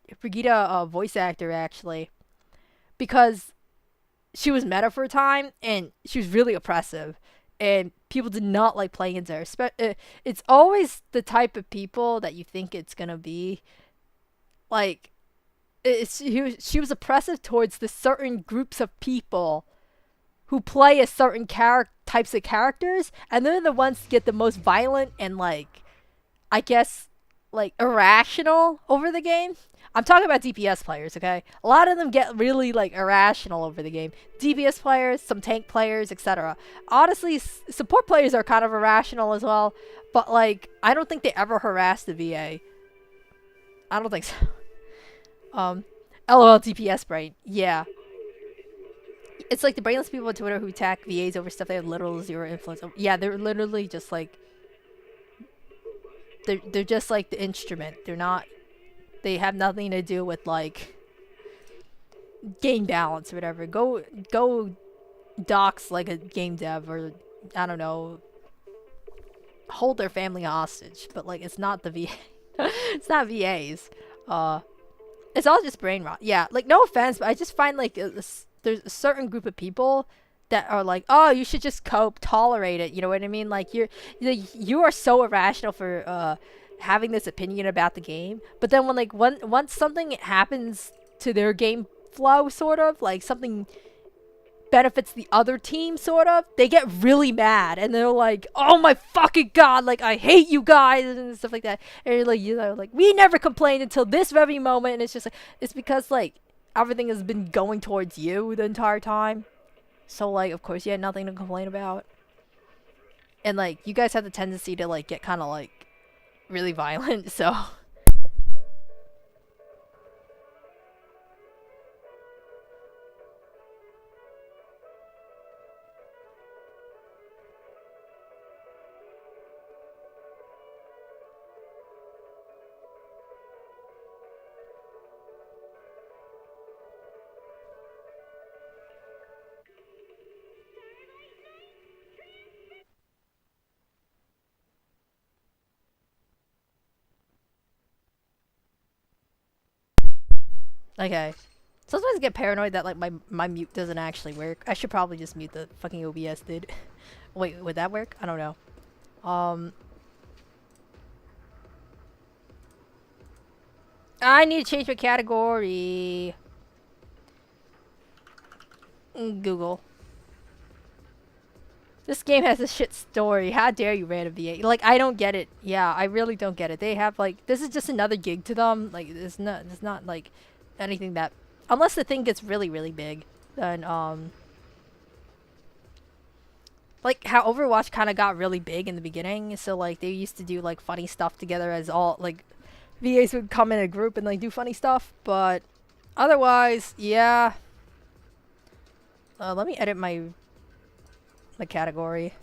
voice actor actually, because she was meta for a time and she was really oppressive and people did not like playing into her. It's always the type of people that you think it's gonna be. Like, she was oppressive towards the certain groups of people who play as certain types of characters, and they're the ones that get the most violent and like, I guess, like irrational over the game. I'm talking about DPS players, okay? A lot of them get really like irrational over the game. DPS players, some tank players, etc. Honestly, support players are kind of irrational as well, but like I don't think they ever harass the VA. I don't think so. LOL DPS brain. Yeah. It's like the brainless people on Twitter who attack VAs over stuff they have literal zero influence over. Yeah, they're literally just like they're just like the instrument. They have nothing to do with like game balance or whatever. Go dox like a game dev, or I don't know, hold their family hostage. But like it's not the VA. It's not VAs. It's all just brain rot. Yeah, like no offense, but I just find like there's a certain group of people that are like, oh, you should just cope, tolerate it. You know what I mean? Like you are so irrational for having this opinion about the game, but then when like once something happens to their game flow, sort of like something benefits the other team, sort of, they get really mad and they're like, oh my fucking god, like I hate you guys and stuff like that. And like like we never complained until this very moment, and it's just like it's because like everything has been going towards you the entire time, so like of course you had nothing to complain about. And like you guys have the tendency to like get kind of like really violent, so okay. Sometimes I get paranoid that like my mute doesn't actually work. I should probably just mute the fucking OBS, dude. Wait, would that work? I don't know. I need to change my category. Google. This game has a shit story. How dare you, random VA? Like, I don't get it. Yeah, I really don't get it. They have, like, this is just another gig to them. Like, it's not like, anything that, unless the thing gets really, really big, then, like, how Overwatch kind of got really big in the beginning. So, like, they used to do, like, funny stuff together as all, like, VAs would come in a group and, like, do funny stuff. But, otherwise, yeah. Let me edit my category.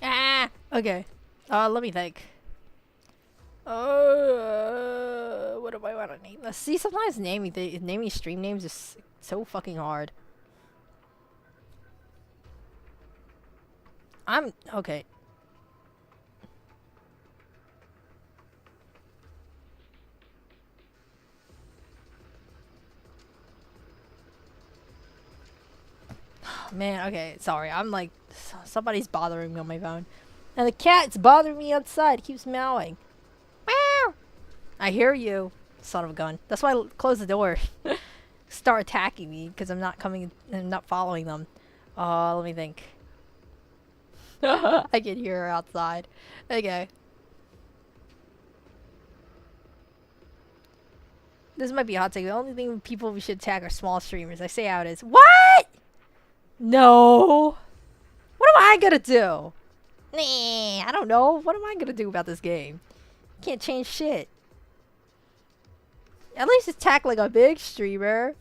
Ah! Okay. Let me think. What do I want to name this? See, sometimes naming stream names is so fucking hard. Okay. Man, okay, sorry. I'm like, somebody's bothering me on my phone. And the cat's bothering me outside. It keeps meowing. Meow! I hear you, son of a gun. That's why I close the door. Start attacking me, because I'm not following them. Let me think. I can hear her outside. Okay. This might be a hot take. The only thing people we should attack are small streamers. I say how it is. What? No. What am I gonna do? Nah, I don't know. What am I gonna do about this game? Can't change shit. At least attack like a big streamer.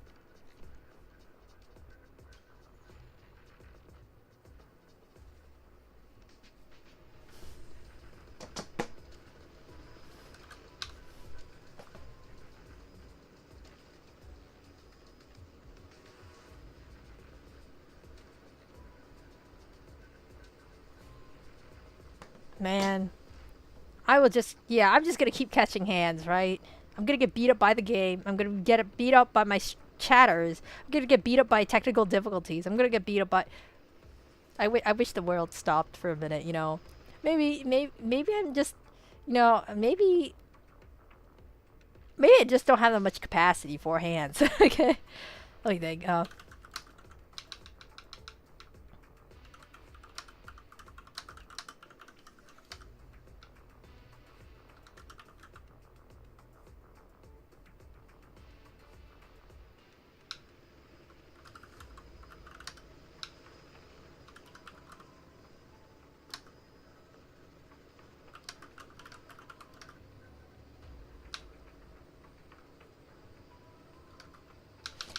Man. I'm just gonna keep catching hands, right? I'm gonna get beat up by the game. I'm gonna get beat up by my chatters. I'm gonna get beat up by technical difficulties. I'm gonna get beat up by... I wish the world stopped for a minute, you know? Maybe I'm just... You know, maybe I just don't have that much capacity for hands. Okay? Let me think.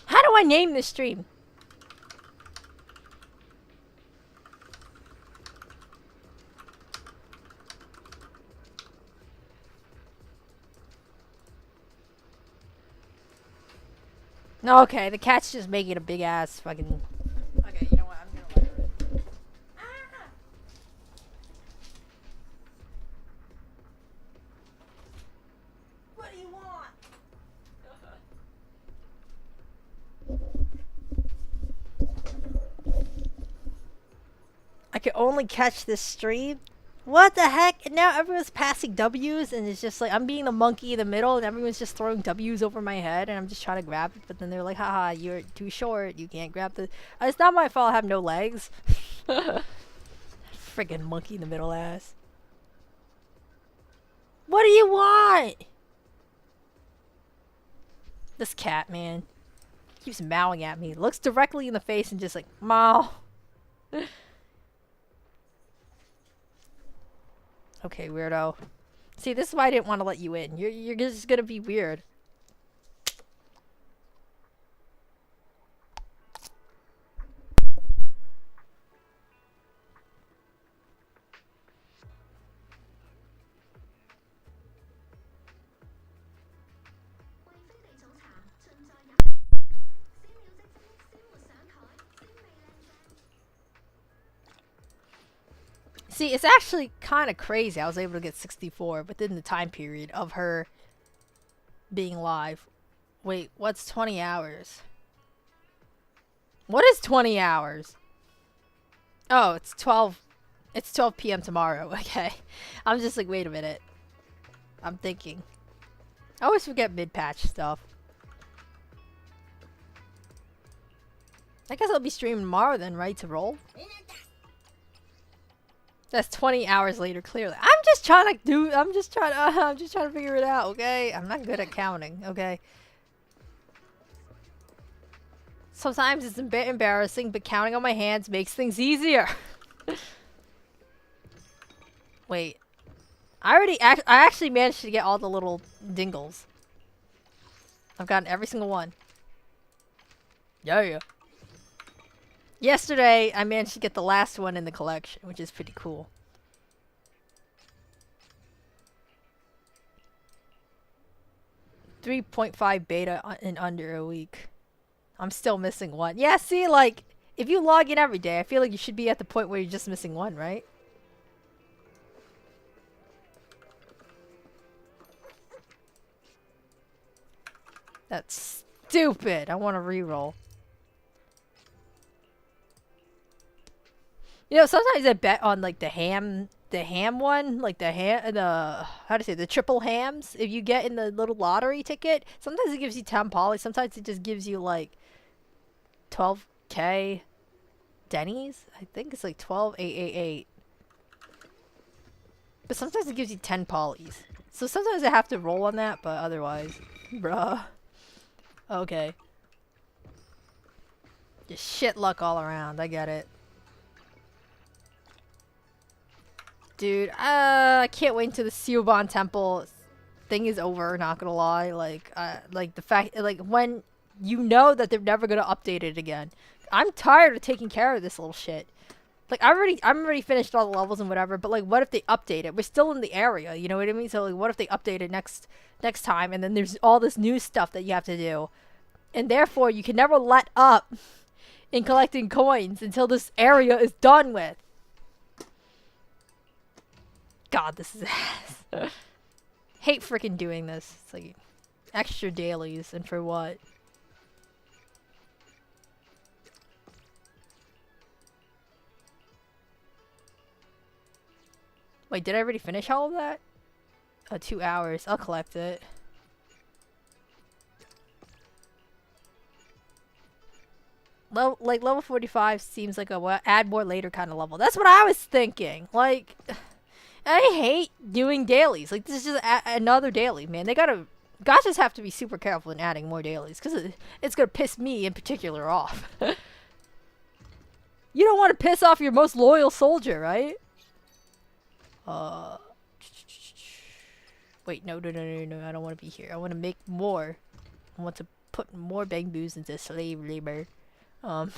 How do I name this stream? Okay, the cat's just making a big ass fucking... Okay, you know what? I'm gonna let her... Ah! What do you want? I can only catch this stream? What the heck? And now everyone's passing W's and it's just like, I'm being the monkey in the middle and everyone's just throwing W's over my head and I'm just trying to grab it, but then they're like, haha, you're too short, you can't grab the... It's not my fault I have no legs. Friggin' monkey in the middle ass. What do you want? This cat, man. Keeps mowing at me. Looks directly in the face and just like, meow. Okay, weirdo. See, this is why I didn't want to let you in. You're just gonna be weird. See, it's actually kind of crazy. I was able to get 64 within the time period of her being live. Wait, what's 20 hours? What is 20 hours? Oh, it's 12. It's 12 p.m. tomorrow. Okay. I'm just like, wait a minute. I'm thinking. I always forget mid-patch stuff. I guess I'll be streaming tomorrow then, right? To roll? That's 20 hours later, clearly. I'm just trying to figure it out, okay? I'm not good at counting, okay? Sometimes it's a bit embarrassing, but counting on my hands makes things easier. Wait. I actually managed to get all the little dingles. I've gotten every single one. Yeah. Yesterday, I managed to get the last one in the collection, which is pretty cool. .5 beta in under a week. I'm still missing one. Yeah, see, like, if you log in every day, I feel like you should be at the point where you're just missing one, right? That's stupid. I want to reroll. You know, sometimes I bet on like the ham one, like how to say, the triple hams. If you get in the little lottery ticket, sometimes it gives you 10 poly, sometimes it just gives you like 12k Denny's. I think it's like 12,888. But sometimes it gives you 10 polys. So sometimes I have to roll on that, but otherwise, bruh. Okay. Just shit luck all around. I get it. Dude, I can't wait until the Siobhan Temple thing is over, not gonna lie. Like the fact, like, when you know that they're never gonna update it again. I'm tired of taking care of this little shit. Like, I'm already finished all the levels and whatever, but like, what if they update it? We're still in the area, you know what I mean? So like, what if they update it next time, and then there's all this new stuff that you have to do, and therefore you can never let up in collecting coins until this area is done with. God, this is ass. Hate freaking doing this. It's like extra dailies, and for what? Wait, did I already finish all of that? 2 hours. I'll collect it. Level 45 seems like a add more later kind of level. That's what I was thinking. Like, I hate doing dailies. Like, this is just another daily, man. Gachas have to be super careful in adding more dailies, because it's gonna piss me in particular off. You don't want to piss off your most loyal soldier, right? Wait, no, I don't want to be here. I want to make more. I want to put more bamboos into slave labor. I'm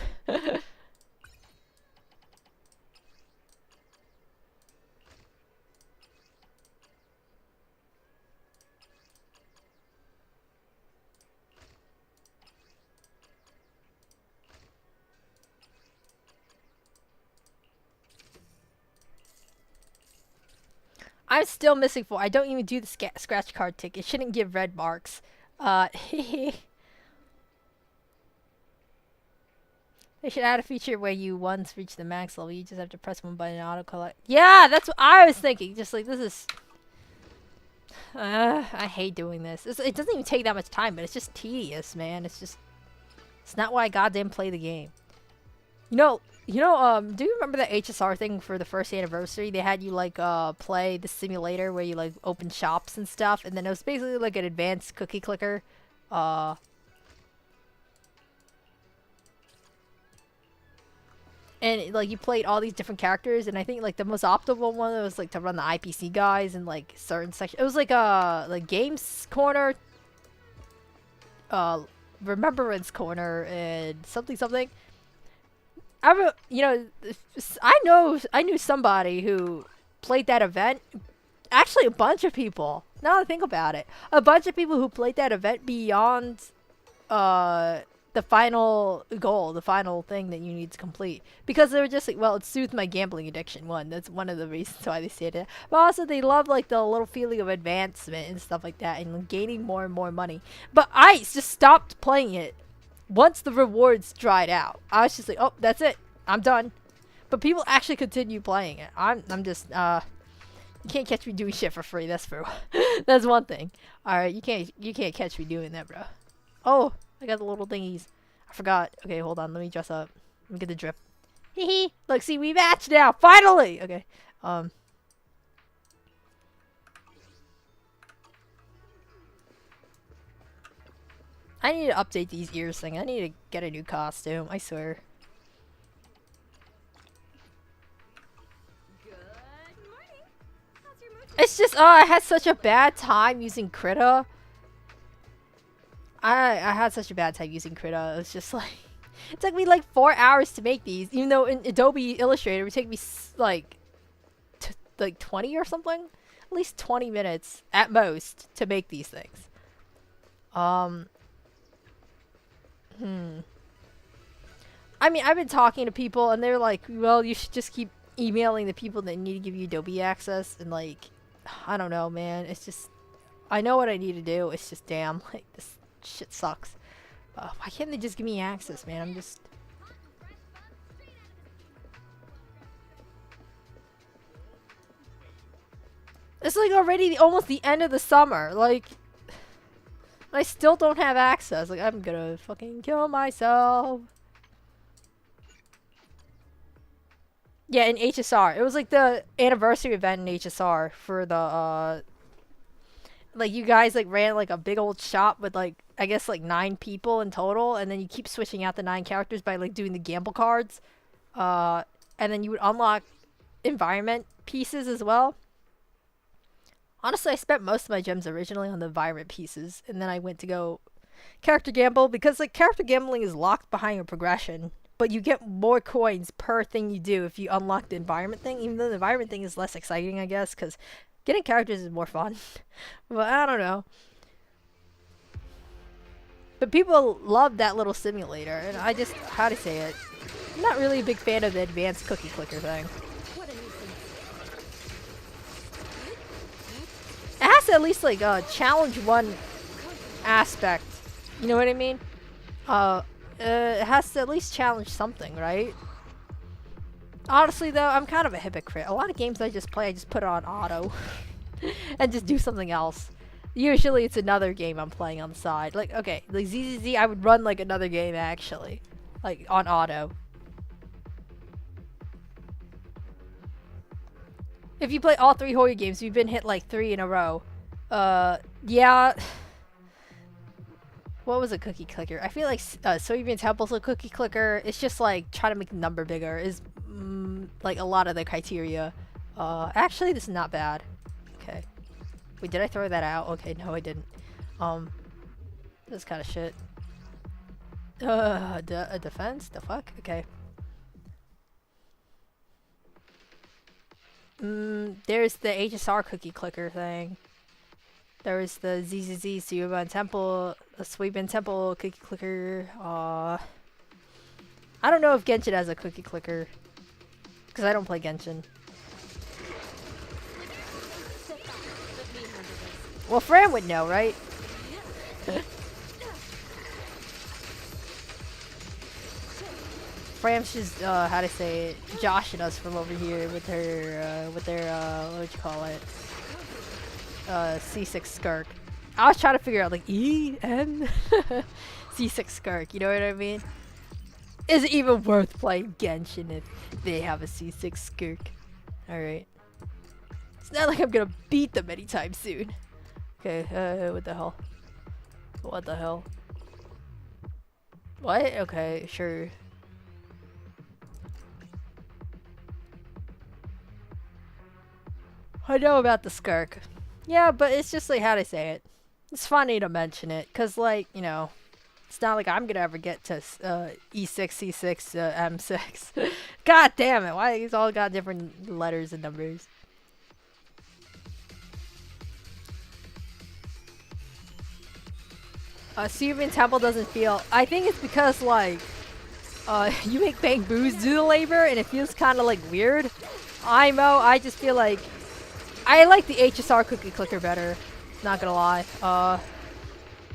still missing 4. I don't even do the scratch card tick. It shouldn't give red marks. They should add a feature where you once reach the max level, you just have to press one button and auto collect. Yeah, that's what I was thinking. Just like, this is... I hate doing this. It doesn't even take that much time, but it's just tedious, man. It's just... It's not why I goddamn play the game. You know, do you remember the HSR thing for the first anniversary? They had you, like, play the simulator where you, like, open shops and stuff, and then it was basically, like, an advanced cookie clicker. And, like, you played all these different characters, and I think, like, the most optimal one was, like, to run the IPC guys in, like, certain sections. It was, like, Games Corner, Remembrance Corner, and something. I knew somebody who played that event. Actually, a bunch of people. Now that I think about it, a bunch of people who played that event beyond the final goal, the final thing that you need to complete. Because they were just like, well, it soothed my gambling addiction. One, that's one of the reasons why they said it. But also, they love like the little feeling of advancement and stuff like that, and gaining more and more money. But I just stopped playing it once the rewards dried out. I was just like, oh, that's it, I'm done. But people actually continue playing it. I'm just you can't catch me doing shit for free. That's for that's one thing. All right, you can't catch me doing that, bro. Oh, I got the little thingies. I forgot. Okay, hold on. Let me dress up. Let me get the drip. Hee hee. Look, see, we match now. Finally. Okay. I need to update these ears thing. I need to get a new costume. I swear. It's just, oh, I had such a bad time using Krita. I had such a bad time using Krita. It was just like, it took me like 4 hours to make these, even though in Adobe Illustrator it would take me like 20 or something, at least 20 minutes at most to make these things. I mean, I've been talking to people and they're like, well, you should just keep emailing the people that need to give you Adobe access, and like, I don't know, man. It's just, I know what I need to do. It's just, damn, like, this shit sucks. Why can't they just give me access, man? I'm just... It's like already almost the end of the summer. Like, I still don't have access. Like, I'm gonna fucking kill myself. Yeah, in HSR. It was like the anniversary event in HSR for the, like, you guys, like, ran, like, a big old shop with, like, I guess, like, 9 people in total, and then you keep switching out the 9 characters by, like, doing the gamble cards. And then you would unlock environment pieces as well. Honestly, I spent most of my gems originally on the environment pieces, and then I went to go character gamble, because, like, character gambling is locked behind a progression. But you get more coins per thing you do if you unlock the environment thing, even though the environment thing is less exciting, I guess, because getting characters is more fun. But I don't know. But people love that little simulator, and I just, how to say it, I'm not really a big fan of the advanced cookie clicker thing. It has to at least, like, challenge one aspect. You know what I mean? It has to at least challenge something, right? Honestly, though, I'm kind of a hypocrite. A lot of games I just play, I just put it on auto. And just do something else. Usually it's another game I'm playing on the side. Like, okay, like ZZZ, I would run, like, another game, actually. Like, on auto. If you play all 3 horror games, you've been hit, like, 3 in a row. Yeah... What was a cookie clicker? I feel like Soybean Temple's a cookie clicker. It's just like trying to make the number bigger is like a lot of the criteria. Actually, this is not bad. Okay. Wait, did I throw that out? Okay, no, I didn't. This kind of shit. A defense? The fuck? Okay. There's the HSR cookie clicker thing. There was the ZZZ Suiban Temple, a Suiban Temple cookie clicker. I don't know if Genshin has a cookie clicker, because I don't play Genshin. Well, Fran would know, right? Fran's just, how to say it, joshing us from over here with her, with their, what would you call it? C6 Skirk. I was trying to figure out, like, E-N? C6 Skirk, you know what I mean? Is it even worth playing Genshin if they have a C6 Skirk? Alright. It's not like I'm gonna beat them anytime soon. Okay, what the hell? What the hell? What? Okay, sure. I know about the Skirk. Yeah, but it's just like, how to say it. It's funny to mention it, because, like, you know, it's not like I'm gonna ever get to E6, C6, M6. God damn it, why these all got different letters and numbers? Superman Temple doesn't feel. I think it's because like, you make Bangboos do the labor, and it feels kind of like weird. I just feel like I like the HSR cookie clicker better. Not gonna lie.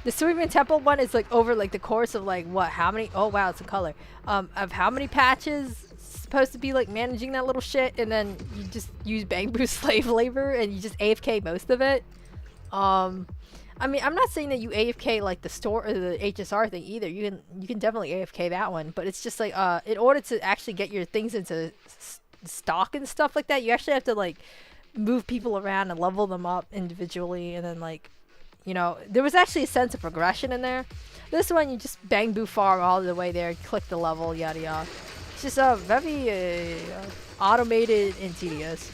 The Superman Temple one is like over like the course of like what? How many? Oh wow, it's a color. Of how many patches supposed to be like managing that little shit, and then you just use Bangboo slave labor and you just AFK most of it. I mean, I'm not saying that you AFK like the store or the HSR thing either. You can definitely AFK that one, but it's just like in order to actually get your things into stock and stuff like that, you actually have to like move people around and level them up individually, and then like, you know, there was actually a sense of progression in there. This one, you just Bangboo farm all the way there, click the level, yada yada. It's just very automated and tedious.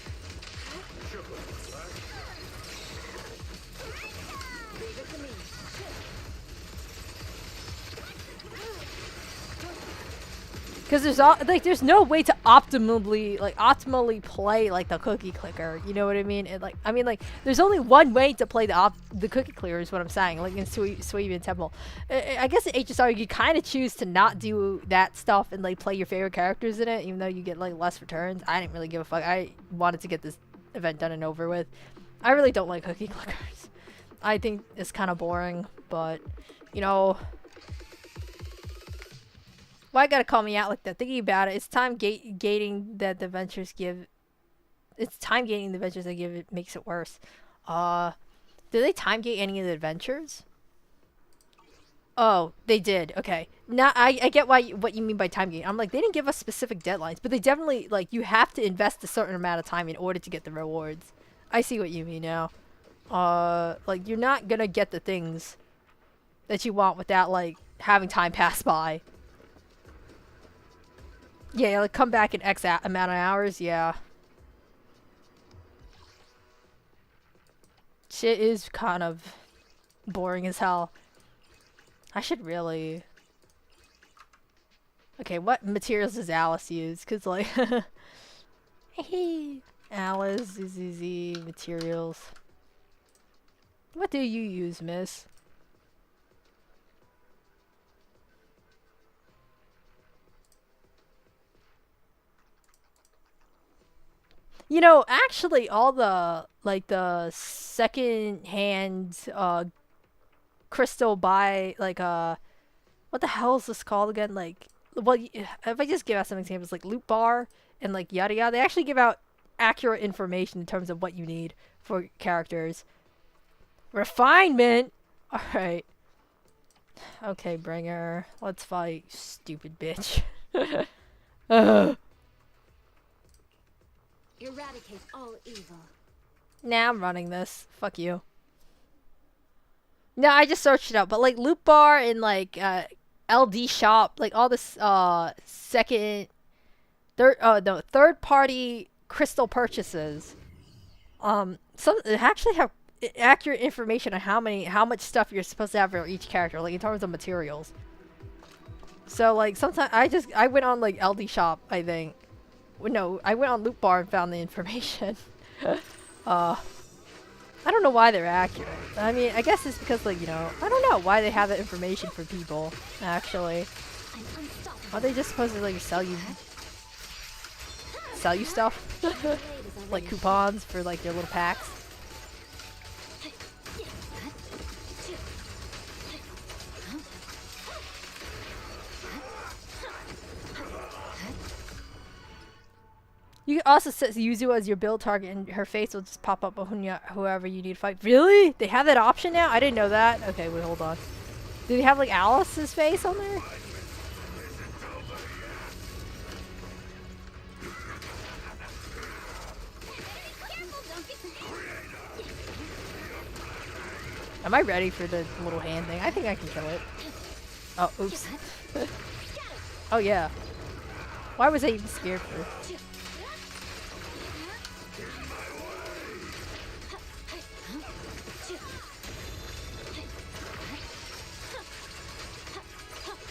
Because there's no way to optimally play like the cookie clicker. You know what I mean? And like there's only one way to play the cookie clicker is what I'm saying. Like in Suevian Temple, I guess in HSR you kind of choose to not do that stuff and like play your favorite characters in it, even though you get like less returns. I didn't really give a fuck. I wanted to get this event done and over with. I really don't like cookie clickers. I think it's kind of boring, but you know. Why gotta call me out like that? Thinking about it, it's time gating that the ventures give. It's time gating the ventures they give. It makes it worse. Did they time gate any of the adventures? Oh, they did. Okay. Now I get what you mean by time gating. I'm like, they didn't give us specific deadlines, but they definitely like you have to invest a certain amount of time in order to get the rewards. I see what you mean now. Like you're not gonna get the things that you want without like having time pass by. Yeah, like come back in X amount of hours, yeah. Shit is kind of boring as hell. I should really... Okay, what materials does Alice use? Cause like... Hey, Alice, ZZZ, materials. What do you use, miss? You know, actually, all the like the second-hand crystal buy what the hell is this called again? Like, well, if I just give out some examples, like loot bar and like yada yada, they actually give out accurate information in terms of what you need for characters. Refinement. All right. Okay, Bringer. Let's fight, stupid bitch. Eradicate all evil. Nah, I'm running this. Fuck you. No, I just searched it up, but like loot bar and like LD shop, like all this third party crystal purchases. Some actually have accurate information on how much stuff you're supposed to have for each character, like in terms of materials. So like sometimes I went on like LD shop, I think. No, I went on Loot Bar and found the information. I don't know why they're accurate. I mean, I guess it's because, like, you know, I don't know why they have that information for people, actually. Are they just supposed to, like, sell you stuff? Like coupons for, like, their little packs? You can also set Yuzu as your build target and her face will just pop up on whoever you need to fight. Really? They have that option now? I didn't know that. Okay, wait, hold on. Do they have like Alice's face on there? Am I ready for the little hand thing? I think I can kill it. Oh, oops. Oh yeah. Why was I even scared for?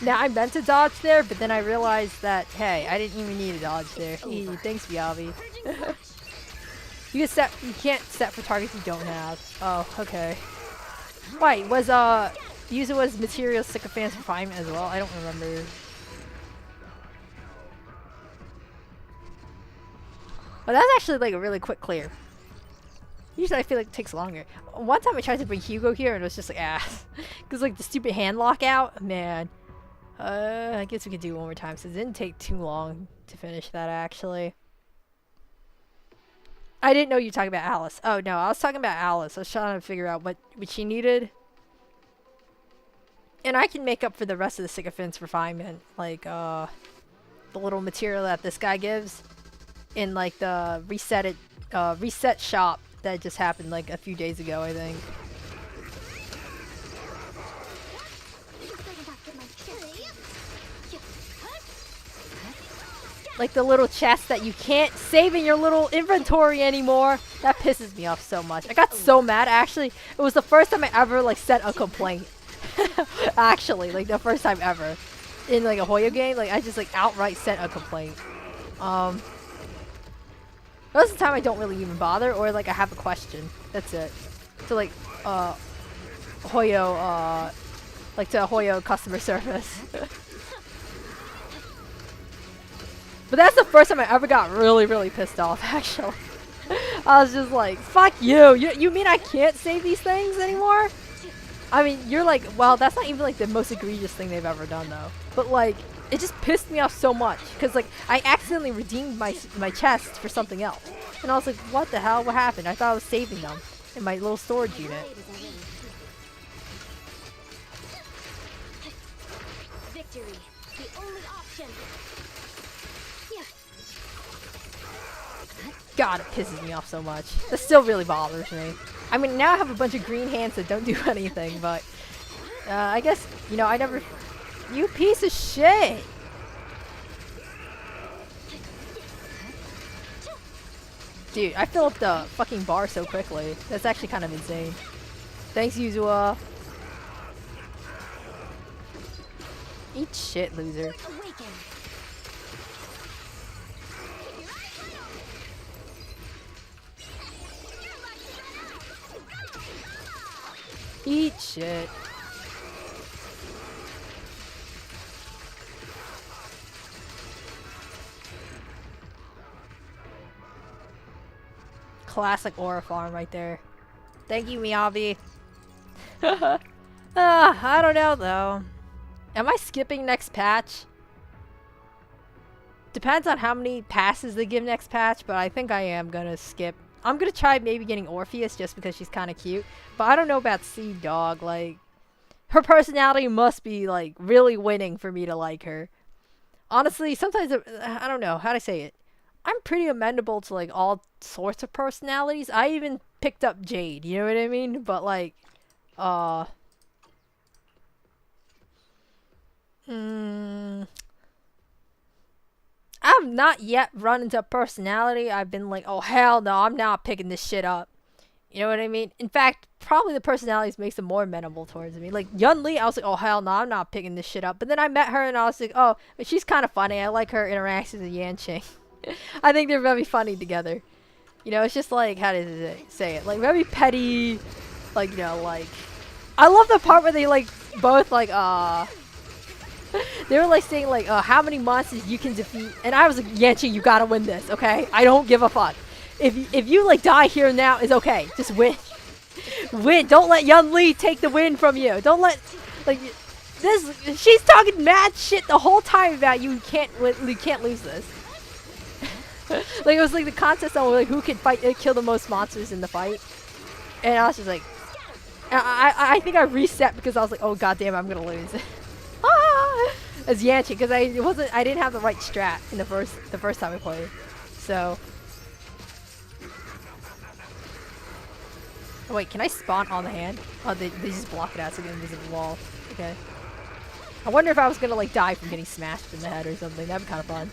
Now, I meant to dodge there, but then I realized that, hey, I didn't even need a dodge there. Hey, thanks, Viavi. You can't set for targets you don't have. Oh, okay. Wait, was Use it as material sycophant's refinement as well. I don't remember. But that's actually like a really quick clear. Usually I feel like it takes longer. One time I tried to bring Hugo here and it was just like ass. Cause like the stupid hand lockout, man. I guess we could do it one more time. So it didn't take too long to finish that actually. I didn't know you were talking about Alice. Oh no, I was talking about Alice. I was trying to figure out what she needed. And I can make up for the rest of the sycophant's refinement. Like the little material that this guy gives. In like the reset shop that just happened like a few days ago, I think. Like the little chest that you can't save in your little inventory anymore. That pisses me off so much. I got so mad actually. It was the first time I ever like sent a complaint. Actually, like the first time ever. In like a Hoyo game, like I just like outright sent a complaint. Most of the time I don't really even bother, or like I have a question. That's it. So like Hoyo like to Hoyo customer service. But that's the first time I ever got really, really pissed off, actually. I was just like, fuck you. You mean I can't save these things anymore? I mean, you're like, well, that's not even like the most egregious thing they've ever done, though. But like, it just pissed me off so much. Because like, I accidentally redeemed my chest for something else. And I was like, what the hell? What happened? I thought I was saving them in my little storage unit. Victory, the only option. God, it pisses me off so much. That still really bothers me. I mean, now I have a bunch of green hands that don't do anything, but I guess, you know, I never... You piece of shit! Dude, I fill up the fucking bar so quickly. That's actually kind of insane. Thanks, Yuzua. Eat shit, loser. Eat shit. Classic Aura farm right there. Thank you, Miyabi. I don't know though. Am I skipping next patch? Depends on how many passes they give next patch, but I think I am gonna skip. I'm gonna try maybe getting Orpheus just because she's kind of cute. But I don't know about Seed Dog. Like, her personality must be like really winning for me to like her. Honestly, sometimes I don't know how to say it. I'm pretty amenable to like all sorts of personalities. I even picked up Jade. You know what I mean? But like, I've not yet run into a personality I've been like, oh hell no, I'm not picking this shit up. You know what I mean? In fact, probably the personalities makes them more amenable towards me. Like Yun Li, I was like, oh hell no, I'm not picking this shit up. But then I met her and I was like, oh, but she's kind of funny. I like her interactions with Yanqing. I think they're very funny together. You know, it's just like, how does it say it? Like very petty, like, you know, like, I love the part where they like both like, they were like saying like, how many monsters you can defeat, and I was like, Yanqing, you gotta win this, okay? I don't give a fuck. If you like die here and now, it's okay. Just win. Win. Don't let Yun Li take the win from you. Don't let like this. She's talking mad shit the whole time about you can't lose this. Like it was like the contest on like who could kill the most monsters in the fight, and I was just like, I think I reset because I was like, oh goddamn, I'm gonna lose. As Yanqing, because I didn't have the right strat in the first time I played. So oh, wait, can I spawn on the hand? Oh, they just block it out so it's an invisible wall. Okay. I wonder if I was gonna like die from getting smashed in the head or something. That'd be kind of fun.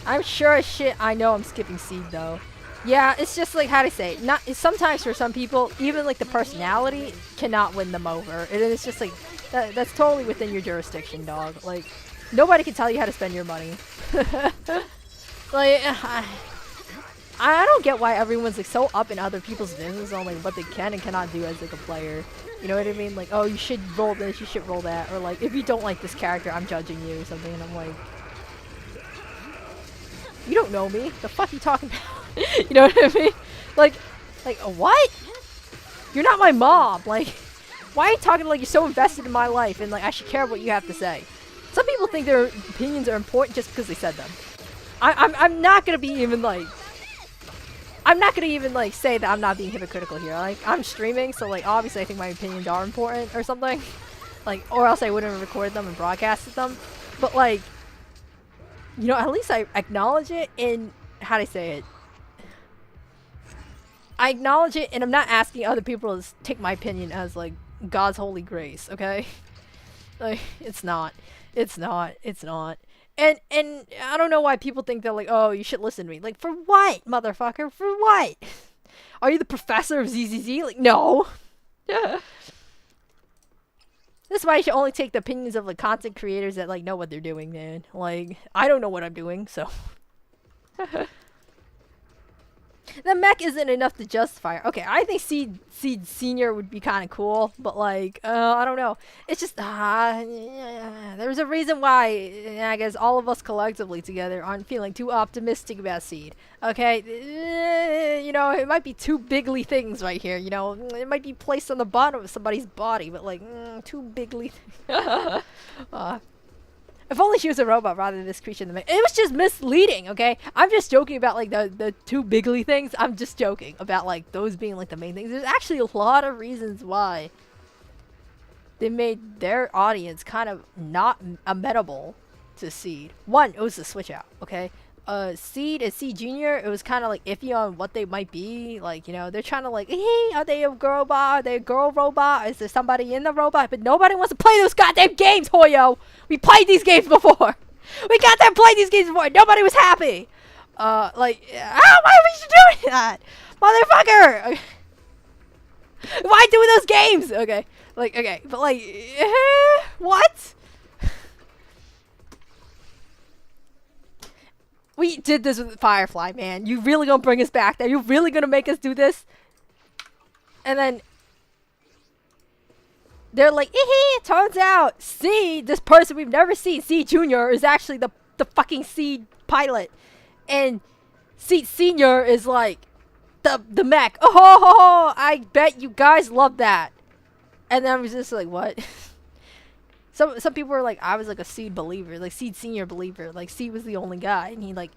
I'm sure as shit I know I'm skipping Seed though. Yeah, it's just like, how to say it? Not sometimes for some people, even like the personality cannot win them over. It's just like that's totally within your jurisdiction, dog. Like nobody can tell you how to spend your money. Like I don't get why everyone's like so up in other people's business on like what they can and cannot do as like a player. You know what I mean? Like, oh, you should roll this, you should roll that, or like, if you don't like this character, I'm judging you or something. And I'm like, you don't know me. The fuck you talking about? You know what I mean? Like, what? You're not my mom. Like, why are you talking like you're so invested in my life and like I should care what you have to say? Some people think their opinions are important just because they said them. I'm not gonna be even like. I'm not gonna even like say that I'm not being hypocritical here. Like, I'm streaming, so like obviously I think my opinions are important or something. Like, or else I wouldn't have recorded them and broadcasted them. But like, you know, at least I acknowledge it in, how do I say it? I acknowledge it, and I'm not asking other people to take my opinion as like God's holy grace, okay? Like, it's not. It's not. It's not. And I don't know why people think they're like, oh, you should listen to me. Like, for what, motherfucker? For what? Are you the professor of ZZZ? Like, no. Yeah. That's why you should only take the opinions of like content creators that like know what they're doing, man. Like, I don't know what I'm doing, so. The mech isn't enough to justify her. Okay, I think Seed Senior would be kind of cool, but like, I don't know. It's just, there's a reason why, I guess, all of us collectively together aren't feeling too optimistic about Seed. Okay, you know, it might be two bigly things right here. You know, it might be placed on the bottom of somebody's body, but like, two bigly things. If only she was a robot rather than this creature in the mech. It was just misleading, okay? I'm just joking about like the two bigly things. I'm just joking about like those being like the main things. There's actually a lot of reasons why they made their audience kind of not amenable to Seed. One, it was the switch out, okay? Seed and Seed Junior, it was kind of like iffy on what they might be. Like, you know, they're trying to like, hey, are they a girl robot? Are they a girl robot? Is there somebody in the robot? But nobody wants to play those goddamn games, Hoyo! We played these games before! We goddamn played these games before! Nobody was happy! Like, why are we doing that? Motherfucker! Okay. Why doing those games? Okay. Like, okay. But like, what? We did this with Firefly, man. You really gonna bring us back there? You really gonna make us do this? And then they're like, it turns out Seed, this person we've never seen, Seed Junior, is actually the fucking Seed pilot. And Seed Senior is like the mech. Oh, I bet you guys love that. And then I was just like, what? Some people were like, I was like a Seed believer, like Seed Senior believer. Like, Seed was the only guy, and he like,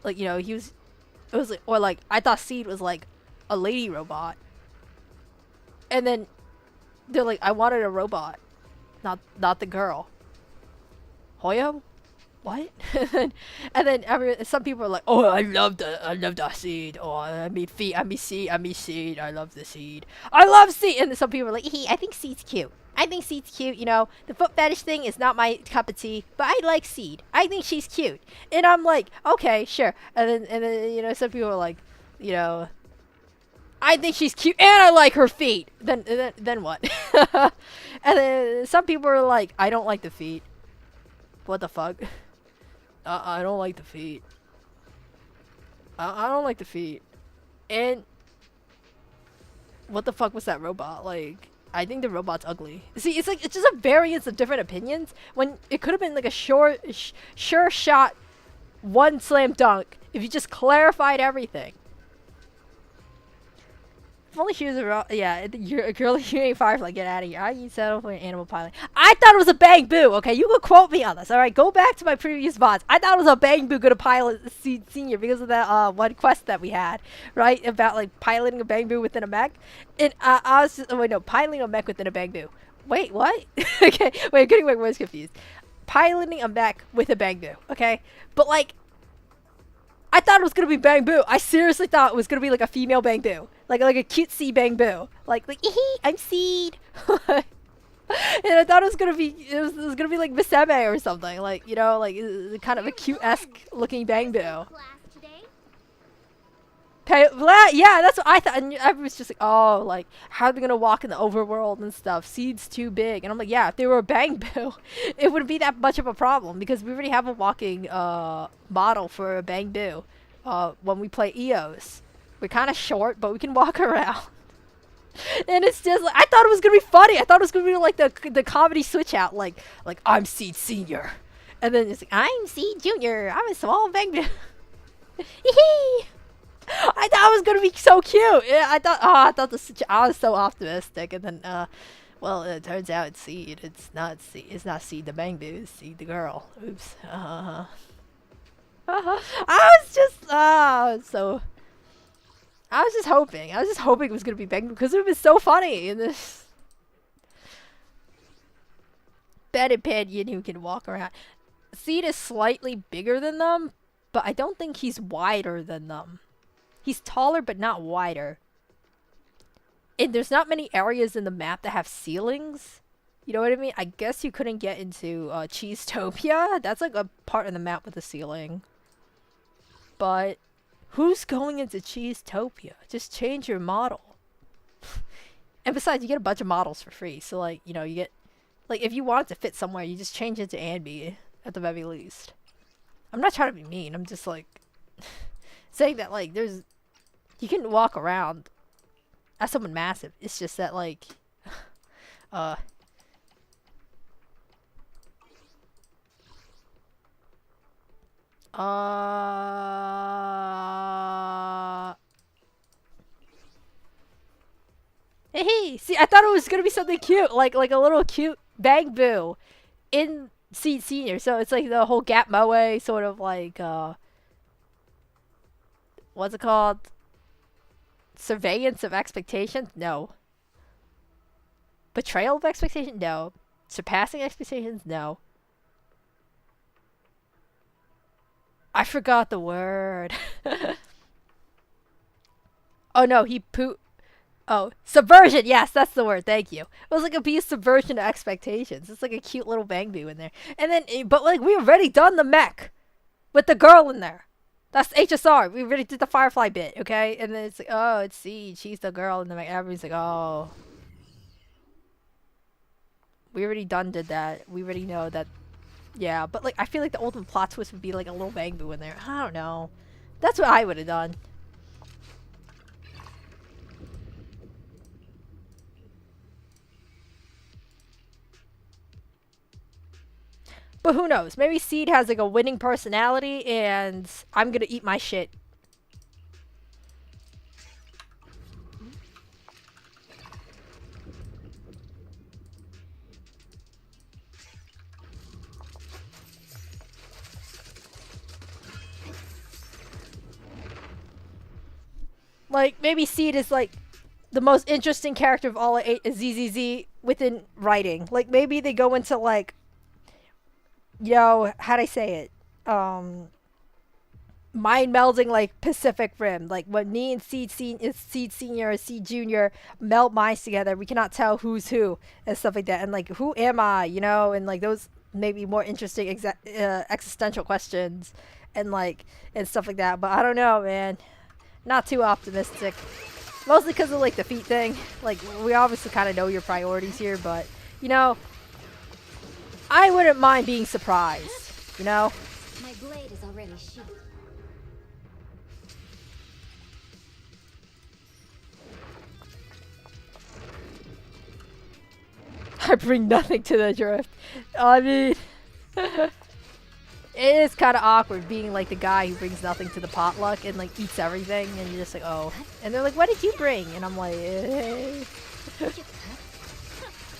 you know, it was like, or like, I thought Seed was like a lady robot. And then they're like, I wanted a robot, not the girl. Hoyo? What? and then some people are like, oh, I love the Seed. Oh, I mean Seed. I love the Seed. I love Seed. And then some people are like, I think Seed's cute. I think Seed's cute, you know. The foot fetish thing is not my cup of tea, but I like Seed. I think she's cute. And I'm like, okay, sure. And then you know, some people are like, you know, I think she's cute and I like her feet. Then what? And then some people are like, I don't like the feet. What the fuck? I don't like the feet. I don't like the feet. And what the fuck was that robot? Like, I think the robot's ugly. See, it's like, it's just a variance of different opinions when it could have been like a sure shot, one slam dunk if you just clarified everything. If only she was a you're a girl, you ain't Firefly, get out of here. I settle for an animal pilot. I thought it was a Bang Boo, okay? You can quote me on this, alright? Go back to my previous VODs. I thought it was a Bang Boo gonna pilot Seed Senior because of that one quest that we had, right? About like piloting a Bang Boo within a mech. And I was just, wait, no, piloting a mech within a Bang Boo. Wait, what? Okay, wait, I'm getting my words confused. Piloting a mech with a Bang Boo, okay? But like, I thought it was gonna be Bang Boo. I seriously thought it was gonna be like a female Bang Boo. Like a cutesy Bang Boo. Like I'm Seed. And I thought it was gonna be like Miss Eme or something. Like, you know, like kind of a cute-esque looking Bang Boo. Yeah, that's what I thought. And I was just like, oh, like, how are they gonna walk in the overworld and stuff? Seed's too big. And I'm like, yeah, if they were a Bang Boo, it wouldn't be that much of a problem because we already have a walking model for a Bang Boo. when we play EOS. We're kind of short, but we can walk around. And it's just like, I thought it was gonna be funny. I thought it was gonna be like the comedy switch out, like I'm Seed Senior, and then it's like I'm Seed Junior. I'm a small bang. I thought it was gonna be so cute. Yeah, I was so optimistic, and then well, it turns out it's Seed. It's not Seed. It's not Seed the Bangbu. It's Seed the girl. Oops. I was just hoping. I was just hoping it was gonna be Bangbu because it would be so funny in this. Bedipedian who can walk around. Seed is slightly bigger than them, but I don't think he's wider than them. He's taller, but not wider. And there's not many areas in the map that have ceilings. You know what I mean? I guess you couldn't get into Cheesetopia. That's like a part of the map with a ceiling. But who's going into Cheesetopia? Just change your model. And besides, you get a bunch of models for free. So, like, you know, you get... Like, if you want it to fit somewhere, you just change it to Anby, at the very least. I'm not trying to be mean. I'm just, like... saying that, like, there's... You can walk around as someone massive. It's just that, like... Hey, see, I thought it was gonna be something cute, like a little cute Bangbu in Seed Senior. So it's like the whole Gap Moe sort of like what's it called? Surveillance of expectations? No. Betrayal of expectations? No. Surpassing expectations? No. I forgot the word. Oh no, he pooped. Oh, subversion! Yes, that's the word. Thank you. It was like a subversion of expectations. It's like a cute little Bangbu in there. And then, but like, we already done the mech with the girl in there. That's HSR. We already did the Firefly bit, okay? And then it's like, oh, it's Seed. She's the girl in the mech. Everybody's like, oh. We already did that. We already know that. Yeah, but like, I feel like the ultimate plot twist would be like a little Bangbu in there. I don't know. That's what I would have done. But who knows? Maybe Seed has like a winning personality and I'm gonna eat my shit. Like, maybe Seed is like the most interesting character of all ZZZ within writing. Like, maybe they go into like, you know, how'd I say it? Mind melding like Pacific Rim. Like when me and Seed Senior or Seed Junior meld minds together, we cannot tell who's who and stuff like that. And like, who am I? You know, and like those maybe more interesting existential questions and like and stuff like that. But I don't know, man. Not too optimistic. Mostly because of like the feet thing. Like, we obviously kind of know your priorities here, but you know, I wouldn't mind being surprised, you know? My blade is already sheathed. I bring nothing to the drift. I mean, it is kind of awkward being like the guy who brings nothing to the potluck and like eats everything, and you're just like, oh. And they're like, what did you bring? And I'm like, eh.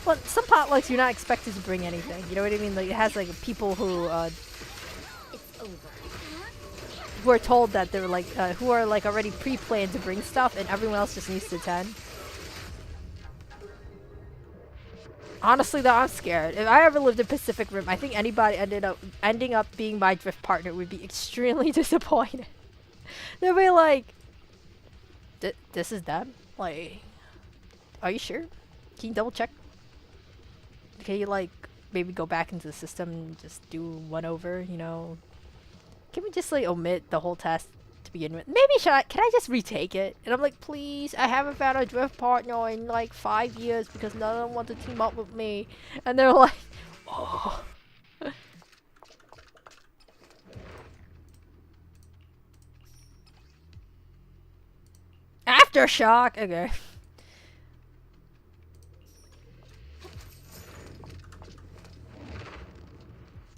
Well, some potlucks you're not expected to bring anything. You know what I mean? Like, it has like people who who are told that they're like who are like already pre-planned to bring stuff, and everyone else just needs to attend. Honestly, though, I'm scared. If I ever lived in Pacific Rim, I think anybody ending up being my drift partner would be extremely disappointed. They'll be like, "This is them." Like, are you sure? Can you double check? Can you like maybe go back into the system and just do one over? You know, can we just like omit the whole test to begin with? Maybe can I just retake it? And I'm like, please, I haven't found a drift partner in like 5 years because none of them want to team up with me. And they're like, oh. Aftershock. Okay.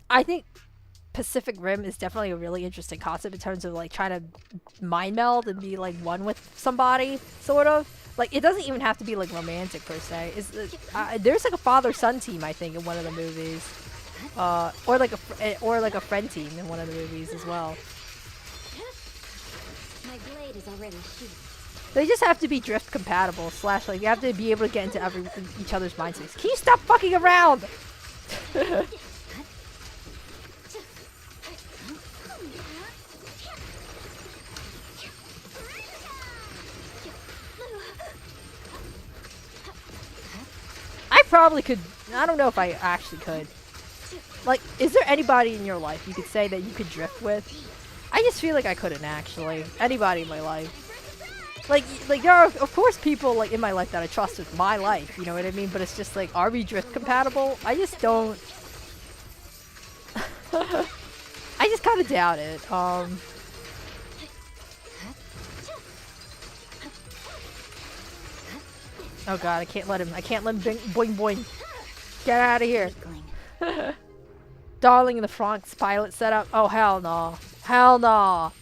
I think Pacific Rim is definitely a really interesting concept in terms of like trying to mind meld and be like one with somebody, sort of. Like it doesn't even have to be like romantic per se. There's like a father-son team I think in one of the movies, or like a friend team in one of the movies as well. My blade is already sheathed. They just have to be drift compatible. Slash like you have to be able to get into each other's mind space. Can you stop fucking around? I probably could. I don't know if I actually could. Like, is there anybody in your life you could say that you could drift with? I just feel like I couldn't actually. Anybody in my life. Like there are of course people like in my life that I trust with my life. You know what I mean? But it's just like, are we drift compatible? I just don't. I just kind of doubt it. Oh god, I can't let him. I can't let him boing boing. Get out of here. Darling in the Franxx pilot setup. Oh hell no. Hell no.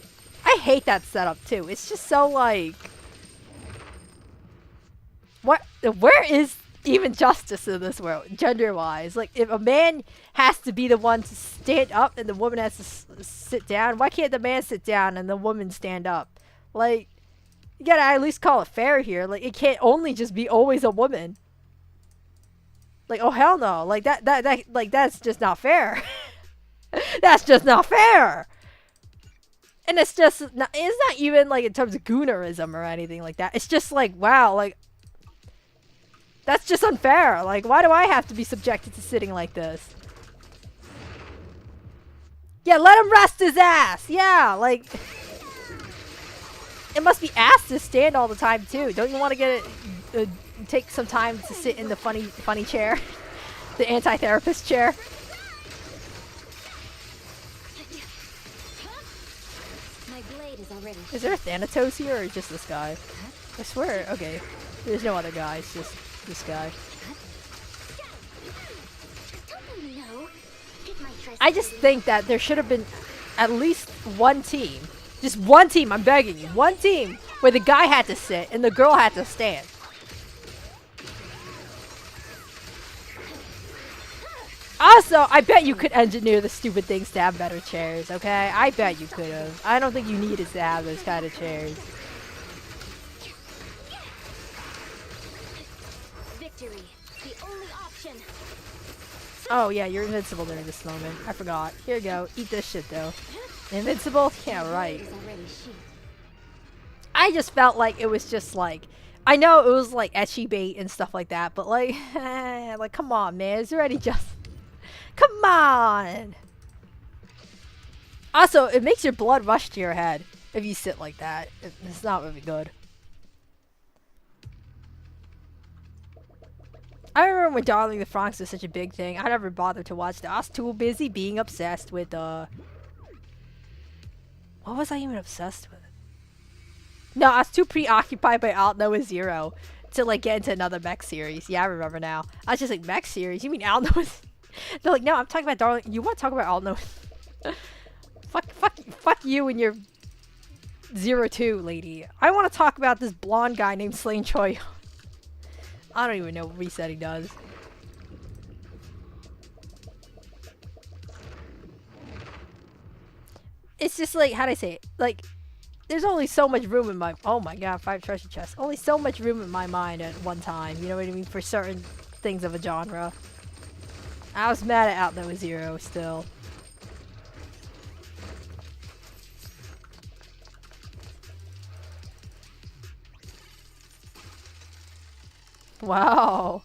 I hate that setup too. It's just so like, what? Where is even justice in this world, gender-wise? Like, if a man has to be the one to stand up and the woman has to sit down, why can't the man sit down and the woman stand up? Like, you gotta at least call it fair here. Like, it can't only just be always a woman. Like, oh hell no. Like that's just not fair. That's just not fair. And it's not even like in terms of goonerism or anything like that. It's just like, wow, like, that's just unfair. Like, why do I have to be subjected to sitting like this? Yeah, let him rest his ass. Yeah, like, it must be ass to stand all the time too. Don't you want to get it? Take some time to sit in the funny chair, the anti-therapist chair. My blade is already. Is there a Thanatos here or just this guy? I swear. Okay, there's no other guy. It's just this guy. I just think that there should have been at least one team. Just one team, I'm begging you. One team where the guy had to sit and the girl had to stand. Also, I bet you could engineer the stupid things to have better chairs, okay? I bet you could have. I don't think you needed to have those kind of chairs. Victory, the only option. Oh yeah, you're invincible during this moment. I forgot. Here you go. Eat this shit though. Invincible? Yeah, right. I just felt like it was just like, I know it was like etchy bait and stuff like that, but like, like come on, man. Is there any just? Come on. Also, it makes your blood rush to your head if you sit like that. It's not really good. I remember when Darling the Franxx was such a big thing. I never bothered to watch that. I was too busy being obsessed with what was I even obsessed with? No, I was too preoccupied by Alt Noah Zero to like get into another mech series. Yeah, I remember now. I was just like, mech series? You mean Alt Noah? They're like, no, I'm talking about Darling. You want to talk about Alt Noah? fuck you and your 02 lady. I want to talk about this blonde guy named Slain Choi. I don't even know what resetting does. It's just like, how'd I say it? Like, there's only so much room in my... Oh my god, 5 treasure chests. Only so much room in my mind at one time. You know what I mean? For certain things of a genre. I was mad at Out Noah Zero still. Wow.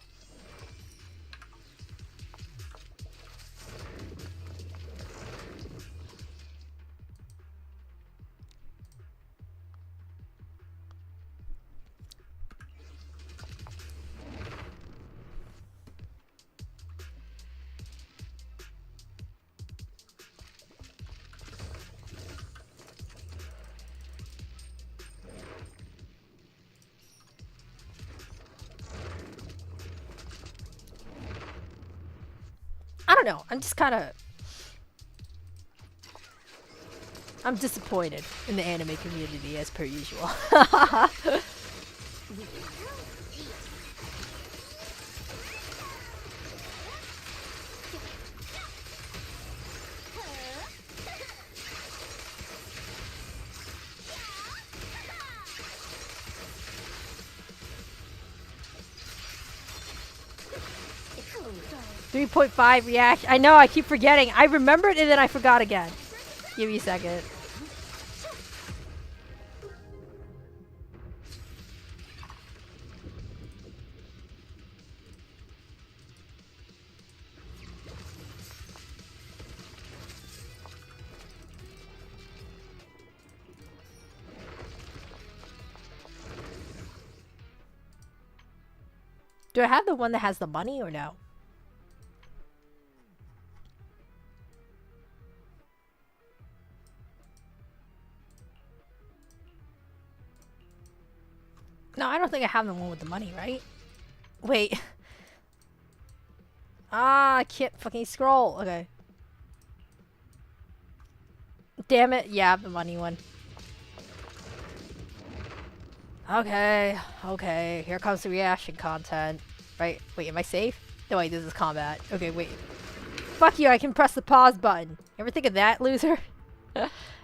don't know. I'm just kind of... I'm disappointed in the anime community as per usual. We will eat. 3.5 reaction. I know, I keep forgetting. I remembered and then I forgot again. Give me a second. Do I have the one that has the money or no? No, I don't think I have the one with the money, right? Wait. Ah, I can't fucking scroll. Okay. Damn it. Yeah, I have the money one. Okay. Okay. Here comes the reaction content. Right. Wait, am I safe? No, wait, this is combat. Okay, wait. Fuck you, I can press the pause button. Ever think of that, loser?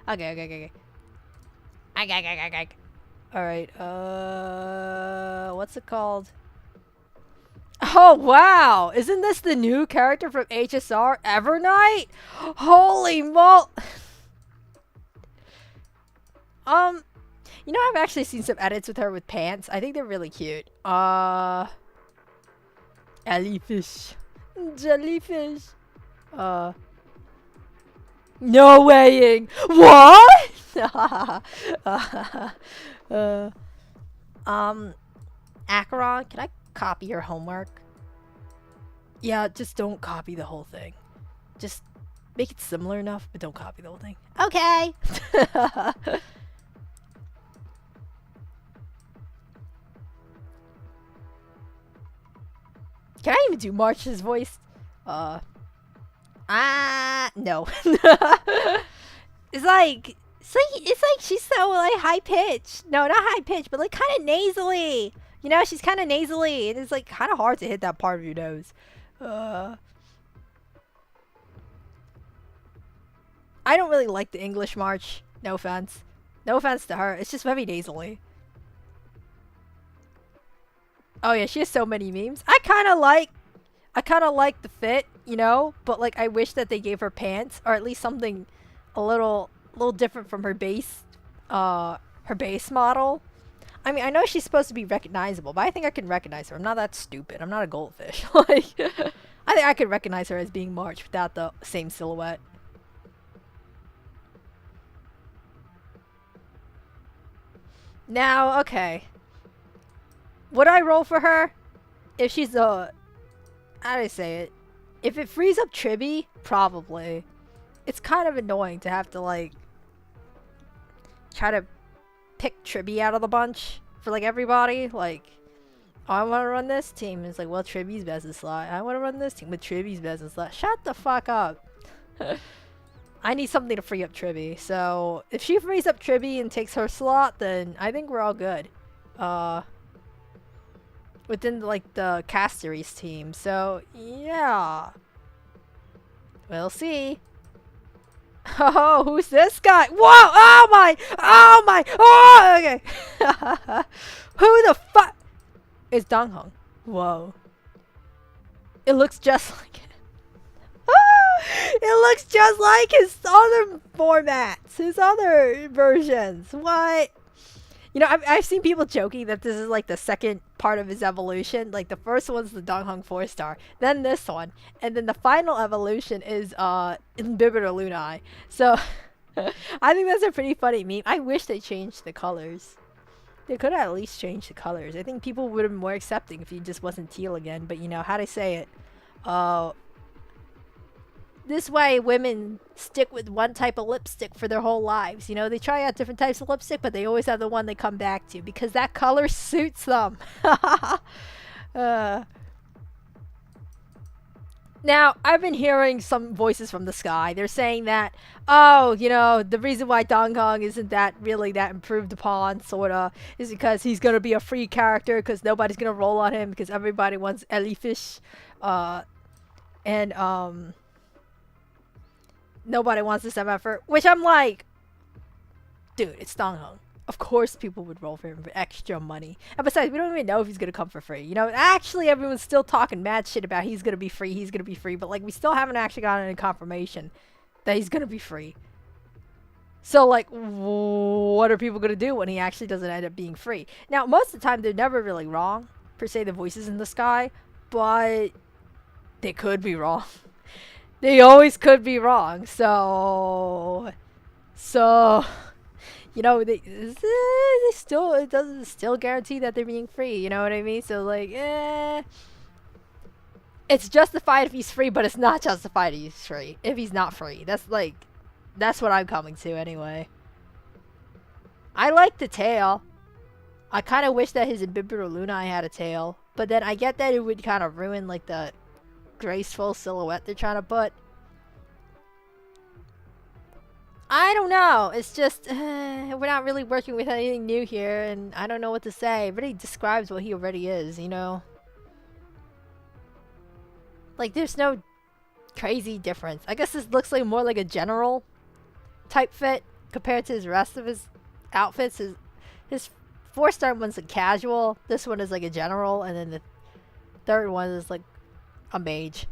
Okay. Alright, what's it called? Oh, wow! Isn't this the new character from HSR, Evernight? Holy mo- you know, I've actually seen some edits with her with pants. I think they're really cute. Jellyfish. Jellyfish. No weighing. What? Acheron, can I copy your homework? Yeah, just don't copy the whole thing. Just make it similar enough, but don't copy the whole thing. Okay. Can I even do March's voice? No. It's like she's so like high pitched. No, not high pitched, but like kind of nasally. You know, she's kind of nasally, and it's like kind of hard to hit that part of your nose. I don't really like the English March. No offense. No offense to her. It's just very nasally. Oh yeah, she has so many memes. I kind of like the fit, you know, but like I wish that they gave her pants or at least something a little different from her base model. I mean, I know she's supposed to be recognizable, but I think I can recognize her. I'm not that stupid. I'm not a goldfish. Like, I think I could recognize her as being March without the same silhouette. Now, okay. Would I roll for her? If she's how do I say it? If it frees up Tribby, probably. It's kind of annoying to have to like try to pick Tribby out of the bunch for like everybody. Like, oh, I want to run this team. It's like, well, Tribby's best in slot. I want to run this team with Tribby's best in slot. Shut the fuck up. I need something to free up Tribby. So if she frees up Tribby and takes her slot, then I think we're all good. Within like the Casteries team. So yeah, we'll see. Oh, who's this guy? Whoa! Oh my! Oh my! Oh, okay. Who the fuck is Donghong? Whoa! It looks just like it. It looks just like his other formats, his other versions. What? You know, I've seen people joking that this is like the second part of his evolution. Like the first one's the Donghong 4-star, then this one, and then the final evolution is Imbibiter Lunae. So I think that's a pretty funny meme. I wish they changed the colors. They could have at least changed the colors. I think people would have been more accepting if he just wasn't teal again. But you know, how to say it? This way, women stick with one type of lipstick for their whole lives. You know, they try out different types of lipstick, but they always have the one they come back to because that color suits them. Now, Now, I've been hearing some voices from the sky. They're saying that, oh, you know, the reason why Dong Kong isn't that really that improved upon, sorta, is because he's gonna be a free character because nobody's gonna roll on him because everybody wants Ellie-fish, and nobody wants this effort. Which I'm like, dude, it's Dong Kong. Of course people would roll for him for extra money. And besides, we don't even know if he's gonna come for free. You know, actually everyone's still talking mad shit about he's gonna be free, but like we still haven't actually gotten any confirmation that he's gonna be free. So like, what are people gonna do when he actually doesn't end up being free? Now, most of the time they're never really wrong, per se, the voices in the sky, but they could be wrong. They always could be wrong, so... You know, they still, it doesn't still guarantee that they're being free, you know what I mean? So, like, it's justified if he's free, but it's not justified if he's free. If he's not free. That's, like, that's what I'm coming to, anyway. I like the tail. I kind of wish that his Imbibitor Luna had a tail. But then I get that it would kind of ruin, like, the graceful silhouette they're trying to put. I don't know. It's just, we're not really working with anything new here, and I don't know what to say. It really describes what he already is, you know? Like, there's no crazy difference. I guess this looks like more like a general type fit compared to the rest of his outfits. His 4-star one's a casual. This one is like a general, and then the third one is like a mage.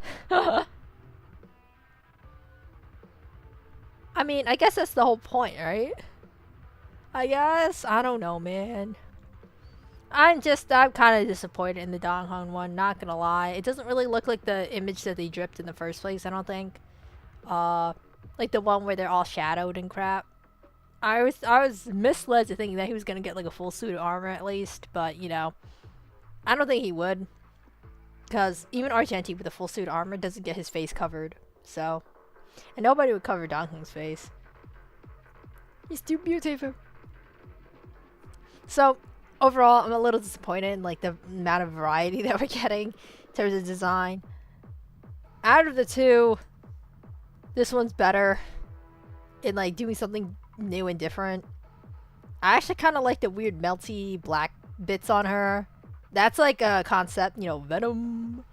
I mean, I guess that's the whole point, right? I guess. I don't know, man. I'm kind of disappointed in the Dong Hong one, not gonna lie. It doesn't really look like the image that they dripped in the first place, I don't think. Like the one where they're all shadowed and crap. I was misled to think that he was gonna get like a full suit of armor at least, but you know, I don't think he would. Because even Argenti with a full suit of armor doesn't get his face covered, so... And nobody would cover Dong Kong's face. He's too beautiful. So, overall, I'm a little disappointed in like the amount of variety that we're getting in terms of design. Out of the two, this one's better in like doing something new and different. I actually kind of like the weird melty black bits on her. That's like a concept, you know, Venom.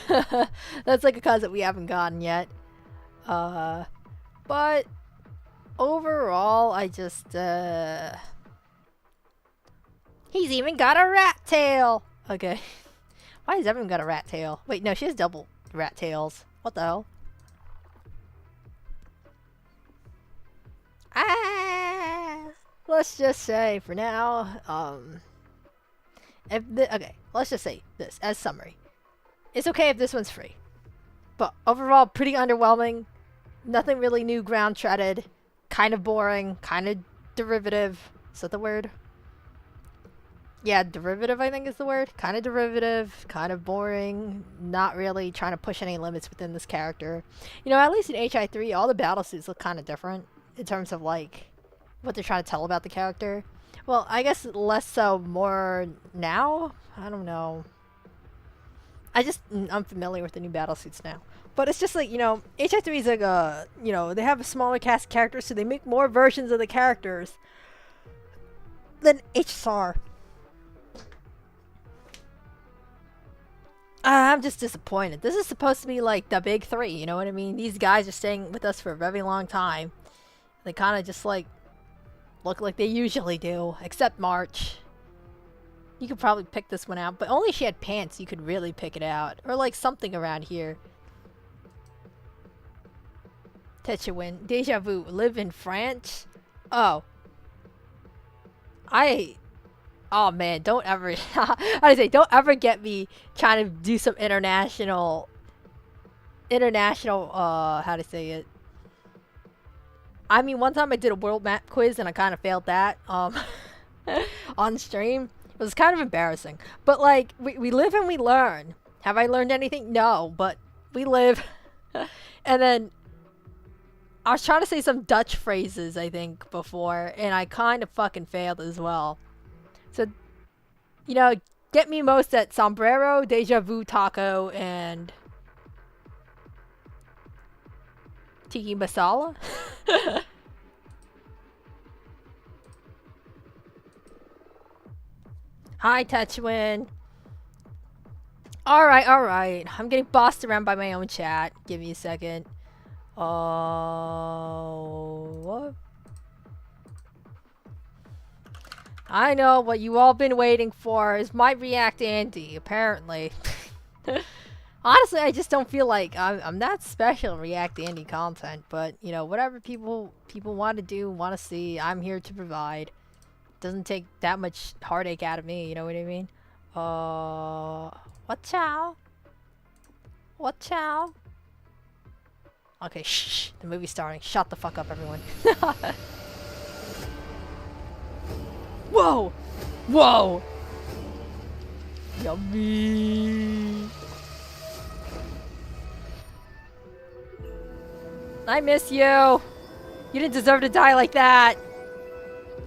That's like a concept we haven't gotten yet. But overall, I just, he's even got a rat tail! Okay. Why has everyone got a rat tail? Wait, no, she has double rat tails. What the hell? Let's just say, for now, okay, let's just say this, as summary. It's okay if this one's free. But overall, pretty underwhelming. Nothing really new ground treaded. Kind of boring. Kind of derivative. Is that the word? Yeah, derivative I think is the word. Kind of derivative. Kind of boring. Not really trying to push any limits within this character. You know, at least in HI3, all the battle suits look kind of different. In terms of like, what they're trying to tell about the character. Well, I guess less so, more now? I don't know. I'm familiar with the new battle suits now. But it's just like, you know, HI3 is like a, you know, they have a smaller cast of characters, so they make more versions of the characters than HSR. I'm just disappointed. This is supposed to be like the big three, you know what I mean? These guys are staying with us for a very long time. They kind of just like look like they usually do, except March. You could probably pick this one out, but only if she had pants you could really pick it out. Or like something around here. Tetchawin. Deja vu. Live in France? Oh. Oh man, don't ever... I say, don't ever get me trying to do some international... how to say it? I mean, one time I did a world map quiz and I kind of failed that. On stream. It was kind of embarrassing. But like, we live and we learn. Have I learned anything? No, but we live. And then I was trying to say some Dutch phrases, I think, before, and I kind of fucking failed as well. So, you know, get me most at sombrero, deja vu, taco, and Tiki masala? Hi, Tetchwin. Alright, alright. I'm getting bossed around by my own chat. Give me a second. What? I know what you all been waiting for is my React Andy, apparently. Honestly, I just don't feel like I'm that special in React Andy content, but you know, whatever people want to do, want to see, I'm here to provide. Doesn't take that much heartache out of me, you know what I mean? Watch out. Watch out. Okay, shh. The movie's starting. Shut the fuck up, everyone. Whoa! Whoa! Yummy! I miss you! You didn't deserve to die like that!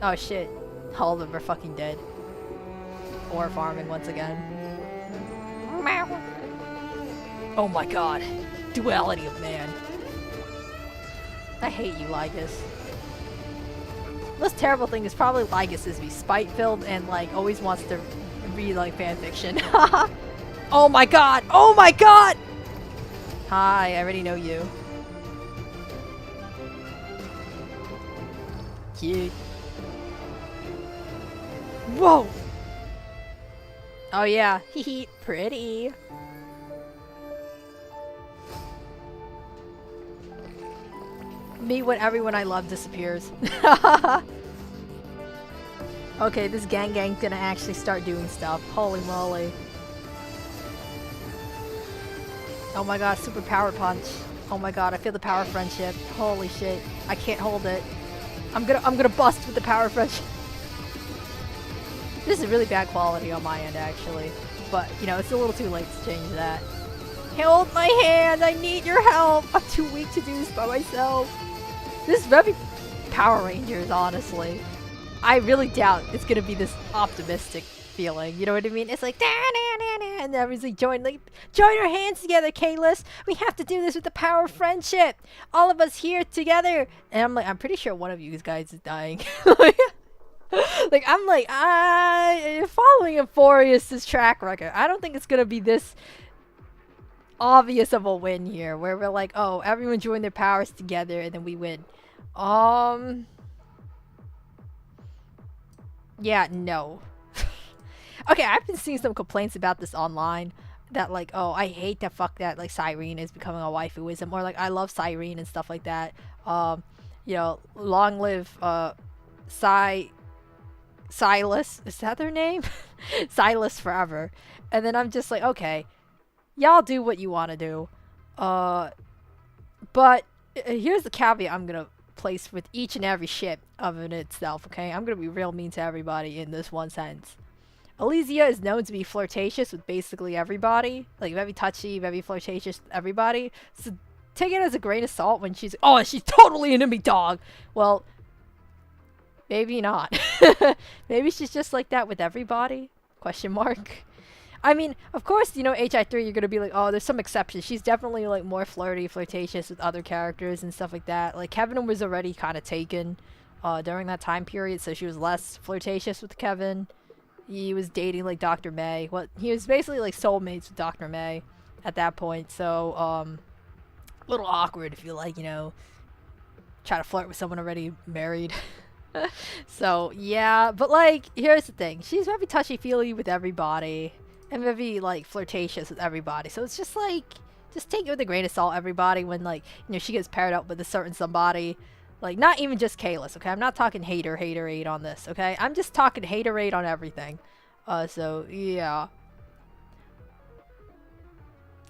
Oh shit. All of them are fucking dead. Or farming once again. Oh my god. Duality of man. I hate you, Lygus. Most terrible thing is probably Lygus is be spite-filled and like always wants to read like fanfiction. Oh my god! Oh my god! Hi, I already know you. Cute. Whoa! Oh yeah, hee pretty. Me when everyone I love disappears. Okay, this gang's gonna actually start doing stuff. Holy moly. Oh my god, super power punch. Oh my god, I feel the power friendship. Holy shit. I can't hold it. I'm gonna bust with the power friendship. This is really bad quality on my end actually. But, you know, it's a little too late to change that. Hold my hand! I need your help! I'm too weak to do this by myself. This is very Power Rangers, honestly. I really doubt it's gonna be this optimistic feeling. You know what I mean? It's like da da da da, and everyone's like join our hands together, Kalis. We have to do this with the power of friendship. All of us here together. And I'm like, I'm pretty sure one of you guys is dying. Like I'm like, following Euphorius' track record, I don't think it's gonna be this obvious of a win here, where we're like, oh, everyone join their powers together and then we win. Yeah, no. Okay, I've been seeing some complaints about this online. That like, oh, I hate the fuck that like Cyrene is becoming a waifuism, or like I love Cyrene and stuff like that. You know, long live Silas, is that their name? Silas forever. And then I'm just like, okay, y'all do what you want to do. But here's the caveat I'm gonna place with each and every ship of it itself, okay? I'm gonna be real mean to everybody in this one sentence. Elysia is known to be flirtatious with basically everybody. Like, very touchy, very flirtatious with everybody. So take it as a grain of salt when she's, oh, she's totally into me, dog. Well, maybe not. Maybe she's just like that with everybody? Question mark. I mean, of course, you know, HI3, you're gonna be like, oh, there's some exceptions. She's definitely, like, more flirtatious with other characters and stuff like that. Like, Kevin was already kind of taken during that time period, so she was less flirtatious with Kevin. He was dating, like, Dr. May. He was basically, like, soulmates with Dr. May at that point, so, a little awkward if you, like, you know, try to flirt with someone already married. So, yeah, but, like, here's the thing. She's very touchy-feely with everybody. And very, like, flirtatious with everybody. So it's just, like, just take it with a grain of salt, everybody, when, like, you know, she gets paired up with a certain somebody. Like, not even just Kalis, okay? I'm not talking haterade on this, okay? I'm just talking haterade on everything. So, yeah.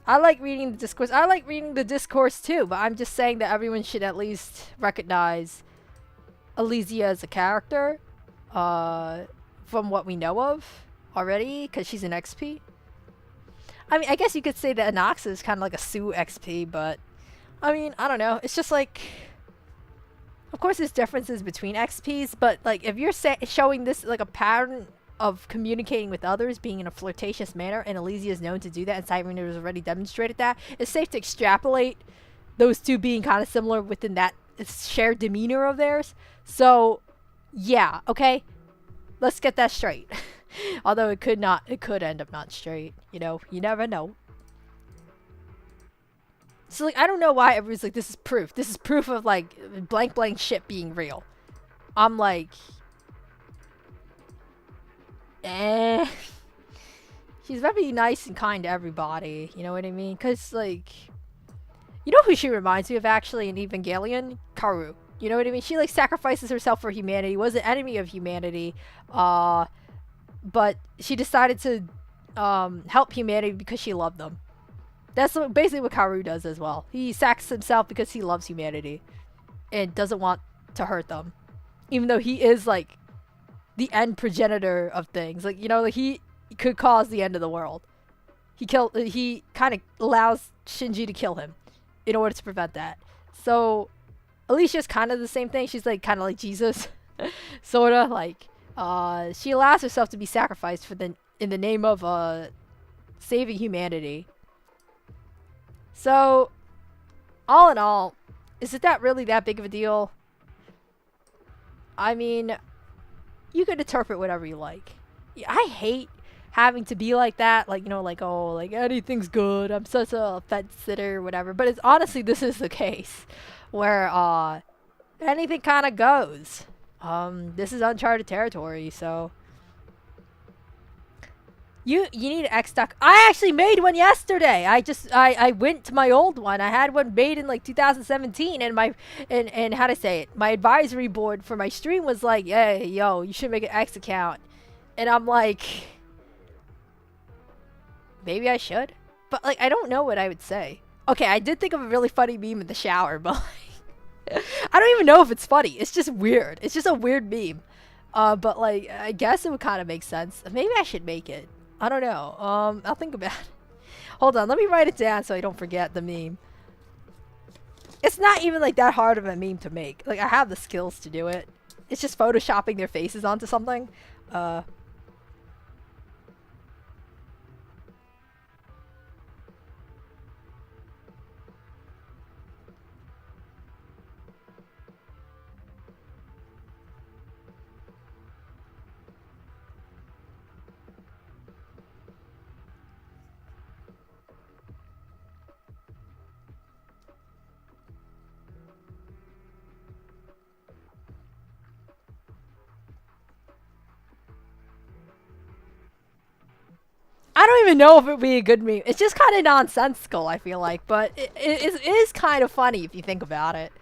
I like reading the discourse. I like reading the discourse, too. But I'm just saying that everyone should at least recognize Elysia as a character. From what we know of already, because she's an XP. I mean, I guess you could say that Anoxa is kind of like a Sue XP, but I mean, I don't know. It's just like, of course, there's differences between XPs, but like if you're showing this like a pattern of communicating with others, being in a flirtatious manner, and Elysia is known to do that, and Cyrene has already demonstrated that, it's safe to extrapolate those two being kind of similar within that shared demeanor of theirs. So, yeah, okay, let's get that straight. Although it could end up not straight. You know, you never know. So, like, I don't know why everyone's like, this is proof. This is proof of, like, blank blank shit being real. I'm like, eh. She's very nice and kind to everybody. You know what I mean? Because, like, you know who she reminds me of, actually, in Evangelion? Karu. You know what I mean? She, like, sacrifices herself for humanity, was an enemy of humanity, but she decided to help humanity because she loved them. That's basically what Karu does as well. He sacrifices himself because he loves humanity and doesn't want to hurt them. Even though he is, like, the end progenitor of things. Like, you know, like, he could cause the end of the world. He kind of allows Shinji to kill him in order to prevent that. So, Alicia's kind of the same thing. She's, like, kind of like Jesus. Sorta, like, she allows herself to be sacrificed in the name of, saving humanity. So, all in all, is it really that big of a deal? I mean, you could interpret whatever you like. I hate having to be like that, like, you know, like, oh, like, anything's good, I'm such a fence sitter or whatever, but it's honestly, this is the case, where, anything kind of goes. This is uncharted territory, so... You need an X doc. I actually made one yesterday. I went to my old one. I had one made in like 2017, and and how to say it? My advisory board for my stream was like, "Hey, yo, you should make an X account," and I'm like, maybe I should, but like I don't know what I would say. Okay, I did think of a really funny meme in the shower, but like, I don't even know if it's funny. It's just weird. It's just a weird meme. But like I guess it would kind of make sense. Maybe I should make it. I don't know. I'll think about it. Hold on, let me write it down so I don't forget the meme. It's not even like that hard of a meme to make. Like I have the skills to do it. It's just photoshopping their faces onto something. I don't even know if it would be a good meme. It's just kind of nonsensical, I feel like, but it is kind of funny if you think about it.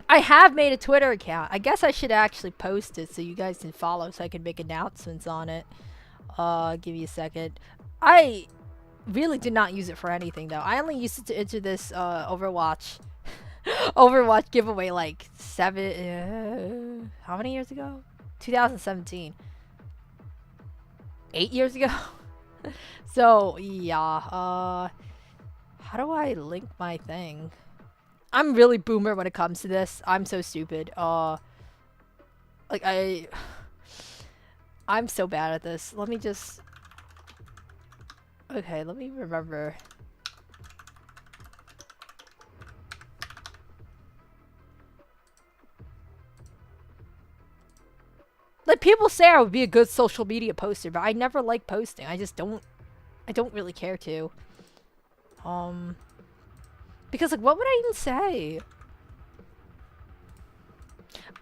I have made a Twitter account. I guess I should actually post it so you guys can follow so I can make announcements on it. Give you a second. I really did not use it for anything, though. I only used it to enter this Overwatch Overwatch giveaway like how many years ago? 2017. 8 years ago. So yeah, how do I link my thing? I'm really boomer when it comes to this. I'm so stupid. Like I'm so bad at this. Let me just... Okay, let me remember. Like, people say I would be a good social media poster, but I never like posting. I don't really care to. Because, like, what would I even say?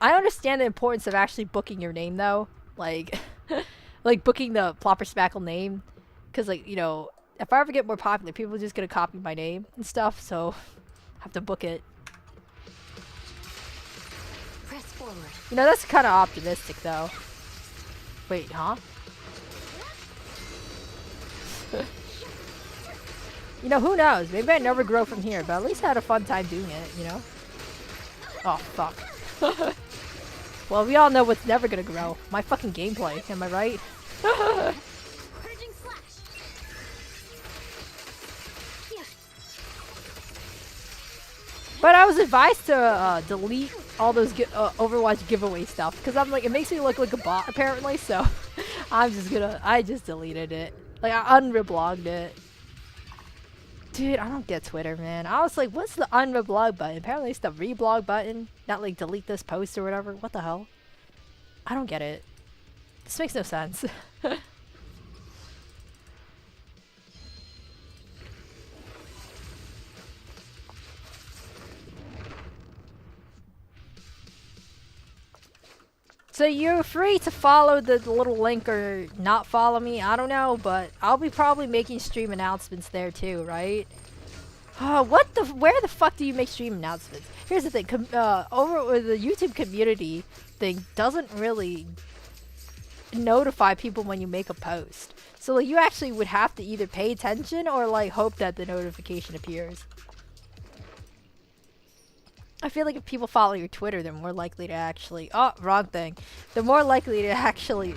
I understand the importance of actually booking your name, though. Like, like, booking the Plopper Spackle name. Because, like, you know, if I ever get more popular, people are just gonna copy my name and stuff, so I have to book it. Press forward. You know, that's kind of optimistic, though. Wait, huh? You know, who knows? Maybe I never grow from here, but at least I had a fun time doing it, you know? Oh, fuck. Well, we all know what's never gonna grow. My fucking gameplay, am I right? Purging slash. Yeah. But I was advised to delete all those Overwatch giveaway stuff, because I'm like, it makes me look like a bot, apparently, so I just deleted it. Like, I unreblogged it. Dude, I don't get Twitter, man. I was like, what's the unreblog button? Apparently it's the reblog button, not like delete this post or whatever. What the hell? I don't get it. This makes no sense. So you're free to follow the little link or not follow me. I don't know, but I'll be probably making stream announcements there too, right? What the? Where the fuck do you make stream announcements? Here's the thing. Over with the YouTube community thing doesn't really notify people when you make a post. So like, you actually would have to either pay attention or like hope that the notification appears. I feel like if people follow your Twitter, they're more likely to actually... Oh, wrong thing. They're more likely to actually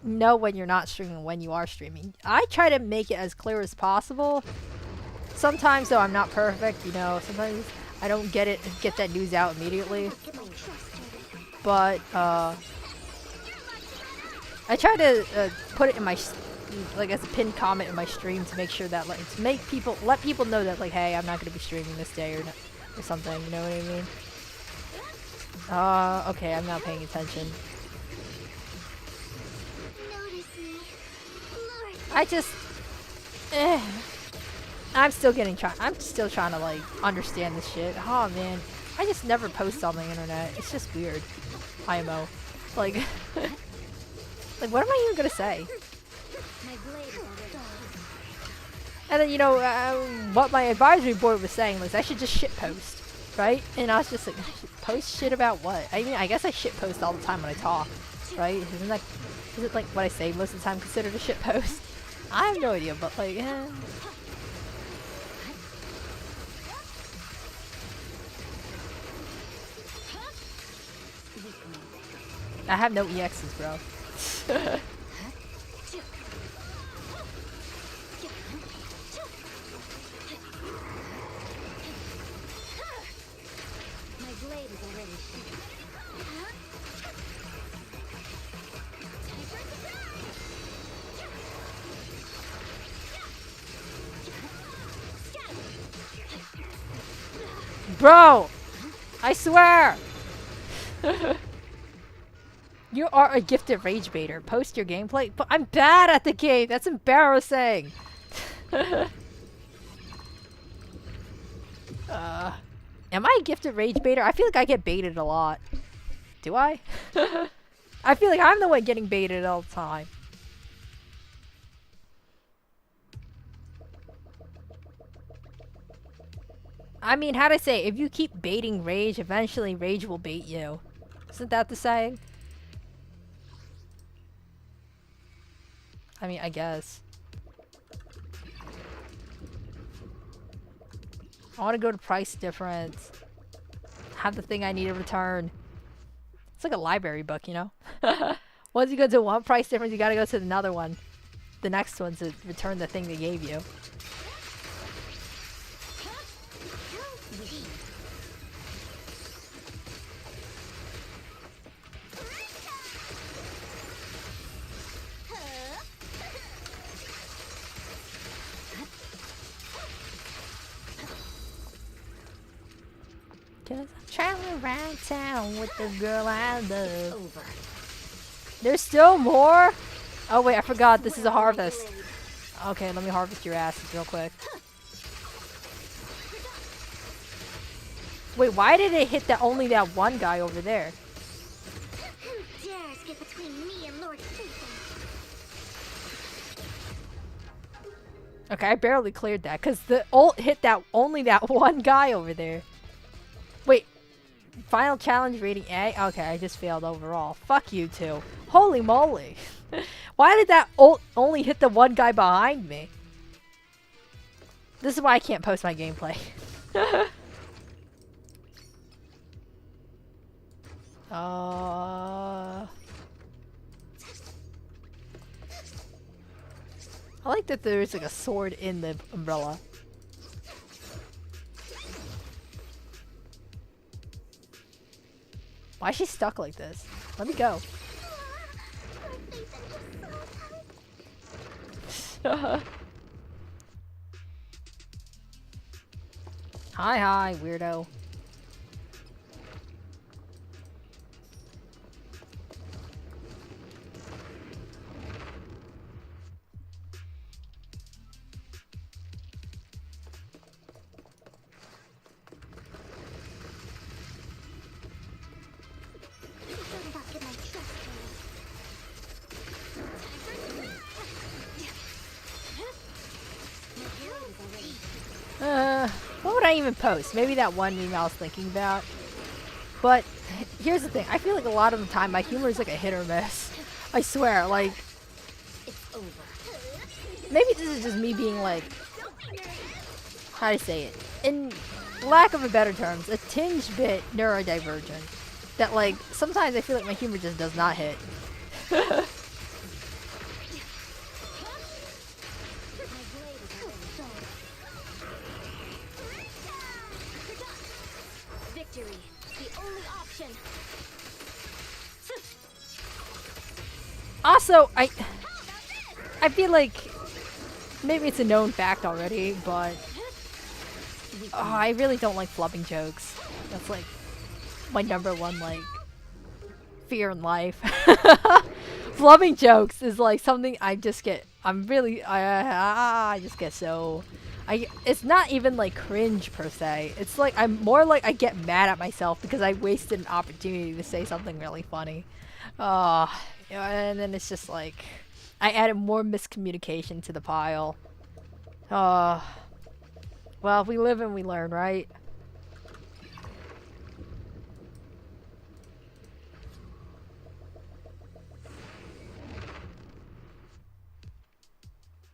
know when you're not streaming and when you are streaming. I try to make it as clear as possible. Sometimes, though, I'm not perfect, you know. Sometimes I don't get that news out immediately. But, I try to put it in my... like, as a pinned comment in my stream to make sure that, like, to make people... let people know that, like, hey, I'm not going to be streaming this day or something, you know what I mean? Okay, I'm not paying attention. I just... I'm still trying to, like, understand this shit. Oh, man. I just never post on the internet. It's just weird. IMO. Like... like, what am I even gonna say? And then, you know, what my advisory board was saying was I should just shitpost, right? And I was just like, post shit about what? I mean, I guess I shitpost all the time when I talk, right? Is it like what I say most of the time considered a shitpost? I have no idea, but like, I have no EXs, bro. Bro! I swear! You are a gifted rage baiter. Post your gameplay. But I'm bad at the game. That's embarrassing. Am I a gifted rage baiter? I feel like I get baited a lot. Do I? I feel like I'm the one getting baited all the time. I mean, how'd I say? If you keep baiting rage, eventually rage will bait you. Isn't that the saying? I mean, I guess. I want to go to price difference. Have the thing I need to return. It's like a library book, you know? Once you go to one price difference, you gotta go to another one. The next one to return the thing they gave you. Cause I'm traveling around town with the girl I love. Over. There's still more? Oh wait, I forgot. This is a harvest. Okay, let me harvest your asses real quick. Wait, why did it hit only that one guy over there? Who dares get between me and Lord Satan? Okay, I barely cleared that because the ult hit only that one guy over there. Wait, final challenge rating A? Okay, I just failed overall. Fuck you two. Holy moly. Why did that ult only hit the one guy behind me? This is why I can't post my gameplay. I like that there's like a sword in the umbrella. Why is she stuck like this? Let me go. Hi, hi, weirdo. Don't fuck with my trust, What would I even post? Maybe that one meme I was thinking about. But here's the thing. I feel like a lot of the time my humor is like a hit or miss. I swear, like, It's over. maybe this is just me being like, how do I say it? In lack of a better terms, a tinge bit neurodivergent. That like, sometimes I feel like my humor just does not hit. Victory, the only option. Also, I feel like maybe it's a known fact already, but I really don't like flubbing jokes. That's like my number one like fear in life. Flubbing jokes is like something I just get. I just get so. It's not even like cringe per se. It's like I'm more like I get mad at myself because I wasted an opportunity to say something really funny. And then it's just like I added more miscommunication to the pile. Well, we live and we learn, right?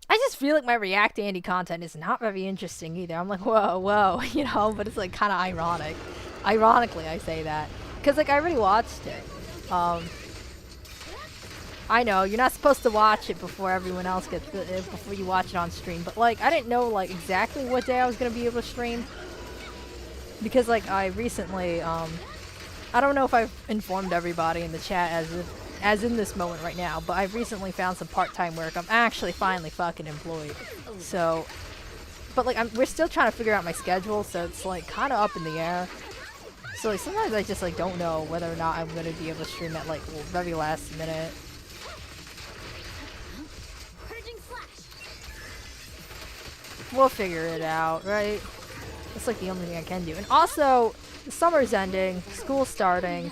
I just feel like my React Andy content is not very interesting either. I'm like, whoa, whoa, you know, but it's like kind of ironic. Ironically, I say that. Because, like, I already watched it. I know, you're not supposed to watch it before everyone else gets before you watch it on stream. But, like, I didn't know, like, exactly what day I was going to be able to stream. Because, like, I recently, I don't know if I've informed everybody in the chat as in this moment right now, but I've recently found some part-time work. I'm actually finally fucking employed. So, but like we're still trying to figure out my schedule, so it's like kind of up in the air. So like sometimes I just like don't know whether or not I'm gonna be able to stream at like very last minute. We'll figure it out, right? That's like the only thing I can do. And also, the summer's ending, school's starting.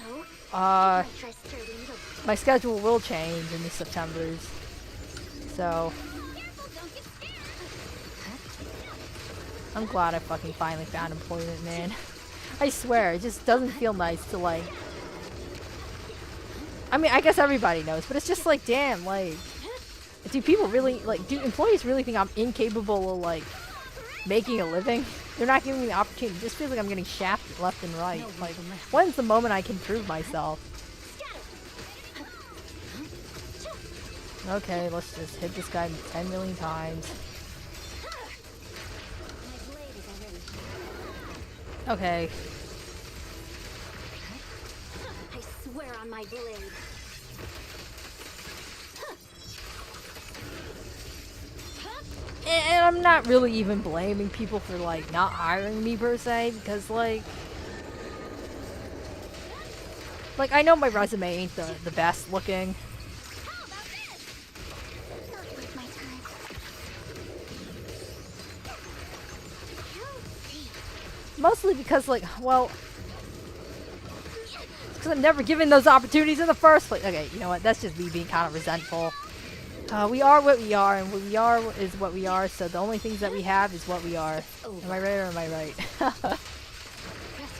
My schedule will change in the Septembers. So I'm glad I fucking finally found employment, man. I swear, it just doesn't feel nice to like. I mean, I guess everybody knows, but it's just like, damn, like, do people really like? Do employees really think I'm incapable of like making a living? They're not giving me the opportunity. It just feels like I'm getting shafted left and right. Like, when's the moment I can prove myself? Okay, let's just hit this guy 10 million times. Okay. I swear on my blade. And I'm not really even blaming people for like not hiring me per se, because like I know my resume ain't the best looking. Mostly because like, well, because I'm never given those opportunities in the first place. Okay, you know what? That's just me being kind of resentful. We are what we are, and what we are is what we are, so the only things that we have is what we are. Am I right or am I right? Press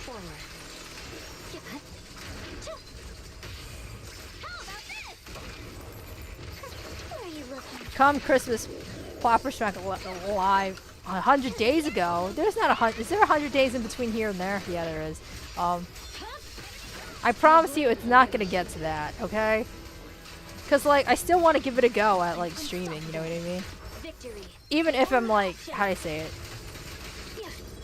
forward. Where are you looking? Come Christmas, Plopper Shrek alive 100 days ago. There's not 100. Is there 100 days in between here and there? Yeah, there is. I promise you it's not gonna get to that, okay? Because, like, I still want to give it a go at, like, streaming, you know what I mean? Victory. Even if I'm, like, how do I say it?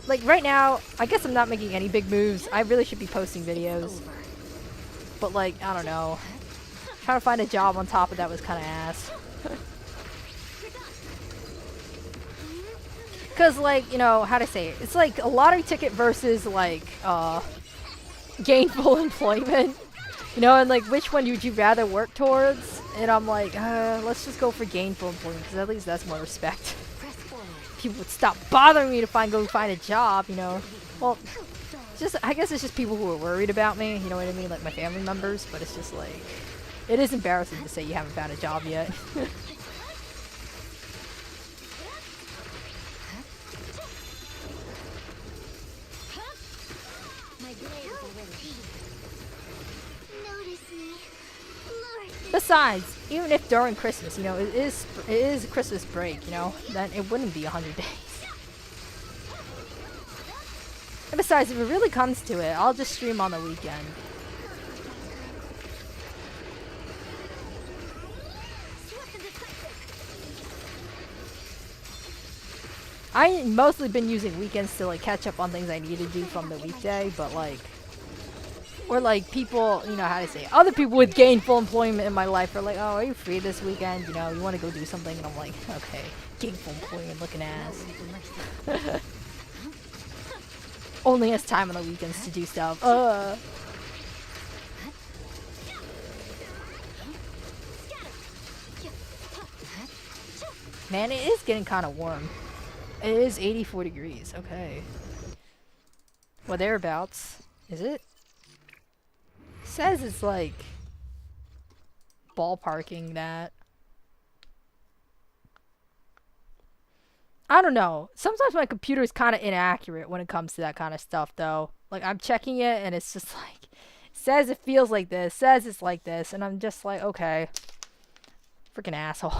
Like, right now, I guess I'm not making any big moves. I really should be posting videos. But, like, I don't know. Trying to find a job on top of that was kind of ass. Cause like, you know, how to say it? It's like a lottery ticket versus like gainful employment. You know, and like which one would you rather work towards? And I'm like, let's just go for gainful employment because at least that's more respect. People would stop bothering me to go find a job, you know. Well, just I guess it's just people who are worried about me, you know what I mean, like my family members. But it's just like, it is embarrassing to say you haven't found a job yet. Notice me. Lure me. Besides, even if during Christmas, you know, it is Christmas break, you know, then it wouldn't be 100 days. And besides, if it really comes to it, I'll just stream on the weekend. I mostly been using weekends to like catch up on things I need to do from the weekday, but like, or like people, you know how to say, other people with gainful employment in my life are like, oh, are you free this weekend? You know, you want to go do something? And I'm like, okay, gainful employment looking ass. Only has time on the weekends to do stuff. Man, it is getting kind of warm. It is 84 degrees. Okay. Well, thereabouts. Is it? Says it's like ballparking that. I don't know. Sometimes my computer is kind of inaccurate when it comes to that kind of stuff, though. Like, I'm checking it, and it's just like, says it feels like this, says it's like this, and I'm just like, okay. Freaking asshole.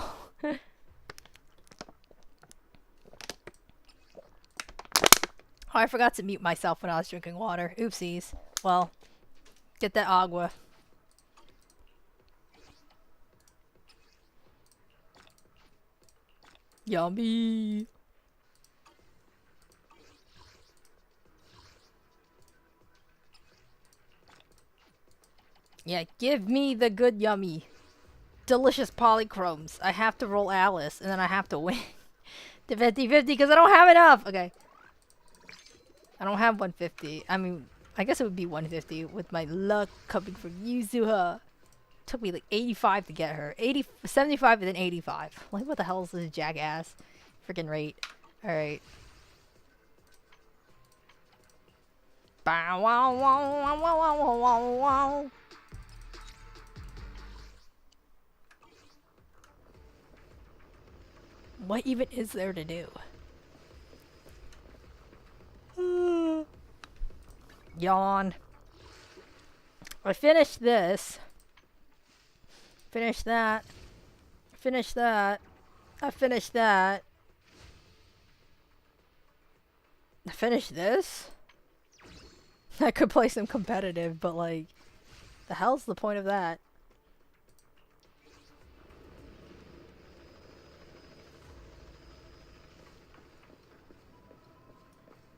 Oh, I forgot to mute myself when I was drinking water. Oopsies. Well, get that agua. Yummy. Yeah, give me the good yummy. Delicious polychromes. I have to roll Alice, and then I have to win. The 50-50, because I don't have enough. Okay. I don't have 150. I mean, I guess it would be 150 with my luck coming from Yuzuha. Took me like 85 to get her. 75 and then 85. Like, what the hell is this jackass? Freaking rate. Alright. Bow wow wow wow wow wow wow wow. What even is there to do? Yawn. I finished this. Finish that. Finish that. I finished that. I finished this? I could play some competitive, but like, the hell's the point of that?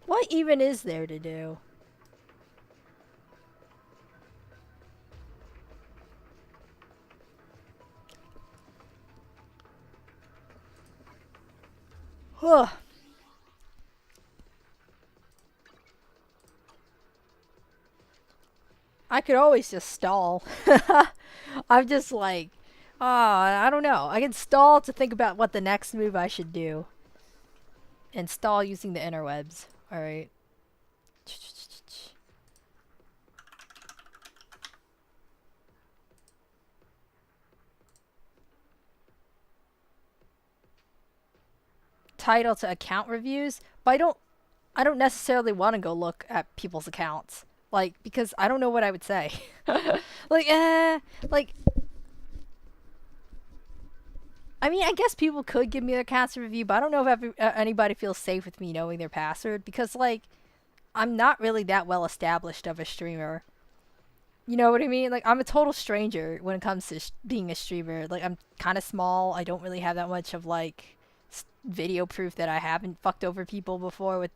What even is there to do? Huh. I could always just stall. I'm just like, I don't know. I can stall to think about what the next move I should do. And stall using the interwebs. Alright. Title to account reviews, but I don't necessarily want to go look at people's accounts. Like, because I don't know what I would say. like, I mean, I guess people could give me their password review, but I don't know if anybody feels safe with me knowing their password because, like, I'm not really that well established of a streamer. You know what I mean? Like, I'm a total stranger when it comes to being a streamer. Like, I'm kind of small. I don't really have that much of, like, video proof that I haven't fucked over people before with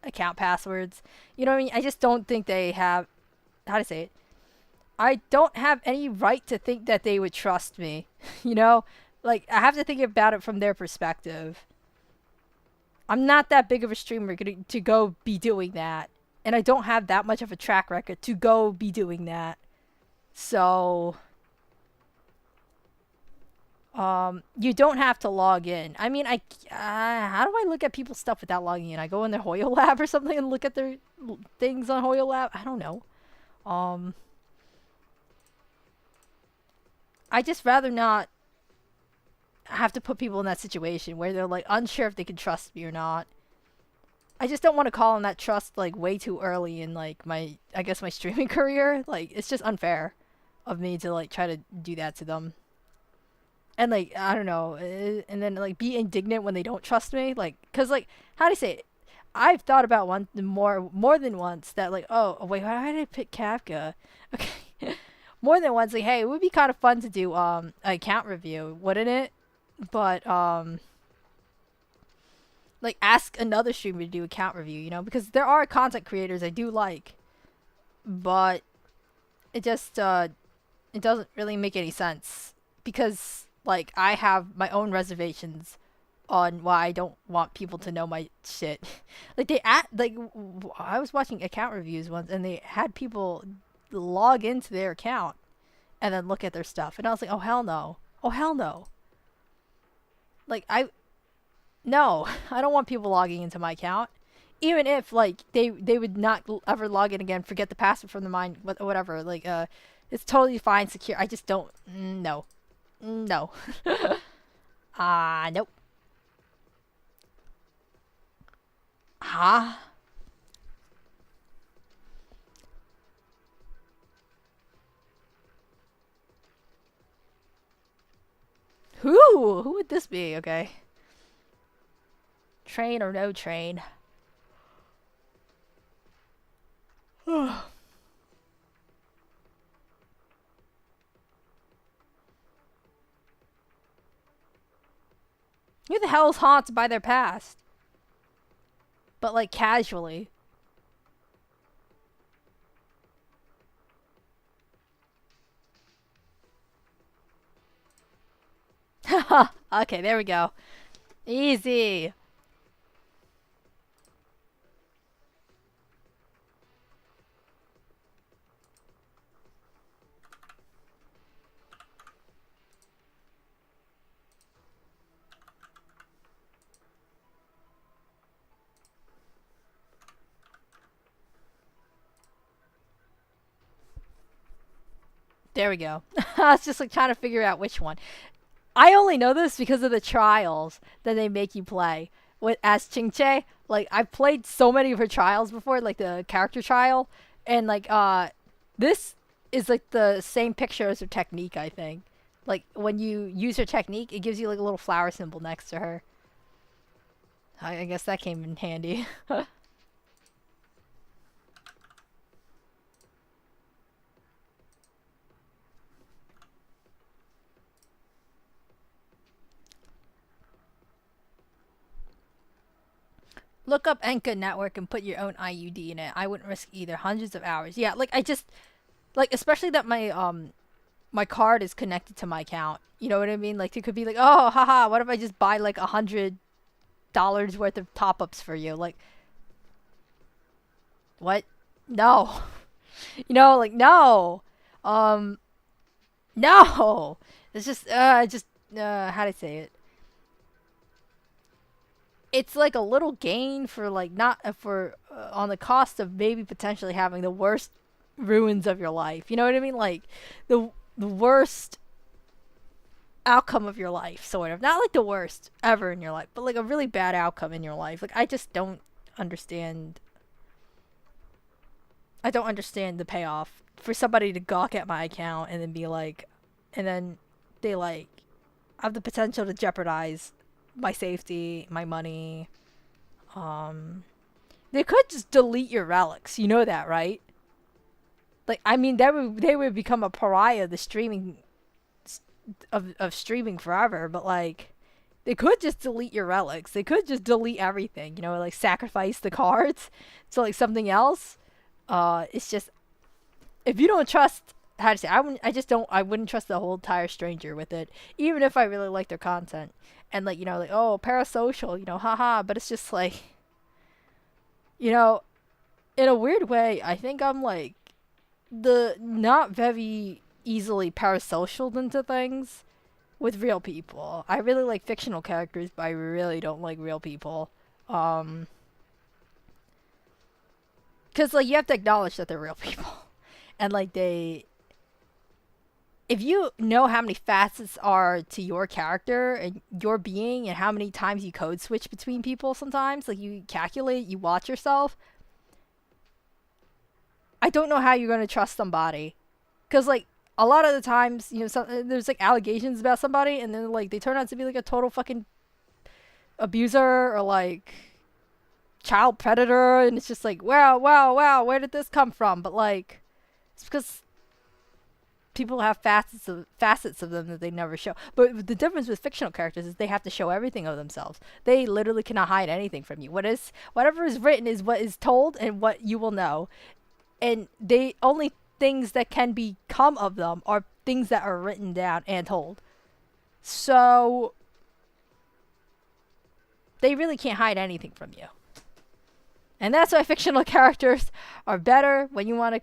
account passwords. You know what I mean? I just don't think they have, how to say it? I don't have any right to think that they would trust me. You know? Like, I have to think about it from their perspective. I'm not that big of a streamer to go be doing that. And I don't have that much of a track record to go be doing that. So, you don't have to log in. I mean, how do I look at people's stuff without logging in? I go in their Hoyo Lab or something and look at their things on Hoyo Lab? I don't know. I just rather not have to put people in that situation where they're like unsure if they can trust me or not. I just don't want to call on that trust like way too early in like I guess my streaming career. Like it's just unfair of me to like try to do that to them. And like I don't know, and then like be indignant when they don't trust me, like cuz like how do you say it? I've thought about more than once that like oh wait, why did I pick Kafka? Okay. More than once like hey, it would be kind of fun to do an account review, wouldn't it? But like ask another streamer to do account review, you know, because there are content creators I do like, but it just it doesn't really make any sense because like I have my own reservations on why I don't want people to know my shit. Like I was watching account reviews once and they had people log into their account and then look at their stuff and I was like, "Oh hell no. Oh hell no." Like no, I don't want people logging into my account. Even if like they would not ever log in again, forget the password from the mind, whatever. Like it's totally fine, secure. I just don't. No, no. Nope. Huh? Who would this be? Okay. Train or no train? Who the hell is haunted by their past? But like casually. Okay, there we go. Easy. There we go. I was just like trying to figure out which one. I only know this because of the trials that they make you play with as Chingche. Like I've played so many of her trials before, like the character trial, and like this is like the same picture as her technique. I think like when you use her technique, it gives you like a little flower symbol next to her. I guess that came in handy. Look up Enka Network and put your own IUD in it. I wouldn't risk either. Hundreds of hours. Yeah, like I just like especially that my card is connected to my account. You know what I mean? Like it could be like, oh, haha, what if I just buy like $100 worth of top ups for you? Like, what? No, you know, like no, um, no. It's just how do I say it? It's like a little gain for like not for on the cost of maybe potentially having the worst ruins of your life. You know what I mean? Like the worst outcome of your life, sort of. Not like the worst ever in your life, but like a really bad outcome in your life. Like I just don't understand. I don't understand the payoff for somebody to gawk at my account and then be like, and then they like have the potential to jeopardize my safety, my money. They could just delete your relics. You know that, right? Like, I mean, they would become a pariah of the streaming of streaming forever. But like, they could just delete your relics. They could just delete everything. You know, like sacrifice the cards to like something else. It's just if you don't trust. How to say? I just don't. I wouldn't trust the whole entire stranger with it, even if I really like their content. and like, you know, like, oh, parasocial, you know, haha. But it's just like, you know, in a weird way, I think I'm like the not very easily parasocial into things with real people. I really like fictional characters, but I really don't like real people. Um, cause like you have to acknowledge that they're real people, and like they, if you know how many facets are to your character and your being, and how many times you code switch between people, sometimes like you calculate, you watch yourself. I don't know how you're gonna trust somebody, cause like a lot of the times, you know, there's like allegations about somebody, and then like they turn out to be like a total fucking abuser or like child predator, and it's just like, wow, wow, wow, where did this come from? But like, it's because people have facets of them that they never show. But the difference with fictional characters is they have to show everything of themselves. They literally cannot hide anything from you. Whatever is written is what is told and what you will know. And they only things that can become of them are things that are written down and told. So they really can't hide anything from you. And that's why fictional characters are better when you want to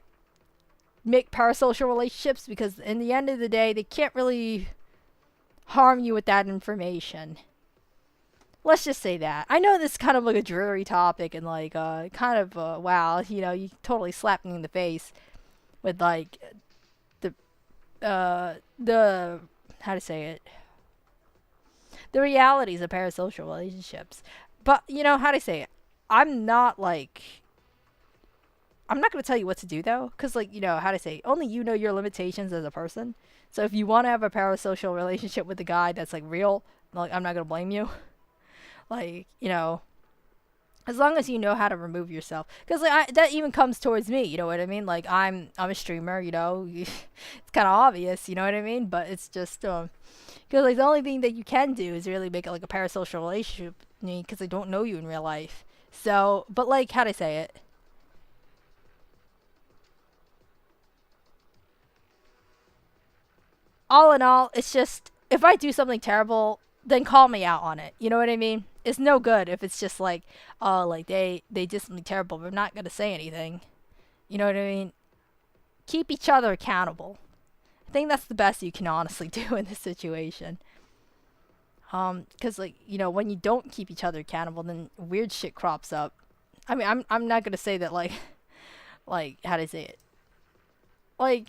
make parasocial relationships, because in the end of the day, they can't really harm you with that information. Let's just say that. I know this is kind of like a dreary topic and like kind of wow, you know, you totally slapped me in the face with like the how to say it, the realities of parasocial relationships. But you know how to say it. I'm not like, I'm not going to tell you what to do though, because like, you know how to say, only you know your limitations as a person. So if you want to have a parasocial relationship with a guy that's like real, like I'm not going to blame you. Like, you know, as long as you know how to remove yourself, because like that even comes towards me, you know what I mean? Like I'm a streamer, you know, it's kind of obvious, you know what I mean? But it's just because like the only thing that you can do is really make it like a parasocial relationship, because I don't know you in real life. So, but like, how to say it? All in all, it's just, if I do something terrible, then call me out on it. You know what I mean? It's no good if it's just like, oh, like they did something terrible, but I'm not gonna say anything. You know what I mean? Keep each other accountable. I think that's the best you can honestly do in this situation. Because like, you know, when you don't keep each other accountable, then weird shit crops up. I mean, I'm not gonna say that like, like how do I say it? Like,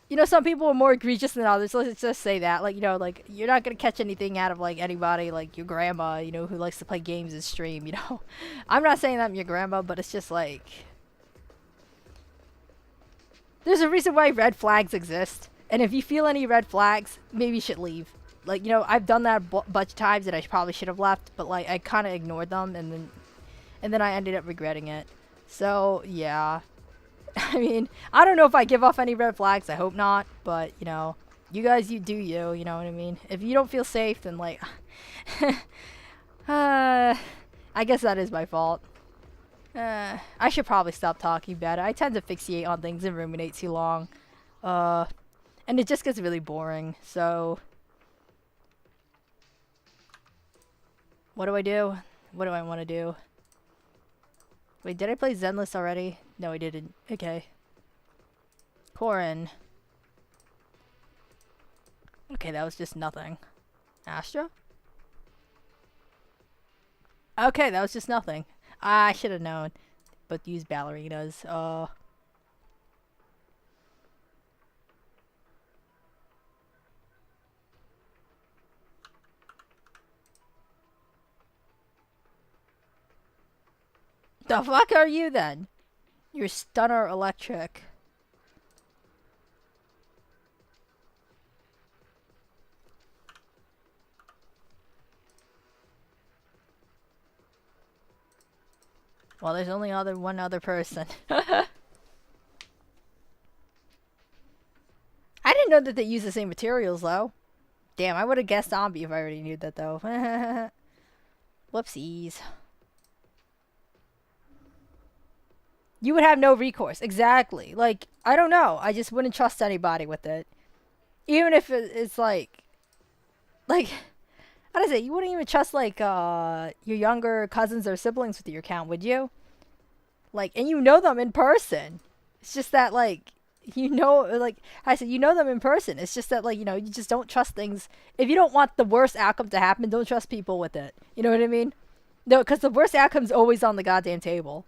you know, some people are more egregious than others. Let's just say that. Like, you know, like, you're not going to catch anything out of, like, anybody, like, your grandma, you know, who likes to play games and stream, you know. I'm not saying I'm your grandma, but it's just, like, there's a reason why red flags exist. And if you feel any red flags, maybe you should leave. Like, you know, I've done that a bunch of times and I probably should have left, but, like, I kind of ignored them, and then I ended up regretting it. So, yeah. I mean, I don't know if I give off any red flags. I hope not. But, you know, you guys, you do you. You know what I mean? If you don't feel safe, then, like, I guess that is my fault. I should probably stop talking about it. I tend to fixate on things and ruminate too long. And it just gets really boring. So, what do I do? What do I want to do? Wait, did I play Zenless already? No, I didn't. Okay. Corin. Okay, that was just nothing. Astra? Okay, that was just nothing. I should have known. But use ballerinas. The fuck are you then? You're stunner electric. Well, there's only one other person. I didn't know that they use the same materials though. Damn, I would have guessed zombie if I already knew that though. Whoopsies. You would have no recourse. Exactly. Like, I don't know. I just wouldn't trust anybody with it. Even if it's like Like, how do I say? You wouldn't even trust like your younger cousins or siblings with your account, would you? Like, and you know them in person. It's just that like like I said, you know them in person. It's just that like you just don't trust things. If you don't want the worst outcome to happen, don't trust people with it. You know what I mean? No, because the worst outcome's always on the goddamn table.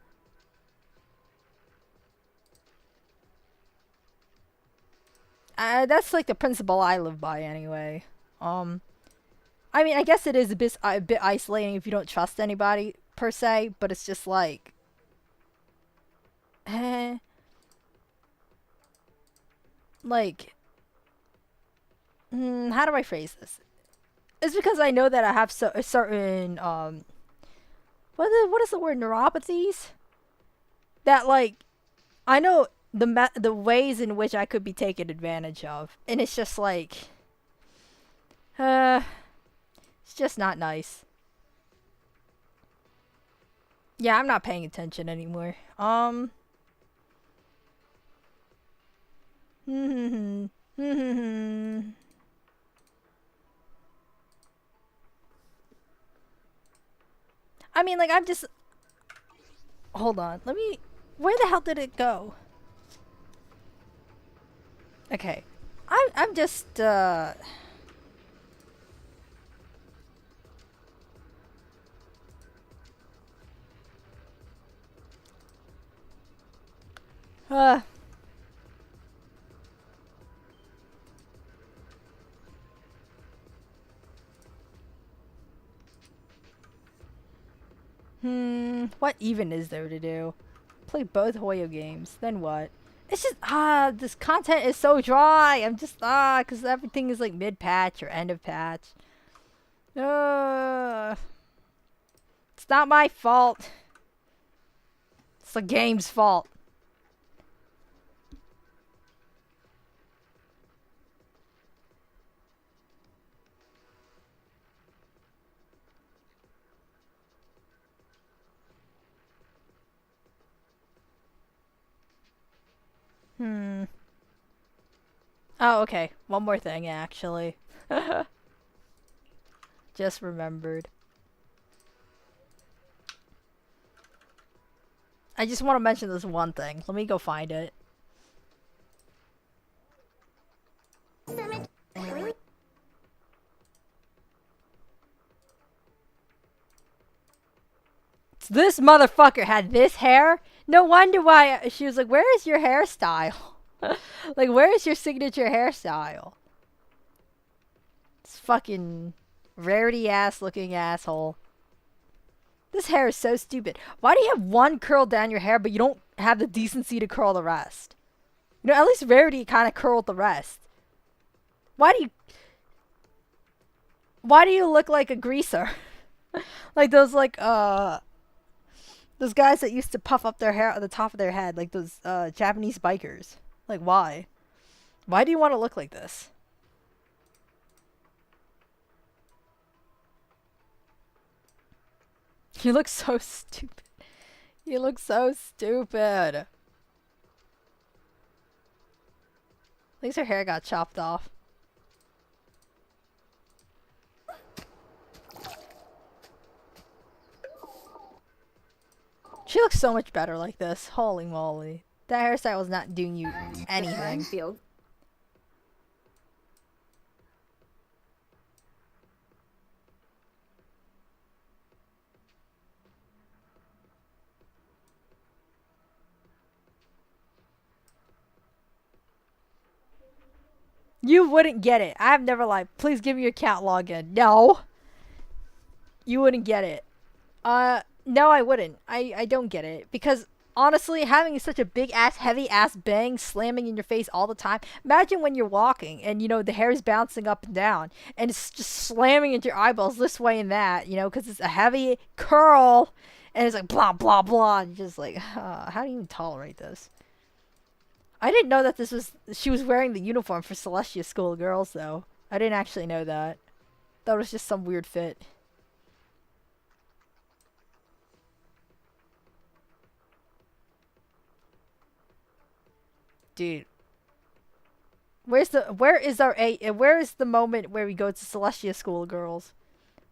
That's like the principle I live by anyway. I mean, I guess it is a bit isolating if you don't trust anybody per se, but it's just like, eh, like, how do I phrase this? It's because I know that I have a certain what is the word, neuropathies, that like I know the ways in which I could be taken advantage of, and it's just like, uh, it's just not nice. Yeah, I'm not paying attention anymore. I mean, like, I'm just. Hold on. Let me. Where the hell did it go? Okay. I'm just, uh. What even is there to do? Play both Hoyo games. Then what? It's just, this content is so dry. I'm just, because everything is like mid-patch or end of patch. It's not my fault. It's the game's fault. Oh, okay. One more thing, actually. Just remembered. I just want to mention this one thing. Let me go find it. This motherfucker had this hair? No wonder why she was like, where is your hairstyle? Like, where is your signature hairstyle? This fucking rarity ass looking asshole. This hair is so stupid. Why do you have one curl down your hair, but you don't have the decency to curl the rest? You know, at least Rarity kind of curled the rest. Why do you look like a greaser? Like those those guys that used to puff up their hair at the top of their head, like those Japanese bikers. Like, why? Why do you want to look like this? You look so stupid. You look so stupid. At least her hair got chopped off. She looks so much better like this. Holy moly. That hairstyle was not doing you anything. Field. You wouldn't get it. I've never lied. Please give me your account login. No. You wouldn't get it. No, I wouldn't. I don't get it. Because, honestly, having such a big ass, heavy ass bang slamming in your face all the time. Imagine when you're walking and, the hair is bouncing up and down. And it's just slamming into your eyeballs this way and that, because it's a heavy curl. And it's like, blah, blah, blah. And you're just like, how do you even tolerate this? I didn't know that she was wearing the uniform for Celestia School Girls, though. I didn't actually know that. That was just some weird fit. Dude. where is the moment where we go to Celestia School, girls?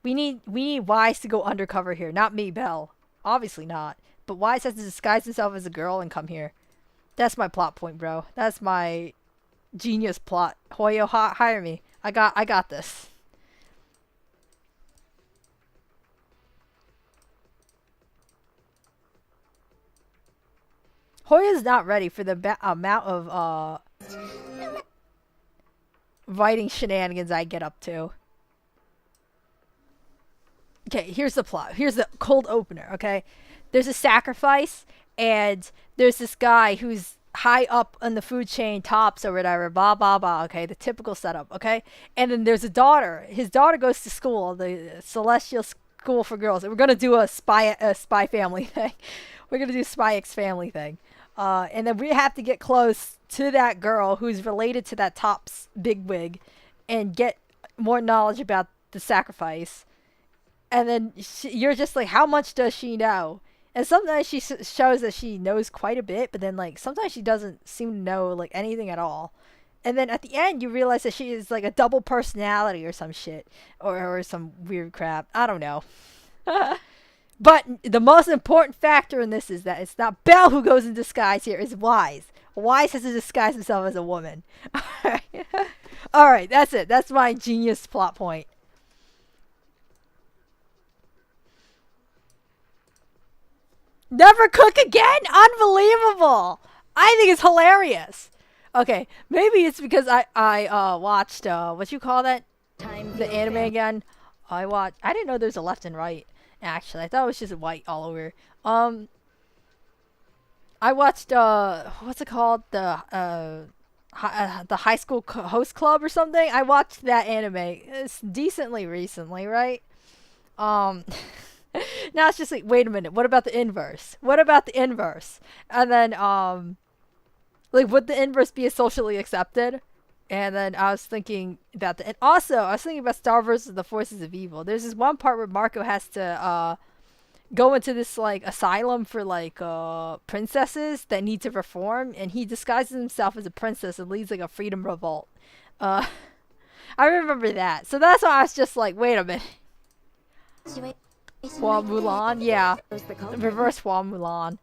We need Wise to go undercover here, not me, Belle. Obviously not. But Wise has to disguise himself as a girl and come here. That's my plot point, bro. That's my genius plot. Hoyo, hire me. I got this. Hoya's not ready for the amount of writing shenanigans I get up to. Okay, here's the plot. Here's the cold opener, okay? There's a sacrifice, and there's this guy who's high up on the food chain, tops or whatever, blah, blah, blah, okay? The typical setup, okay? And then there's a daughter. His daughter goes to school, the Celestial School for Girls. And we're going to do a spy family thing. We're going to do Spy X family thing. And then we have to get close to that girl who's related to that top's bigwig and get more knowledge about the sacrifice. And then you're just like, how much does she know? And sometimes she shows that she knows quite a bit, but then like sometimes she doesn't seem to know like anything at all. And then at the end, you realize that she is like a double personality or some shit, or some weird crap. I don't know. But the most important factor in this is that it's not Belle who goes in disguise here. It's Wise. Wise has to disguise himself as a woman. All right, that's it. That's my genius plot point. Never cook again? Unbelievable! I think it's hilarious. Okay, maybe it's because I watched what you call that? The anime again. I didn't know there's a left and right. Actually, I thought it was just white all over. I watched what's it called? The high school host club or something. I watched that anime. It's decently recently, right? Now it's just like, wait a minute, what about the inverse? What about the inverse? And then, like, would the inverse be socially accepted? And then I was thinking about that. And also, I was thinking about Star versus the Forces of Evil. There's this one part where Marco has to, go into this, like, asylum for, like, princesses that need to reform. And he disguises himself as a princess and leads, like, a freedom revolt. I remember that. So that's why I was just like, wait a minute. Hua Mulan, yeah. Reverse Hua Mulan.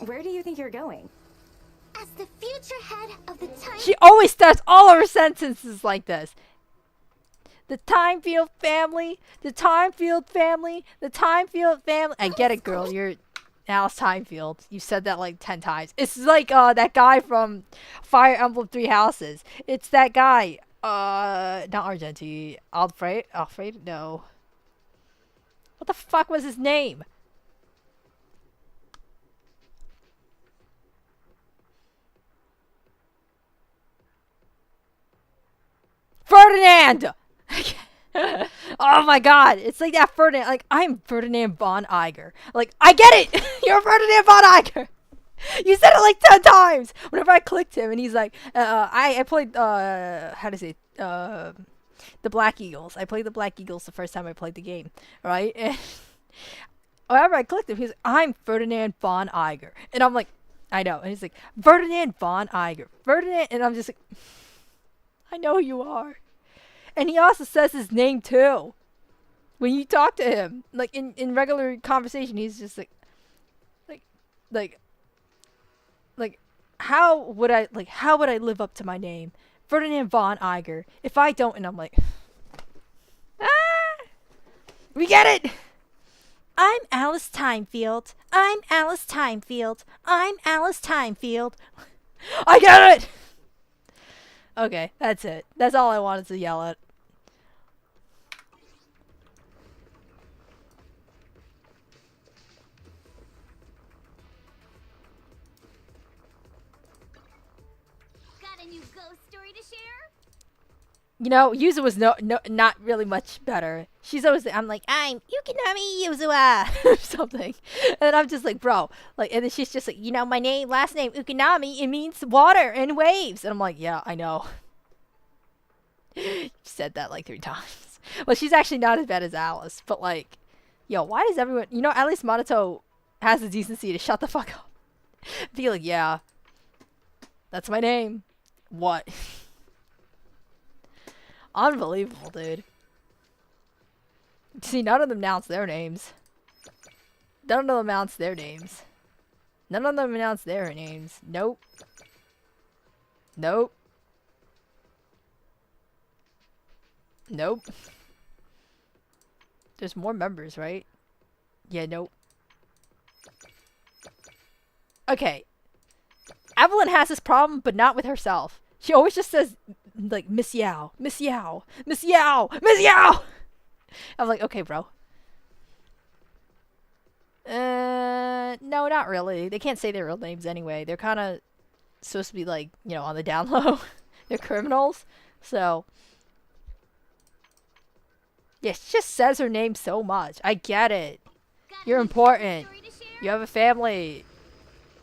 Where do you think you're going? As the future head of the time. She always starts all of her sentences like this. The Timefield family, the Timefield family, the Timefield family. I get it, girl. You're Alice Timefield. You said that like 10 times. It's like that guy from Fire Emblem Three Houses. It's that guy. Not Argenti. Alfred? No. What the fuck was his name? Ferdinand! Oh my god, it's like that Ferdinand. Like, I'm Ferdinand von Iger. Like, I get it! You're Ferdinand von Iger! You said it like 10 times! Whenever I clicked him, and he's like, I played, how to say, the Black Eagles. I played the Black Eagles the first time I played the game, right? And whenever I clicked him, he's like, I'm Ferdinand von Iger. And I'm like, I know. And he's like, Ferdinand von Iger. Ferdinand, and I'm just like, I know who you are. And he also says his name too. When you talk to him, like in regular conversation, he's just like, how would I live up to my name? Ferdinand von Iger. If I don't, and I'm like, we get it! I'm Alice Timefield. I'm Alice Timefield. I'm Alice Timefield. I get it! Okay, that's it. That's all I wanted to yell at. Got a new ghost story to share? You know, Yuzu was not really much better. She's always, I'm like, I'm Yukinami Yuzuwa, or something. And I'm just like, bro. Like, and then she's just like, you know, my last name, Ukinami, it means water and waves. And I'm like, yeah, I know. You said that like 3 times. Well, she's actually not as bad as Alice. But like, yo, why does everyone, you know, at least Minato has the decency to shut the fuck up. Be like, yeah, that's my name. What? Unbelievable, dude. See, none of them announced their names. None of them announced their names. None of them announced their names. Nope. Nope. Nope. There's more members, right? Yeah, nope. Okay. Evelyn has this problem, but not with herself. She always just says, like, Miss Yao, Miss Yao, Miss Yao, Miss Yao! I'm like, okay, bro. No, not really. They can't say their real names anyway. They're kind of supposed to be, like, you know, on the down low. They're criminals. So, yeah, she just says her name so much. I get it. You're important. You have a family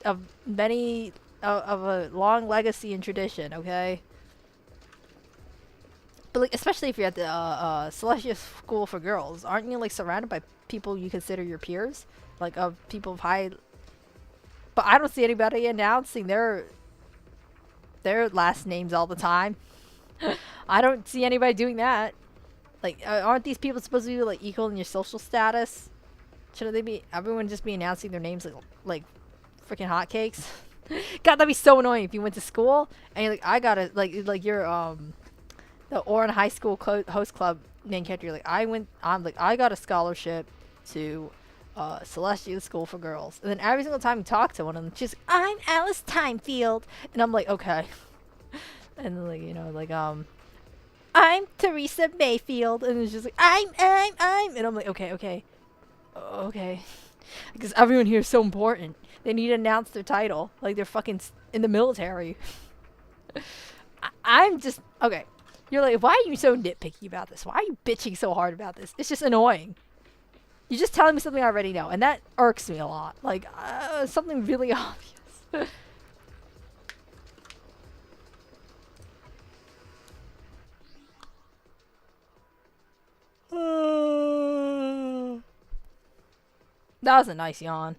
of many, of a long legacy and tradition, okay? But, like, especially if you're at the Celestia School for Girls, aren't you, like, surrounded by people you consider your peers? Like, of people of high... But I don't see anybody announcing their last names all the time. I don't see anybody doing that. Like, aren't these people supposed to be, like, equal in your social status? Shouldn't they be... Everyone just be announcing their names like freaking hotcakes? God, that'd be so annoying if you went to school and you're like, I gotta... Like, you're, the Oran High School host club main character. You're like, I got a scholarship to Celestia School for Girls. And then every single time you talk to one of them, she's like, I'm Alice Timefield. And I'm like, okay. And then, like, you know, like, I'm Teresa Mayfield. And it's just like, I'm. And I'm like, okay. Okay. Because everyone here is so important. They need to announce their title. Like, they're fucking in the military. I'm just, okay. You're like, why are you so nitpicky about this? Why are you bitching so hard about this? It's just annoying. You're just telling me something I already know. And that irks me a lot. Like, something really obvious. That was a nice yawn.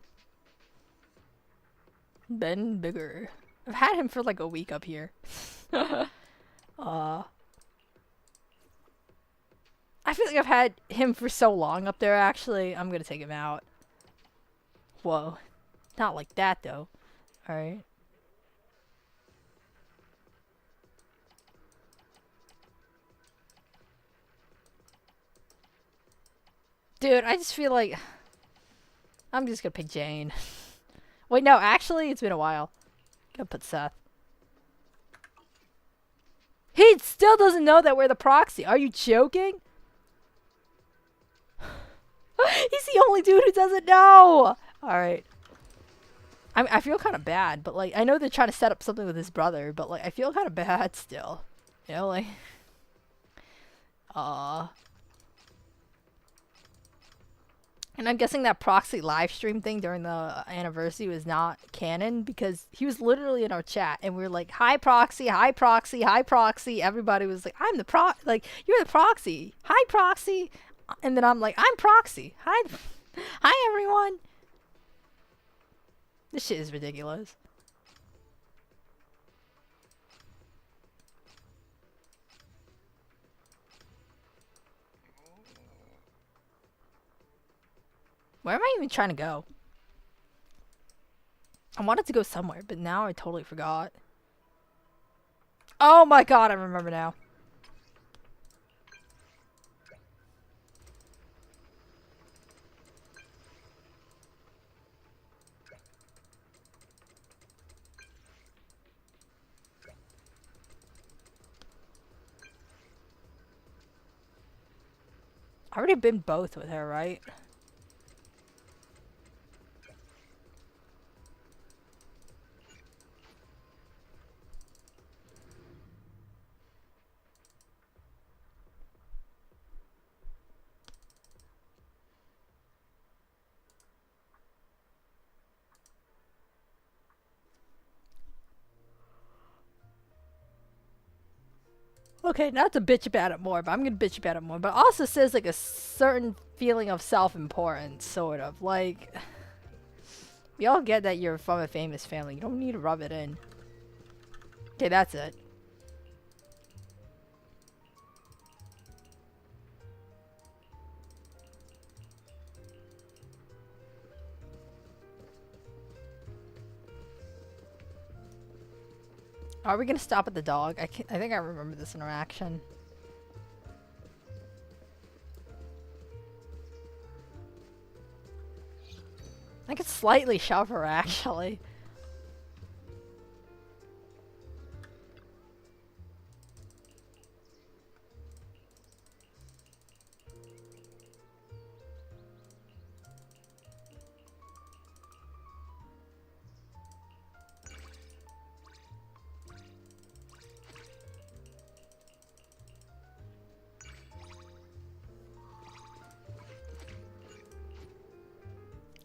Ben Bigger. I've had him for like a week up here. I feel like I've had him for so long up there, actually. I'm gonna take him out. Whoa. Not like that, though. Alright. Dude, I just feel like... I'm just gonna pick Jane. Wait, no, actually, it's been a while. Gonna put Seth. He still doesn't know that we're the proxy. Are you joking? He's the only dude who doesn't know. Alright. I feel kind of bad, but, like, I know they're trying to set up something with his brother, but, like, I feel kind of bad still. You know, like... And I'm guessing that proxy live stream thing during the anniversary was not canon because he was literally in our chat and we were like, hi proxy, hi proxy, hi proxy. Everybody was like, I'm the like, you're the proxy. Hi proxy. And then I'm like, I'm proxy. Hi everyone. This shit is ridiculous. Where am I even trying to go? I wanted to go somewhere, but now I totally forgot. Oh my god, I remember now. I already been both with her, right? Okay, not to bitch about it more, but I'm gonna bitch about it more. But it also says like a certain feeling of self-importance, sort of. Like, we all get that you're from a famous family. You don't need to rub it in. Okay, that's it. Are we gonna stop at the dog? I think I remember this interaction. I could slightly shove her, actually.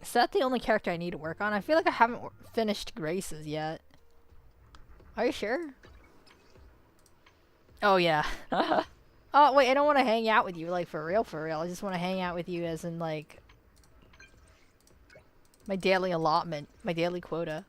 Is that the only character I need to work on? I feel like I haven't finished Grace's yet. Are you sure? Oh, yeah. Oh, wait, I don't want to hang out with you, like, for real, for real. I just want to hang out with you as in, like, my daily allotment, my daily quota.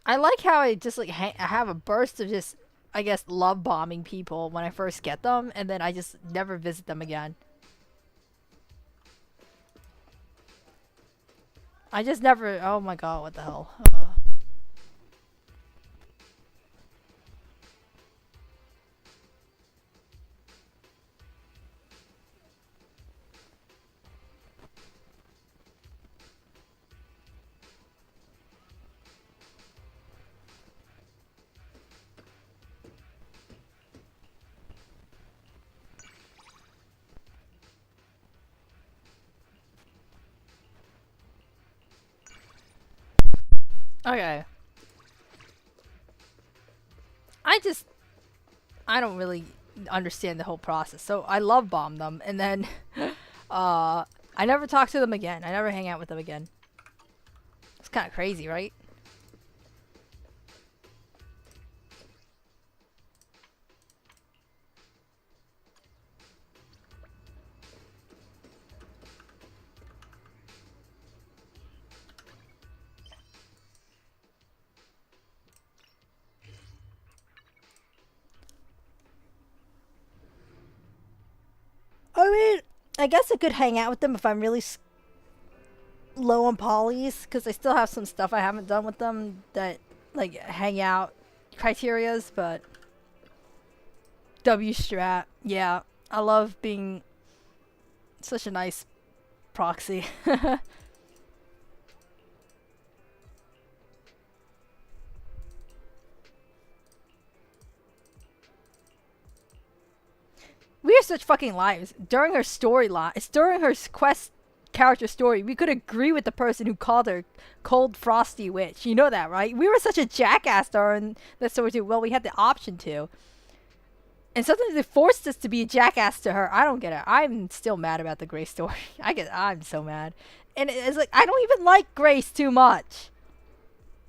I like how I just like I have a burst of just, I guess, love bombing people when I first get them, and then I just never visit them again. I just never. Oh my god, what the hell? Okay. I don't really understand the whole process. So I love bomb them, and then, I never talk to them again. I never hang out with them again. It's kind of crazy, right? I mean, I guess I could hang out with them if I'm really low on polys, because I still have some stuff I haven't done with them that, like, hang out criterias, but W strat, yeah. I love being such a nice proxy. We are such fucking liars. During her storyline, it's during her quest character story, we could agree with the person who called her cold frosty witch. You know that, right? We were such a jackass during that story too. Well, we had the option to. And sometimes they forced us to be a jackass to her. I don't get it. I'm still mad about the Grace story. I'm so mad. And it's like, I don't even like Grace too much.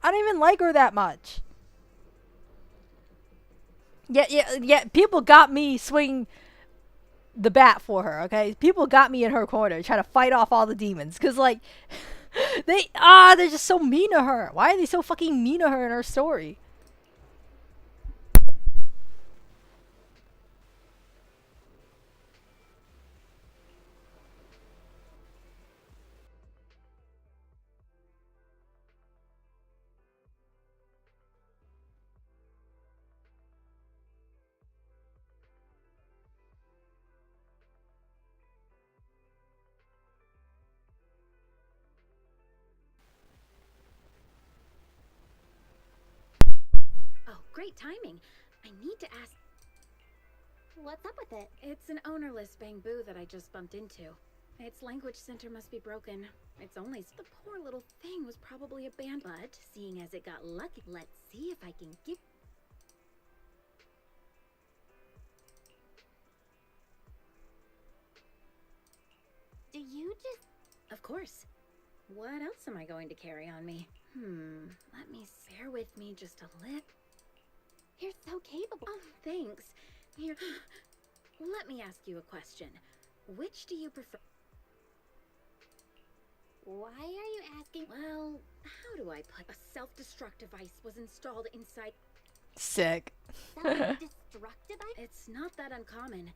I don't even like her that much. Yeah, people got me swinging the bat for her, okay? People got me in her corner trying to fight off all the demons. Because, like, they're just so mean to her. Why are they so fucking mean to her in her story? Oh, great timing. I need to ask. What's up with it? It's an ownerless bamboo that I just bumped into. Its language center must be broken. It's only the poor little thing was probably abandoned. But seeing as it got lucky, let's see if I can give. Do you just... Of course. What else am I going to carry on me? Let me bear with me just a little. You're so capable. Oh, thanks. Here, let me ask you a question. Which do you prefer? Why are you asking? Well, how do I put a self-destruct device was installed inside? Sick. Self-destructive? It's not that uncommon,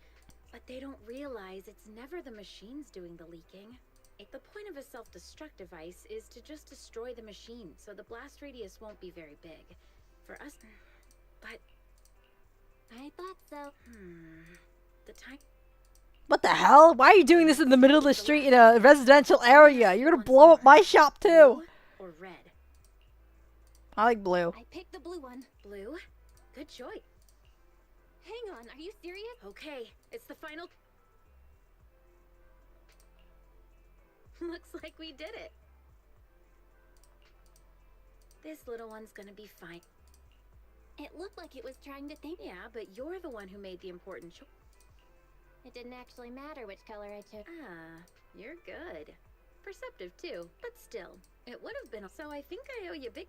but they don't realize it's never the machines doing the leaking. The point of a self-destruct device is to just destroy the machine, so the blast radius won't be very big. For us, but I thought so. the time. What the hell? Why are you doing this in the middle of the street in a residential area? You're gonna blow up my shop too. Blue or red? I like blue. I picked the blue one. Blue? Good choice. Hang on, are you serious? Okay, it's the final. Looks like we did it. This little one's gonna be fine. It looked like it was trying to think. Yeah, but you're the one who made the important choice. It didn't actually matter which color I took. Ah, you're good. Perceptive too, but still, it would have been. So I think I owe you big.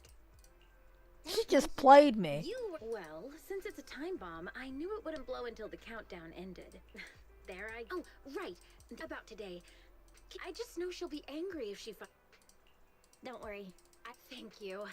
She just played me. Well, since it's a time bomb, I knew it wouldn't blow until the countdown ended. There I. Oh, right. About today. I just know she'll be angry if she. Don't worry. Thank you.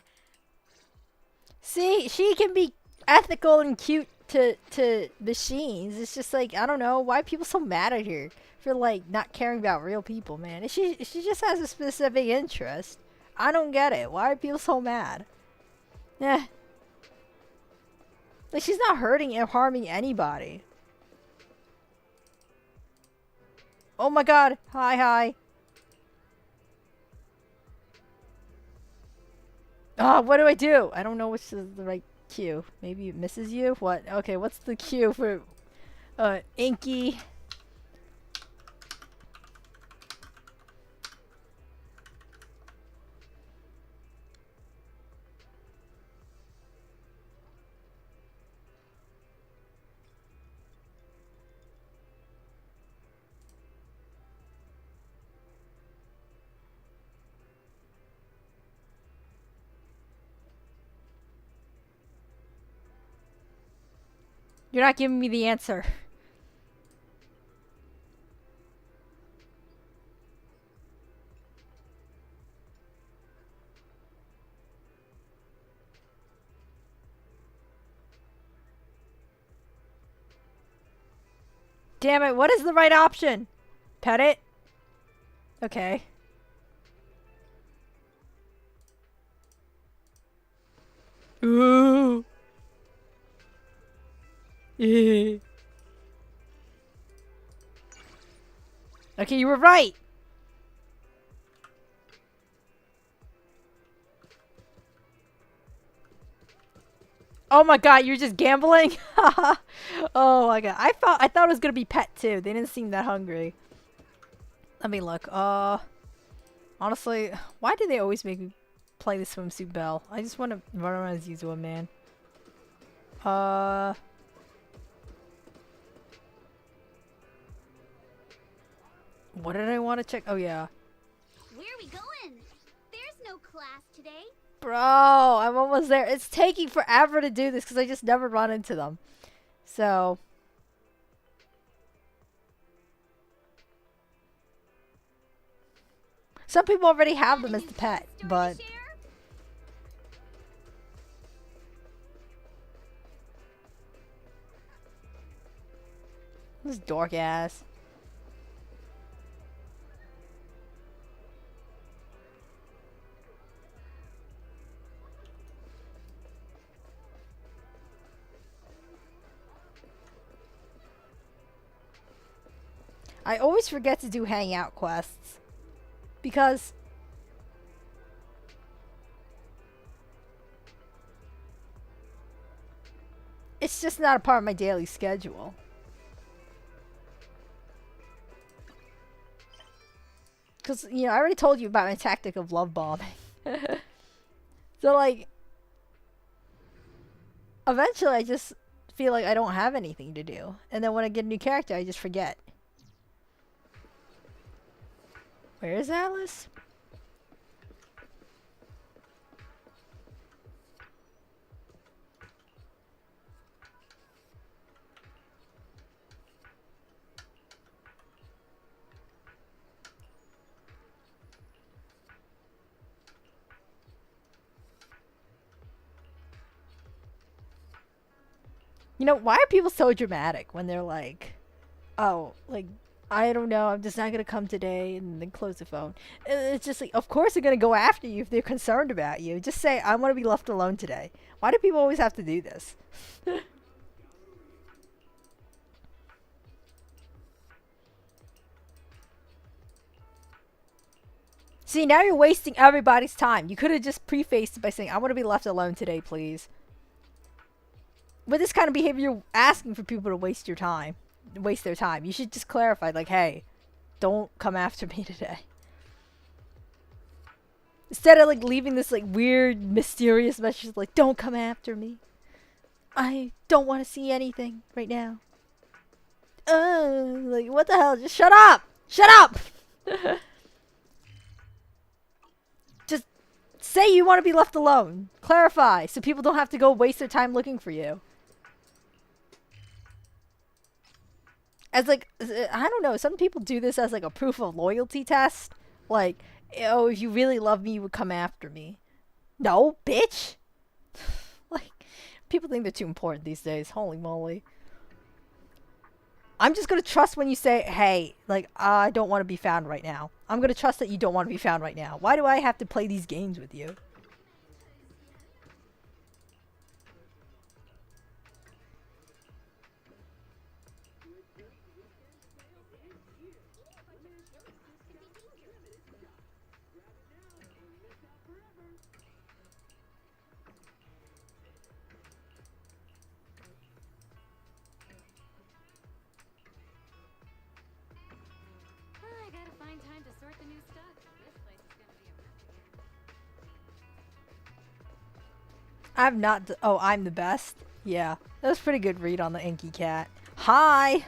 See, she can be ethical and cute to machines. It's just like, I don't know, why are people so mad at her for like not caring about real people, man? She just has a specific interest. I don't get it. Why are people so mad? Yeah. Like, she's not hurting or harming anybody. Oh my god. Hi. Oh, what do? I don't know which is the right cue. Maybe it misses you? What? Okay, what's the cue for Inky? You're not giving me the answer. Damn it, what is the right option? Pet it? Okay. Ooh. Okay, you were right. Oh my god, you're just gambling? Oh my god. I thought it was gonna be pet too. They didn't seem that hungry. Let me look. Honestly, why do they always make me play the swimsuit bell? I just want to run around as usual, man. What did I want to check? Oh yeah. Where are we going? There's no class today. Bro, I'm almost there. It's taking forever to do this because I just never run into them. So. Some people already have them as the pet, but. This dork ass. I always forget to do hangout quests because it's just not a part of my daily schedule. Because, you know, I already told you about my tactic of love bombing. So, like, eventually I just feel like I don't have anything to do. And then when I get a new character, I just forget. Where is Alice? You know, why are people so dramatic when they're like, oh, like, I don't know, I'm just not gonna come today, and then close the phone. It's just like, of course they're gonna go after you if they're concerned about you. Just say, I want to be left alone today. Why do people always have to do this? See, now you're wasting everybody's time. You could have just prefaced it by saying, I want to be left alone today, please. With this kind of behavior, you're asking for people to waste your time. Waste their time. You should just clarify, like, hey, don't come after me today. Instead of, like, leaving this, like, weird, mysterious message, like, don't come after me. I don't want to see anything right now. Like, what the hell? Just shut up! Shut up! Just say you want to be left alone. Clarify, so people don't have to go waste their time looking for you. As, like, I don't know, some people do this as, like, a proof of loyalty test. Like, oh, if you really love me, you would come after me. No, bitch! Like, people think they're too important these days. Holy moly. I'm just gonna trust when you say, hey, like, I don't want to be found right now. I'm gonna trust that you don't want to be found right now. Why do I have to play these games with you? I gotta find time to sort the new stock. This place is gonna be a mess again. I'm not. Oh, I'm the best? Yeah. That was a pretty good read on the Inky Cat. Hi!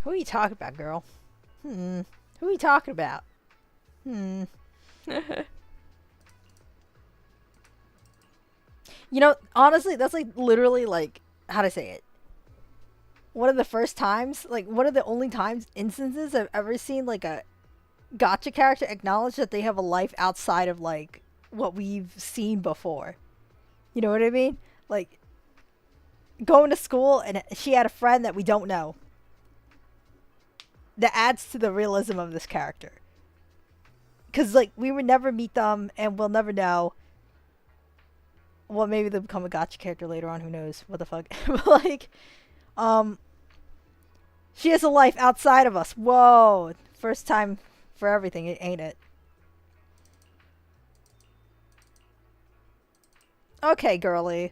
Who are you talking about, girl? Who are you talking about? You know, honestly, that's like literally like, how to say it? One of the first times, like one of the only times, instances I've ever seen like a gotcha character acknowledge that they have a life outside of like what we've seen before. You know what I mean? Like going to school and she had a friend that we don't know. That adds to the realism of this character. Because like we would never meet them and we'll never know. Well, maybe they'll become a gotcha character later on, who knows? What the fuck? But like, she has a life outside of us. Whoa. First time for everything, ain't it? Okay, girly.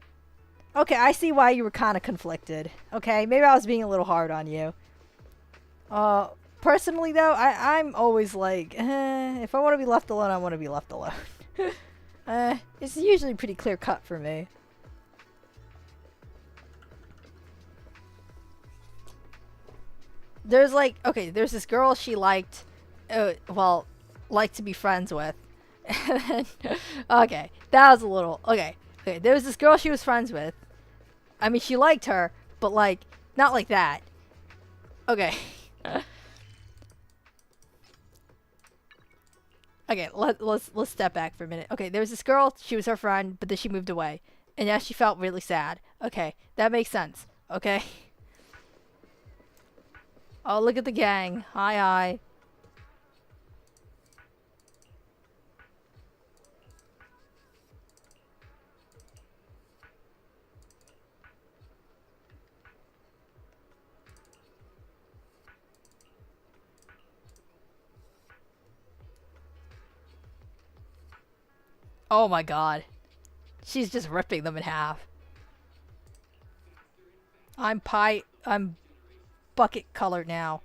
Okay, I see why you were kind of conflicted. Okay, maybe I was being a little hard on you. Personally though, I'm always like, if I want to be left alone, I want to be left alone. It's usually pretty clear cut for me. there's like, okay, there's this girl she liked, well, liked to be friends with. And then, okay, that was a little, okay, there was this girl she was friends with. I mean, she liked her, but like, not like that. Okay. Okay, let's step back for a minute. Okay, there was this girl, she was her friend, but then she moved away. And now she felt really sad. Okay, that makes sense. Okay. Oh, look at the gang. Hi, hi. Oh my god. She's just ripping them in half. I'm bucket colored now.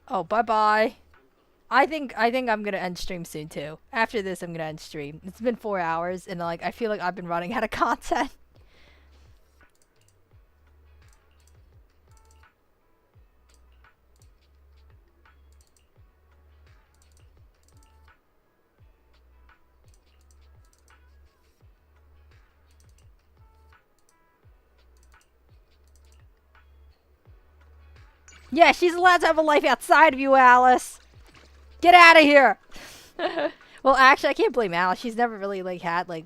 Oh, bye-bye. I think I'm gonna end stream soon too. After this, I'm gonna end stream. It's been 4 hours, and like I feel like I've been running out of content. Yeah, she's allowed to have a life outside of you, Alice. Get out of here. Well, actually, I can't blame Alice. She's never really like had like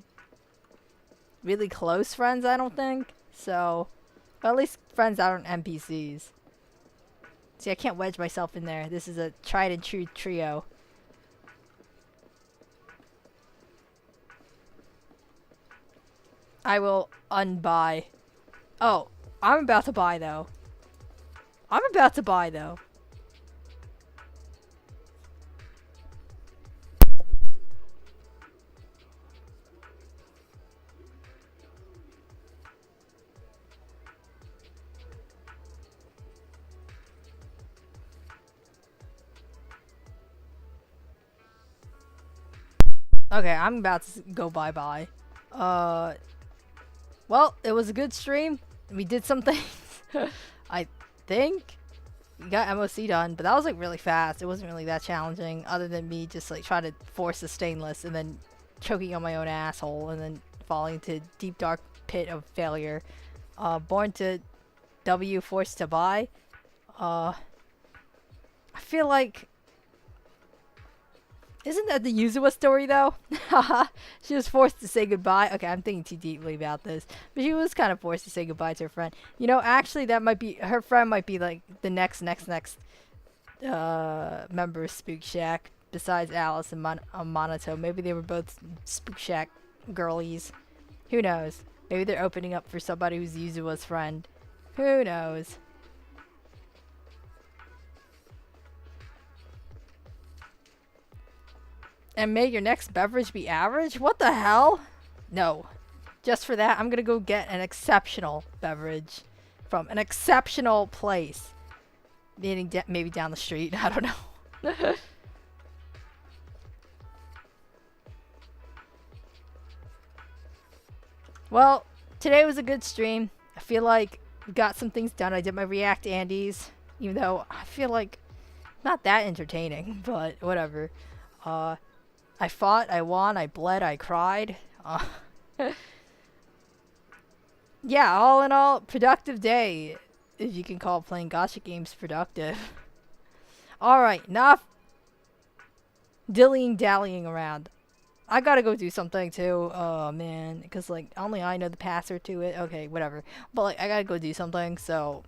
really close friends, I don't think. So, or at least friends that aren't NPCs. See, I can't wedge myself in there. This is a tried and true trio. I will unbuy. Oh, I'm about to buy though. I'm about to buy though. Okay, I'm about to go bye-bye. Well, it was a good stream. We did some things. I think we got MOC done, but that was like really fast. It wasn't really that challenging, other than me just like trying to force the stainless and then choking on my own asshole and then falling into deep dark pit of failure. Born to W, forced to buy. I feel like, isn't that the Yuzuwa story though? She was forced to say goodbye. Okay, I'm thinking too deeply about this. But she was kind of forced to say goodbye to her friend. You know, actually that might be, her friend might be like the next member of Spook Shack. Besides Alice and Monato. Maybe they were both Spook Shack girlies. Who knows? Maybe they're opening up for somebody who's Yuzuwa's friend. Who knows? And may your next beverage be average? What the hell? No. Just for that, I'm gonna go get an exceptional beverage from an exceptional place. Meaning maybe down the street. I don't know. Well, today was a good stream. I feel like we got some things done. I did my React Andes. Even though I feel like not that entertaining. But whatever. I fought, I won, I bled, I cried. Yeah, all in all, productive day. If you can call playing gacha games productive. Alright, enough dillying-dallying around. I gotta go do something too. Oh man, because like only I know the password to it. Okay, whatever. But like I gotta go do something, so